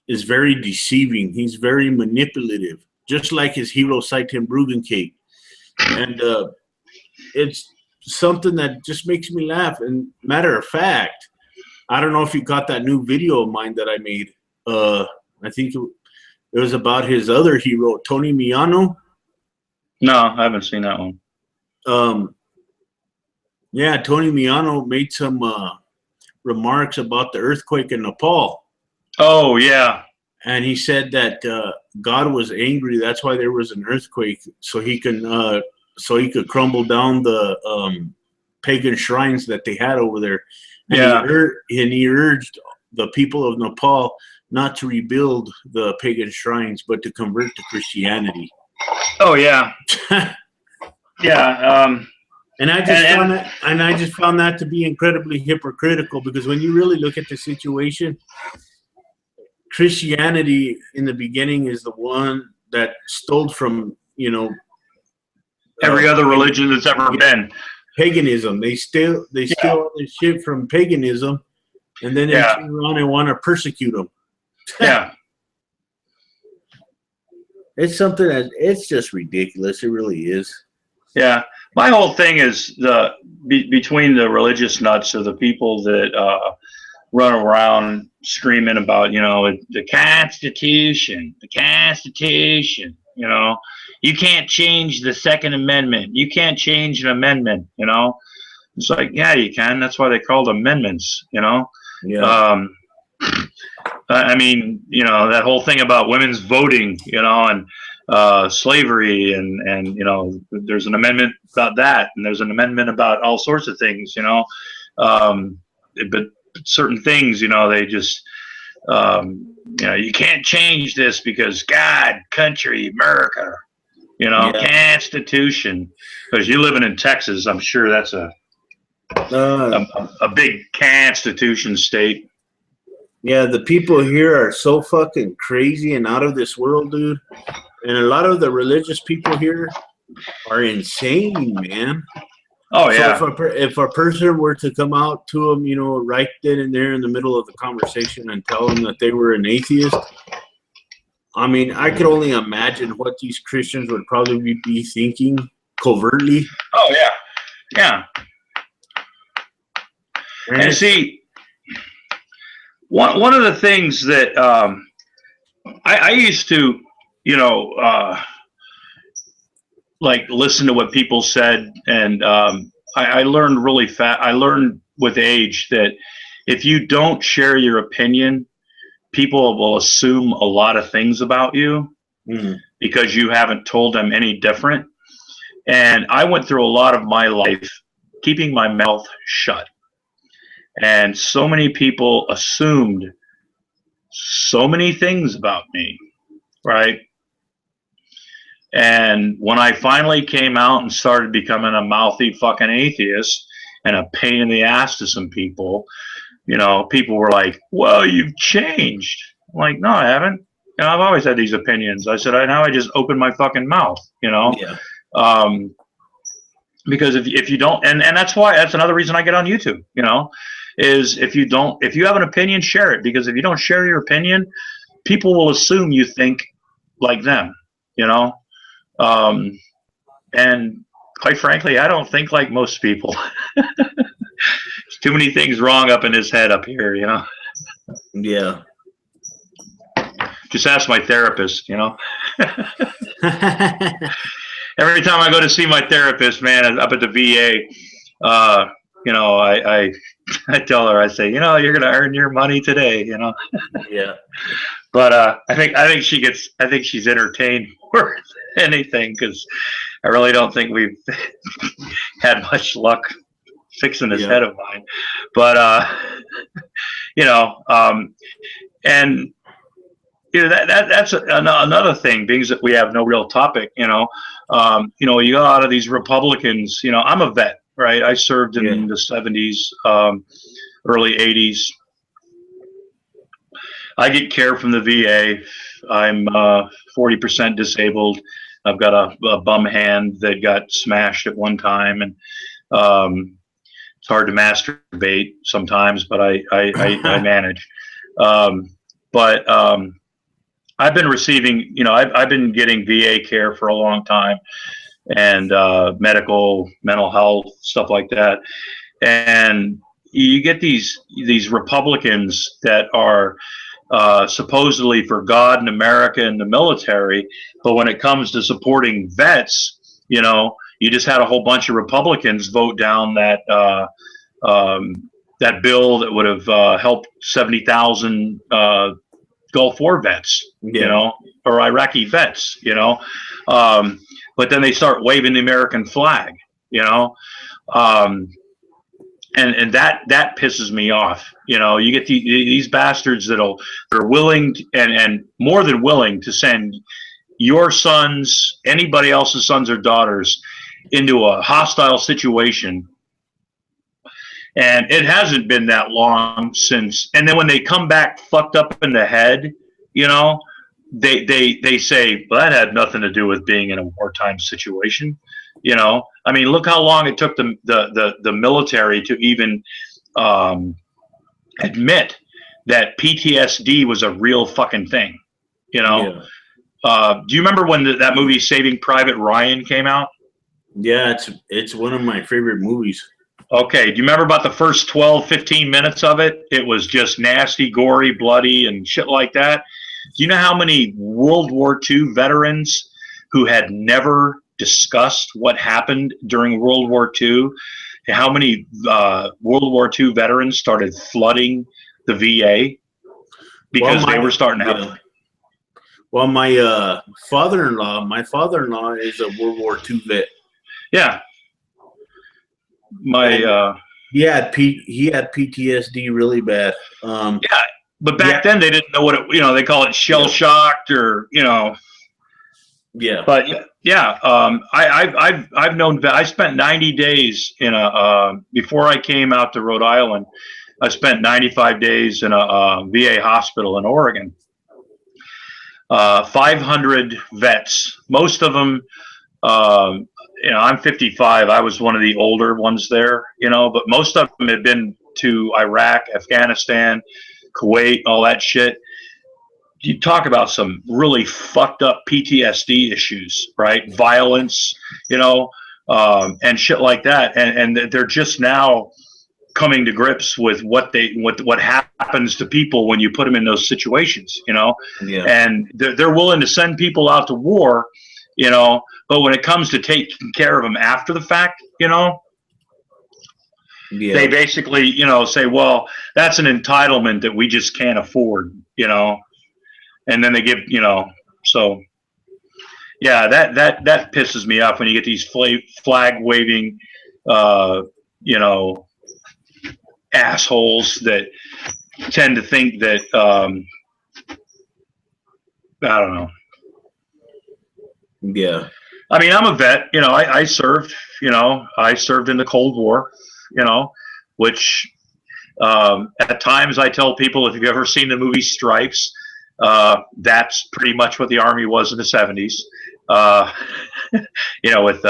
[SPEAKER 1] is very deceiving. He's very manipulative, just like his hero Seitan Bruggencake. And it's something that just makes me laugh. And matter of fact, I don't know if you got that new video of mine that I made. I think it was about his other hero, Tony Miano.
[SPEAKER 6] No, I haven't seen that one.
[SPEAKER 1] Yeah, Tony Miano made some remarks about the earthquake in Nepal.
[SPEAKER 6] Oh, yeah.
[SPEAKER 1] And he said that God was angry. That's why there was an earthquake, so he could crumble down the pagan shrines that they had over there. And
[SPEAKER 6] Yeah.
[SPEAKER 1] he urged the people of Nepal not to rebuild the pagan shrines, but to convert to Christianity.
[SPEAKER 6] Oh, yeah. Yeah.
[SPEAKER 1] And I just found that to be incredibly hypocritical, because when you really look at the situation, Christianity in the beginning is the one that stole from
[SPEAKER 6] every other religion that's ever been.
[SPEAKER 1] Paganism. They steal all this shit from paganism, and then they turn around and want to persecute them.
[SPEAKER 6] Yeah.
[SPEAKER 1] It's something it's just ridiculous. It really is.
[SPEAKER 6] Yeah. My whole thing is between the religious nuts of the people that run around screaming about, the Constitution. You can't change the Second Amendment. You can't change an amendment. It's like, yeah, you can. That's why they called amendments.
[SPEAKER 1] Yeah.
[SPEAKER 6] I mean, that whole thing about women's voting, and slavery, and there's an amendment about that, and there's an amendment about all sorts of things, but certain things, they just, you can't change this because God, country, America, Constitution. Because you're living in Texas, I'm sure that's a big Constitution state.
[SPEAKER 1] Yeah, the people here are so fucking crazy and out of this world, dude. And a lot of the religious people here are insane, man.
[SPEAKER 6] Oh, yeah.
[SPEAKER 1] So if a person were to come out to them, right then and there in the middle of the conversation and tell them that they were an atheist, I mean, I could only imagine what these Christians would probably be thinking covertly.
[SPEAKER 6] Oh, yeah. Yeah. And see, one of the things that I used to, like listen to what people said, and I learned really fast. I learned with age that if you don't share your opinion, people will assume a lot of things about you because you haven't told them any different. And I went through a lot of my life keeping my mouth shut. And so many people assumed so many things about me, right? And when I finally came out and started becoming a mouthy fucking atheist and a pain in the ass to some people, people were like, well, you've changed. I'm like, no, I haven't. I've always had these opinions. I said, now I just open my fucking mouth,
[SPEAKER 1] Yeah.
[SPEAKER 6] because if you don't, and that's another reason I get on YouTube, is if you have an opinion, share it, because if you don't share your opinion, people will assume you think like them, you know. Um, and quite frankly, I don't think like most people. There's too many things wrong up in his head up here,
[SPEAKER 1] Yeah.
[SPEAKER 6] Just ask my therapist, Every time I go to see my therapist, man, up at the VA, I I tell her, I say, you're gonna earn your money today,
[SPEAKER 1] Yeah.
[SPEAKER 6] But I think she's entertained more than anything, because I really don't think we've had much luck fixing this
[SPEAKER 1] Yeah.
[SPEAKER 6] head of mine. But you know, and that's another thing, being that we have no real topic. You got a lot of these Republicans. I'm a vet, right? I served in the '70s, early '80s. I get care from the VA. I'm 40% disabled. I've got a bum hand that got smashed at one time, and it's hard to masturbate sometimes, but I manage. But I've been receiving, I've been getting VA care for a long time, and mental health, stuff like that. And you get these Republicans that are supposedly for God and America and the military, but when it comes to supporting vets, you just had a whole bunch of Republicans vote down that bill that would have helped 70,000 Gulf War vets, or Iraqi vets, but then they start waving the American flag, and that pisses me off. You get these bastards that are willing and more than willing to send your sons, anybody else's sons or daughters, into a hostile situation. And it hasn't been that long since. And then when they come back fucked up in the head, they say, well, that had nothing to do with being in a wartime situation. I mean, look how long it took the military to even admit that PTSD was a real fucking thing. Do you remember when that movie Saving Private Ryan came out?
[SPEAKER 1] Yeah, it's one of my favorite movies.
[SPEAKER 6] Okay, do you remember about the first 12, 15 minutes of it? It was just nasty, gory, bloody, and shit like that. Do you know how many World War II veterans who had never discussed what happened during World War II, how many World War II veterans started flooding the VA because they were starting to have...
[SPEAKER 1] Well, my father-in-law is a World War II vet.
[SPEAKER 6] Yeah.
[SPEAKER 1] He had PTSD really bad.
[SPEAKER 6] Yeah, but back then they didn't know what it. They call it shell shocked, or
[SPEAKER 1] Yeah.
[SPEAKER 6] But yeah, I've known. I spent 90 days in before I came out to Rhode Island. I spent 95 days in a VA hospital in Oregon. 500 vets, most of them. I'm 55. I was one of the older ones there, but most of them had been to Iraq, Afghanistan, Kuwait, all that shit. You talk about some really fucked up PTSD issues, right? Violence, and shit like that. And they're just now coming to grips with what happens to people when you put them in those situations, and they're willing to send people out to war, but when it comes to taking care of them after the fact, they basically, say, well, that's an entitlement that we just can't afford, and then they give, so yeah, that pisses me off when you get these flag waving, assholes that tend to think that, I don't know.
[SPEAKER 1] Yeah.
[SPEAKER 6] I mean, I'm a vet, I served, I served in the Cold War, which at times I tell people, if you've ever seen the movie Stripes, that's pretty much what the Army was in the '70s, with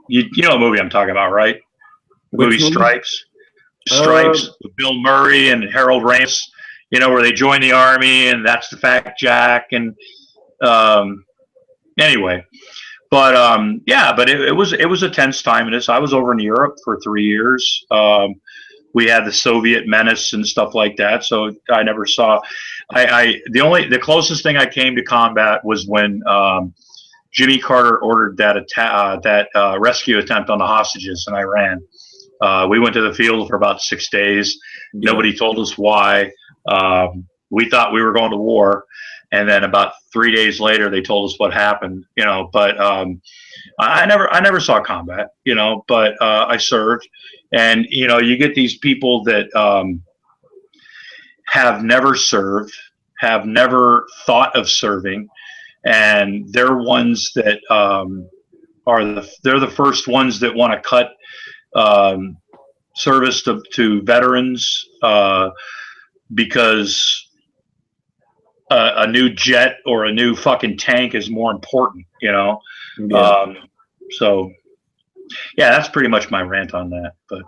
[SPEAKER 6] You know what movie I'm talking about, right? The movie
[SPEAKER 1] Which movie?
[SPEAKER 6] Stripes.
[SPEAKER 1] Uh,
[SPEAKER 6] Stripes with Bill Murray and Harold Ramis. You know, where they join the army, and that's the Fat Jack. And um, anyway, but yeah, but it was a tense time in this. I was over in Europe for 3 years. We had the Soviet menace and stuff like that, so I never saw. The closest thing I came to combat was when Jimmy Carter ordered that rescue attempt on the hostages in Iran. We went to the field for about 6 days.
[SPEAKER 1] yeah.
[SPEAKER 6] Nobody told us why. We thought we were going to war, and then about 3 days later, they told us what happened. You know, but I never saw combat. You know, but I served, and you know, you get these people that have never served, have never thought of serving, and they're ones that they're the first ones that want to cut um, service to veterans because a new jet or a new fucking tank is more important, you know.
[SPEAKER 1] Yeah.
[SPEAKER 6] So yeah, that's pretty much my rant on that. But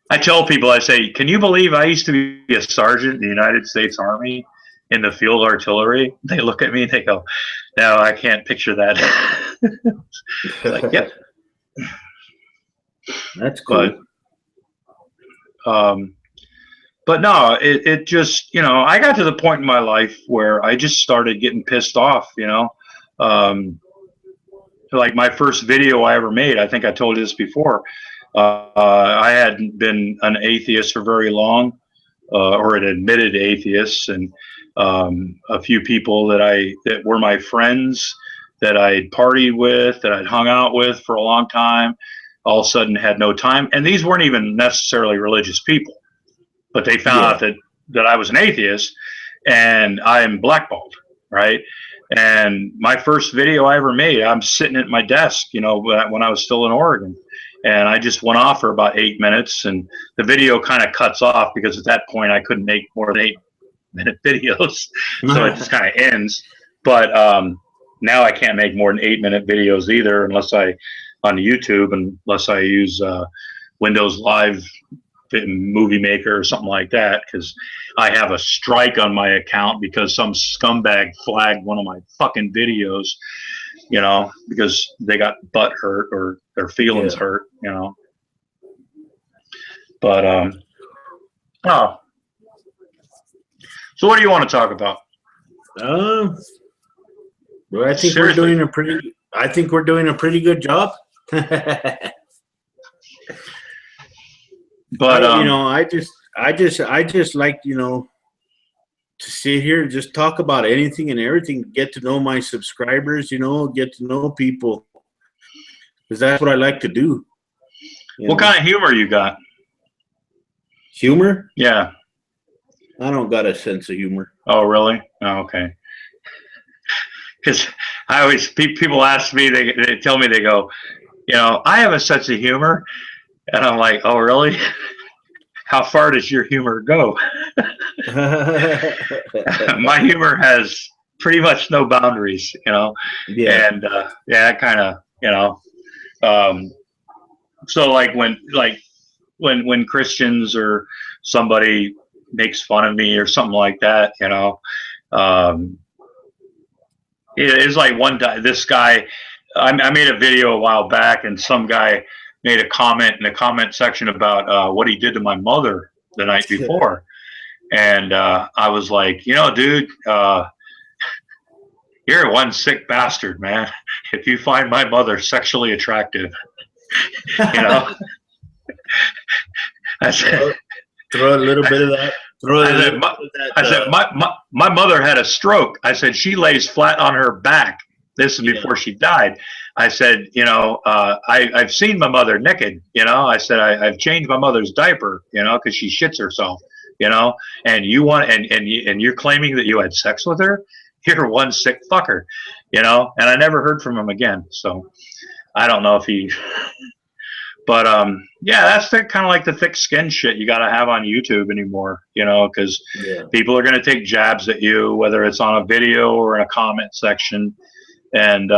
[SPEAKER 6] I tell people, I say, can you believe I used to be a sergeant in the United States Army in the field artillery? They look at me and they go, no, I can't picture that. Like, yep.
[SPEAKER 1] That's cool.
[SPEAKER 6] But no, it just, you know, I got to the point in my life where I just started getting pissed off, you know. Like my first video I ever made, I think I told you this before. I hadn't been an atheist for very long, or an admitted atheist, and a few people that were my friends that I'd partied with, that I'd hung out with for a long time, all of a sudden had no time. And these weren't even necessarily religious people, but they found out that I was an atheist and I'm blackballed, right? And my first video I ever made, I'm sitting at my desk, you know, when I was still in Oregon, and I just went off for about 8 minutes, and the video kind of cuts off because at that point I couldn't make more than 8-minute videos, so it just kind of ends. But now I can't make more than 8-minute videos either, unless I on YouTube, unless I use Windows Live Movie Maker or something like that, because I have a strike on my account because some scumbag flagged one of my fucking videos, you know, because they got butt hurt or their feelings hurt, you know. But oh, so what do you want to talk about?
[SPEAKER 1] Well, I think
[SPEAKER 6] Seriously.
[SPEAKER 1] I think we're doing a pretty good job.
[SPEAKER 6] But
[SPEAKER 1] you know, I just like, you know, to sit here and just talk about anything and everything, get to know my subscribers, you know, get to know people, because that's what I like to do.
[SPEAKER 6] What kind of humor you got?
[SPEAKER 1] Humor?
[SPEAKER 6] Yeah.
[SPEAKER 1] I don't got a sense of humor.
[SPEAKER 6] Oh, really? Oh, okay. Because I always people ask me, they tell me, they go, you know, I have a sense of humor, and I'm like, oh, really? How far does your humor go? My humor has pretty much no boundaries, you know.
[SPEAKER 1] Yeah.
[SPEAKER 6] And yeah, kind of, you know. So like when Christians or somebody makes fun of me or something like that, you know. It's like this guy, I made a video a while back, and some guy made a comment in the comment section about what he did to my mother the night before. And I was like, you know, dude, you're one sick bastard, man. If you find my mother sexually attractive, you know. I said,
[SPEAKER 1] throw a little bit of that.
[SPEAKER 6] I said, my mother had a stroke. I said, she lays flat on her back. This is before she died. I said, you know, I've seen my mother naked, you know. I said, I've changed my mother's diaper, you know, because she shits herself, you know. And you want, and you're claiming that you had sex with her? You're one sick fucker, you know. And I never heard from him again. So I don't know if he. But yeah, that's kind of like the thick skin shit you got to have on YouTube anymore, you know, because people are going to take jabs at you, whether it's on a video or in a comment section. And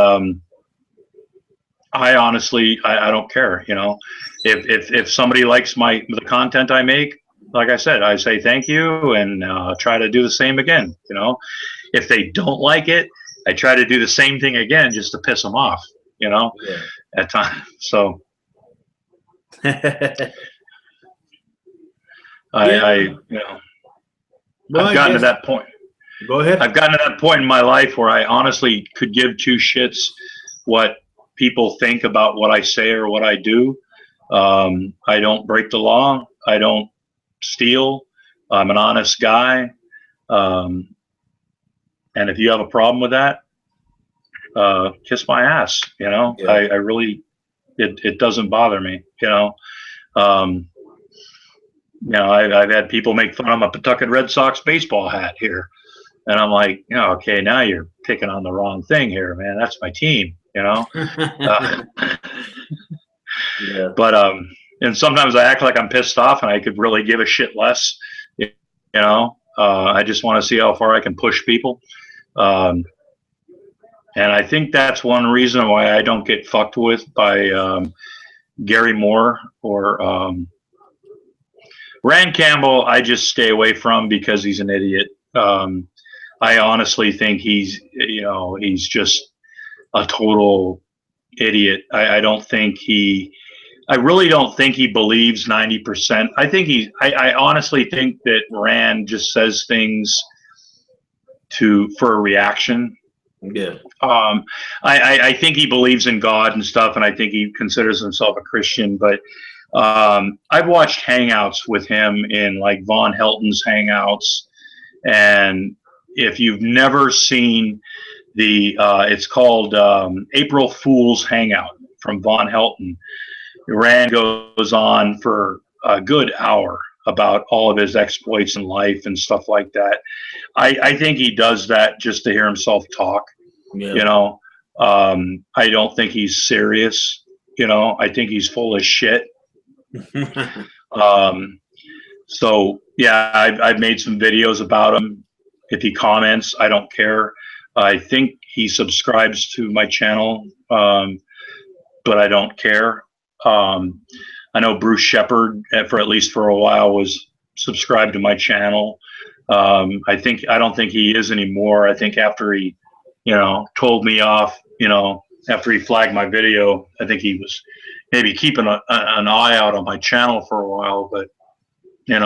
[SPEAKER 6] I honestly, I don't care. You know, if somebody likes the content I make, like I said, I say thank you and try to do the same again. You know, if they don't like it, I try to do the same thing again just to piss them off. You know,
[SPEAKER 1] Yeah.
[SPEAKER 6] at times. So I
[SPEAKER 1] Yeah.
[SPEAKER 6] you know,
[SPEAKER 1] Well,
[SPEAKER 6] I've
[SPEAKER 1] I
[SPEAKER 6] gotten to
[SPEAKER 1] guess.
[SPEAKER 6] that point.
[SPEAKER 1] Go ahead.
[SPEAKER 6] I've gotten to that point in my life where I honestly could give two shits what people think about what I say or what I do. I don't break the law. I don't steal. I'm an honest guy. Um, and if you have a problem with that, kiss my ass. You know,
[SPEAKER 1] Yeah.
[SPEAKER 6] I really, it doesn't bother me. Um, I've had people make fun of my Pawtucket Red Sox baseball hat here. And I'm like, okay, now you're picking on the wrong thing here, man. That's my team, Uh,
[SPEAKER 1] Yeah.
[SPEAKER 6] but and sometimes I act like I'm pissed off, and I could really give a shit less. I just want to see how far I can push people. Um, and I think that's one reason why I don't get fucked with by Gary Moore or Rand Campbell. I just stay away from because he's an idiot. I honestly think he's just a total idiot. I really don't think he believes 90%. I honestly think that Rand just says things for a reaction.
[SPEAKER 1] Yeah.
[SPEAKER 6] I think he believes in God and stuff, and I think he considers himself a Christian, but I've watched hangouts with him in like Von Helton's hangouts, and if you've never seen it's called April Fool's Hangout from Von Helton. Rand goes on for a good hour about all of his exploits in life and stuff like that. I think he does that just to hear himself talk.
[SPEAKER 1] Yeah.
[SPEAKER 6] I don't think he's serious. I think he's full of shit. Um, so yeah, I've made some videos about him. If he comments, I don't care. I think he subscribes to my channel, but I don't care. I know Bruce Shepard, for at least for a while, was subscribed to my channel. I don't think he is anymore. I think after he, told me off, after he flagged my video, I think he was maybe keeping an eye out on my channel for a while, but then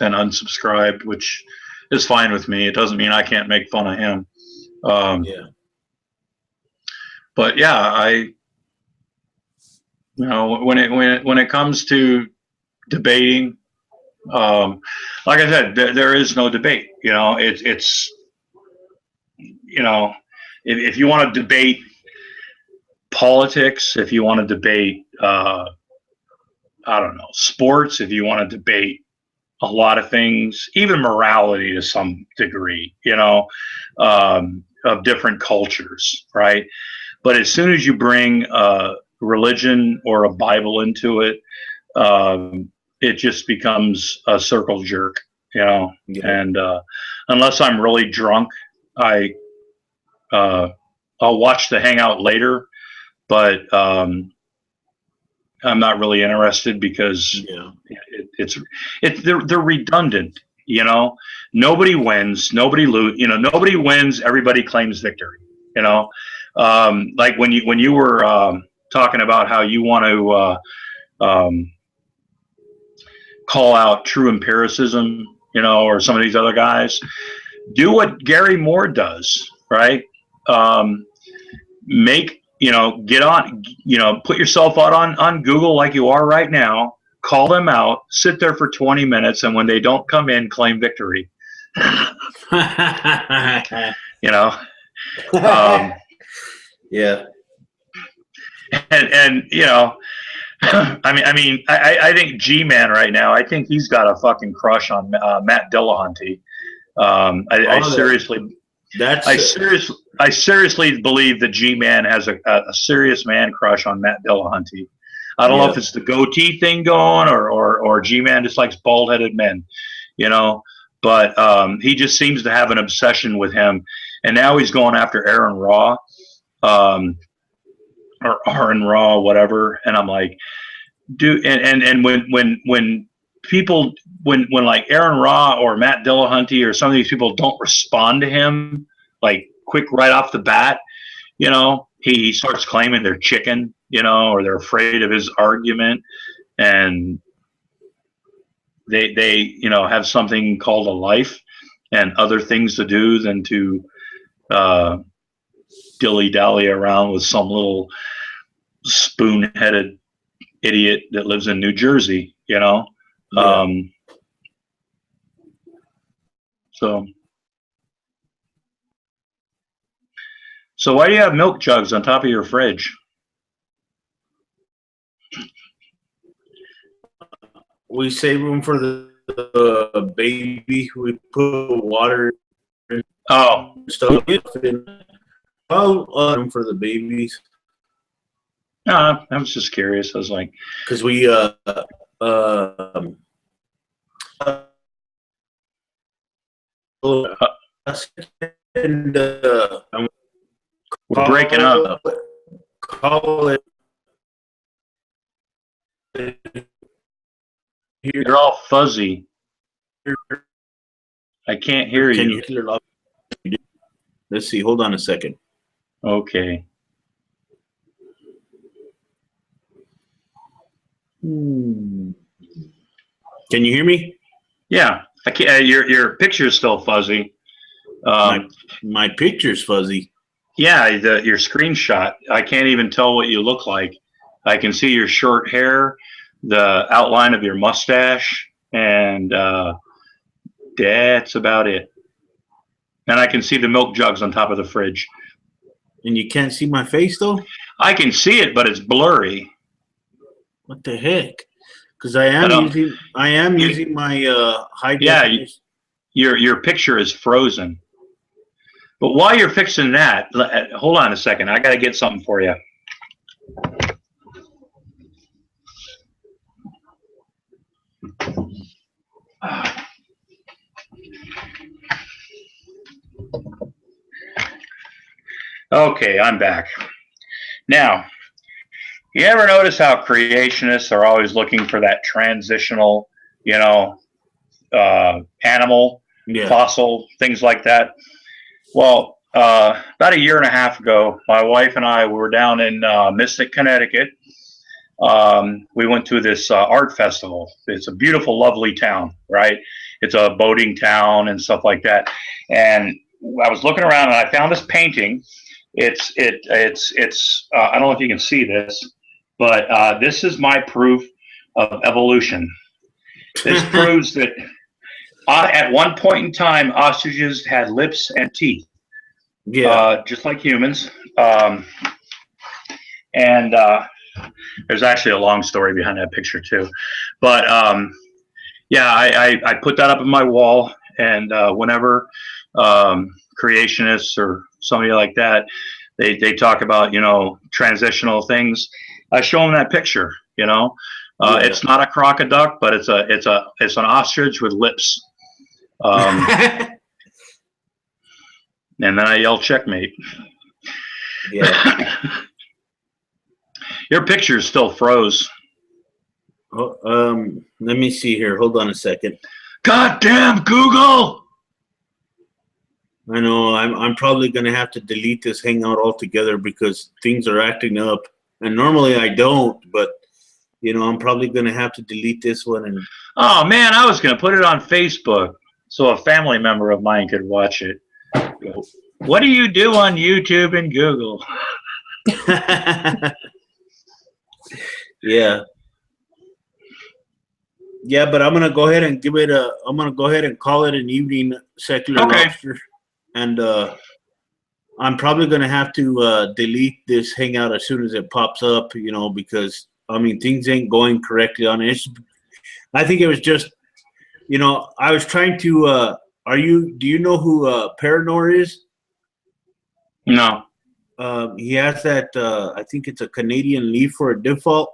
[SPEAKER 6] unsubscribed, which is fine with me. It doesn't mean I can't make fun of him.
[SPEAKER 1] Yeah.
[SPEAKER 6] But yeah, when it comes to debating, like I said, there is no debate. It's if you want to debate politics, if you want to debate, I don't know, sports, if you want to debate a lot of things, even morality to some degree, of different cultures, right? But as soon as you bring religion or a Bible into it, it just becomes a circle jerk,
[SPEAKER 1] Yeah.
[SPEAKER 6] And unless I'm really drunk, I'll watch the hangout later, but I'm not really interested because
[SPEAKER 1] Yeah.
[SPEAKER 6] they're redundant. Nobody wins, nobody nobody wins. Everybody claims victory. Like when you were talking about how you want to call out true empiricism, or some of these other guys, do what Gary Moore does, right? Get on, put yourself out on Google like you are right now, call them out, sit there for 20 minutes, and when they don't come in, claim victory.
[SPEAKER 1] Yeah.
[SPEAKER 6] And I think G-Man right now, I think he's got a fucking crush on Matt Dillahunty. I seriously,
[SPEAKER 1] That's
[SPEAKER 6] I seriously believe that G-Man has a serious man crush on Matt Dillahunty. I don't know if it's the goatee thing going or G-Man just likes bald-headed men, but he just seems to have an obsession with him. And now he's going after Aaron Raw. or Aaron Raw, whatever. And I'm like, dude, and when people when like Aaron Raw or Matt Dillahunty or some of these people don't respond to him like quick right off the bat, you know, he starts claiming they're chicken, you know, or they're afraid of his argument, and they you know have something called a life and other things to do than to uh, dilly dally around with some little spoon headed idiot that lives in New Jersey, you know.
[SPEAKER 1] Yeah.
[SPEAKER 6] So so why do you have milk jugs on top of your fridge?
[SPEAKER 1] We save them for the baby. We put water
[SPEAKER 6] Oh,
[SPEAKER 1] and stuff in. Well, for the babies
[SPEAKER 6] no, I was just curious. I was like,
[SPEAKER 1] because we and
[SPEAKER 6] we're breaking up.
[SPEAKER 1] Call it here.
[SPEAKER 6] You're all fuzzy. I can't hear
[SPEAKER 1] Can
[SPEAKER 6] you.
[SPEAKER 1] you hear it? Let's see. Hold on a second.
[SPEAKER 6] Okay.
[SPEAKER 1] Can you hear me?
[SPEAKER 6] Yeah, I can't. Your picture's still fuzzy.
[SPEAKER 1] My picture's fuzzy.
[SPEAKER 6] Yeah, your screenshot. I can't even tell what you look like. I can see your short hair, the outline of your mustache, and that's about it. And I can see the milk jugs on top of the fridge.
[SPEAKER 1] And you can't see my face though?
[SPEAKER 6] I can see it, but it's blurry.
[SPEAKER 1] What the heck? Because I am using my high definition.
[SPEAKER 6] Your picture is frozen. But while you're fixing that, hold on a second. I got to get something for you. Okay, I'm back. Now, you ever notice how creationists are always looking for that transitional, you know, animal, fossil, things like that? Well, about a year and a half ago, my wife and I were down in Mystic, Connecticut. We went to this art festival. It's a beautiful, lovely town, right? It's a boating town and stuff like that. And I was looking around and I found this painting. It's I don't know if you can see this, but this is my proof of evolution. This proves that at one point in time, ostriches had lips and teeth, just like humans. And there's actually a long story behind that picture too. But yeah, I put that up on my wall, and whenever creationists or somebody like that, they talk about, you know, transitional things, I show them that picture. You know, it's not a crocoduck, but it's an ostrich with lips. And then I yell checkmate.
[SPEAKER 1] Yeah.
[SPEAKER 6] Your picture still froze.
[SPEAKER 1] Oh, let me see here. Hold on a second.
[SPEAKER 6] Goddamn Google!
[SPEAKER 1] I know. I'm probably gonna have to delete this hangout altogether because things are acting up. And normally I don't, but you know, I'm probably gonna have to delete this one. And
[SPEAKER 6] oh man, I was gonna put it on Facebook so a family member of mine could watch it. What do you do on YouTube and Google?
[SPEAKER 1] Yeah. Yeah, but I'm gonna go ahead and I'm gonna go ahead and call it an evening secular lobster, and I'm probably gonna have to delete this hangout as soon as it pops up, you know, because I mean things ain't going correctly on it. I think it was just, you know, I was trying to. Do you know who Paranor is?
[SPEAKER 6] No.
[SPEAKER 1] He has that. I think it's a Canadian leaf for a default.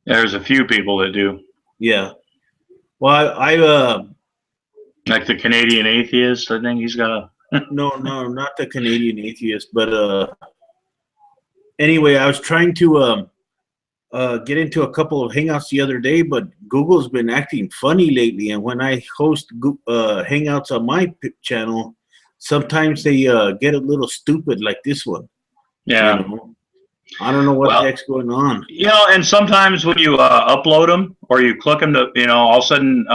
[SPEAKER 6] There's a few people that do.
[SPEAKER 1] Yeah. Well, I
[SPEAKER 6] like the Canadian atheist. I think he's got a.
[SPEAKER 1] No, not the Canadian atheist, but anyway, I was trying to get into a couple of hangouts the other day, but Google's been acting funny lately. And when I host hangouts on my channel, sometimes they get a little stupid, like this one.
[SPEAKER 6] Yeah.
[SPEAKER 1] You know, I don't know what the
[SPEAKER 6] Well,
[SPEAKER 1] heck's going on.
[SPEAKER 6] you know, and sometimes when you upload them or you click them to, you know, all of a sudden,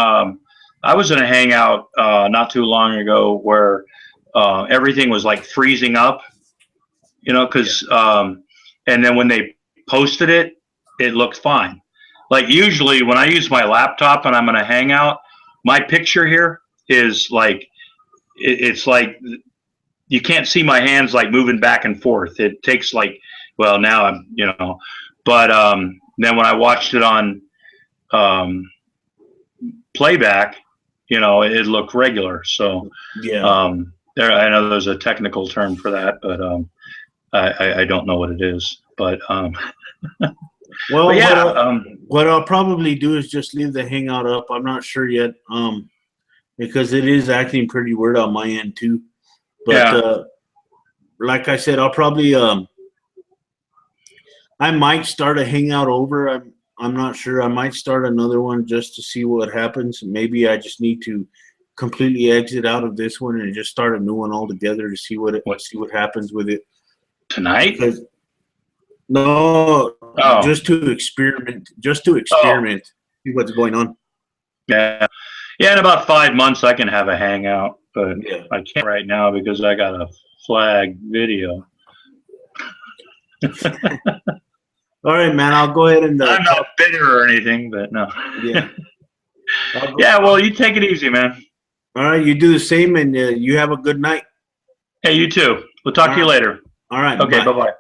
[SPEAKER 6] I was in a hangout not too long ago where everything was like freezing up, you know, because, and then when they posted it, it looked fine. Like usually when I use my laptop and I'm in a hangout, my picture here is like, it's like you can't see my hands like moving back and forth. It takes like, well, now I'm, you know, but then when I watched it on playback, you know, it looked regular. So
[SPEAKER 1] Yeah.
[SPEAKER 6] there, I know there's a technical term for that, but I don't know what it is. But
[SPEAKER 1] Well,
[SPEAKER 6] yeah,
[SPEAKER 1] what I'll probably do is just leave the hangout up. I'm not sure yet, because it is acting pretty weird on my end too. But
[SPEAKER 6] yeah,
[SPEAKER 1] like I said, I'll probably I might start a hangout over. I'm not sure. I might start another one just to see what happens. Maybe I just need to completely exit out of this one and just start a new one altogether to see what happens with it.
[SPEAKER 6] tonight.
[SPEAKER 1] Because no,
[SPEAKER 6] Oh,
[SPEAKER 1] just to experiment,
[SPEAKER 6] oh,
[SPEAKER 1] see what's going on.
[SPEAKER 6] yeah, yeah. In about 5 months, I can have a hangout, but
[SPEAKER 1] Yeah.
[SPEAKER 6] I can't right now because I got a flag video.
[SPEAKER 1] All right, man. I'll go ahead and
[SPEAKER 6] I'm not
[SPEAKER 1] talk.
[SPEAKER 6] bitter or anything, but no.
[SPEAKER 1] Yeah. I'll go,
[SPEAKER 6] Yeah, well, you take it easy, man.
[SPEAKER 1] all right. You do the same, and you have a good night.
[SPEAKER 6] Hey, you too. We'll
[SPEAKER 1] All
[SPEAKER 6] talk to you
[SPEAKER 1] right.
[SPEAKER 6] later.
[SPEAKER 1] All right.
[SPEAKER 6] Okay,
[SPEAKER 1] Bye.
[SPEAKER 6] bye-bye.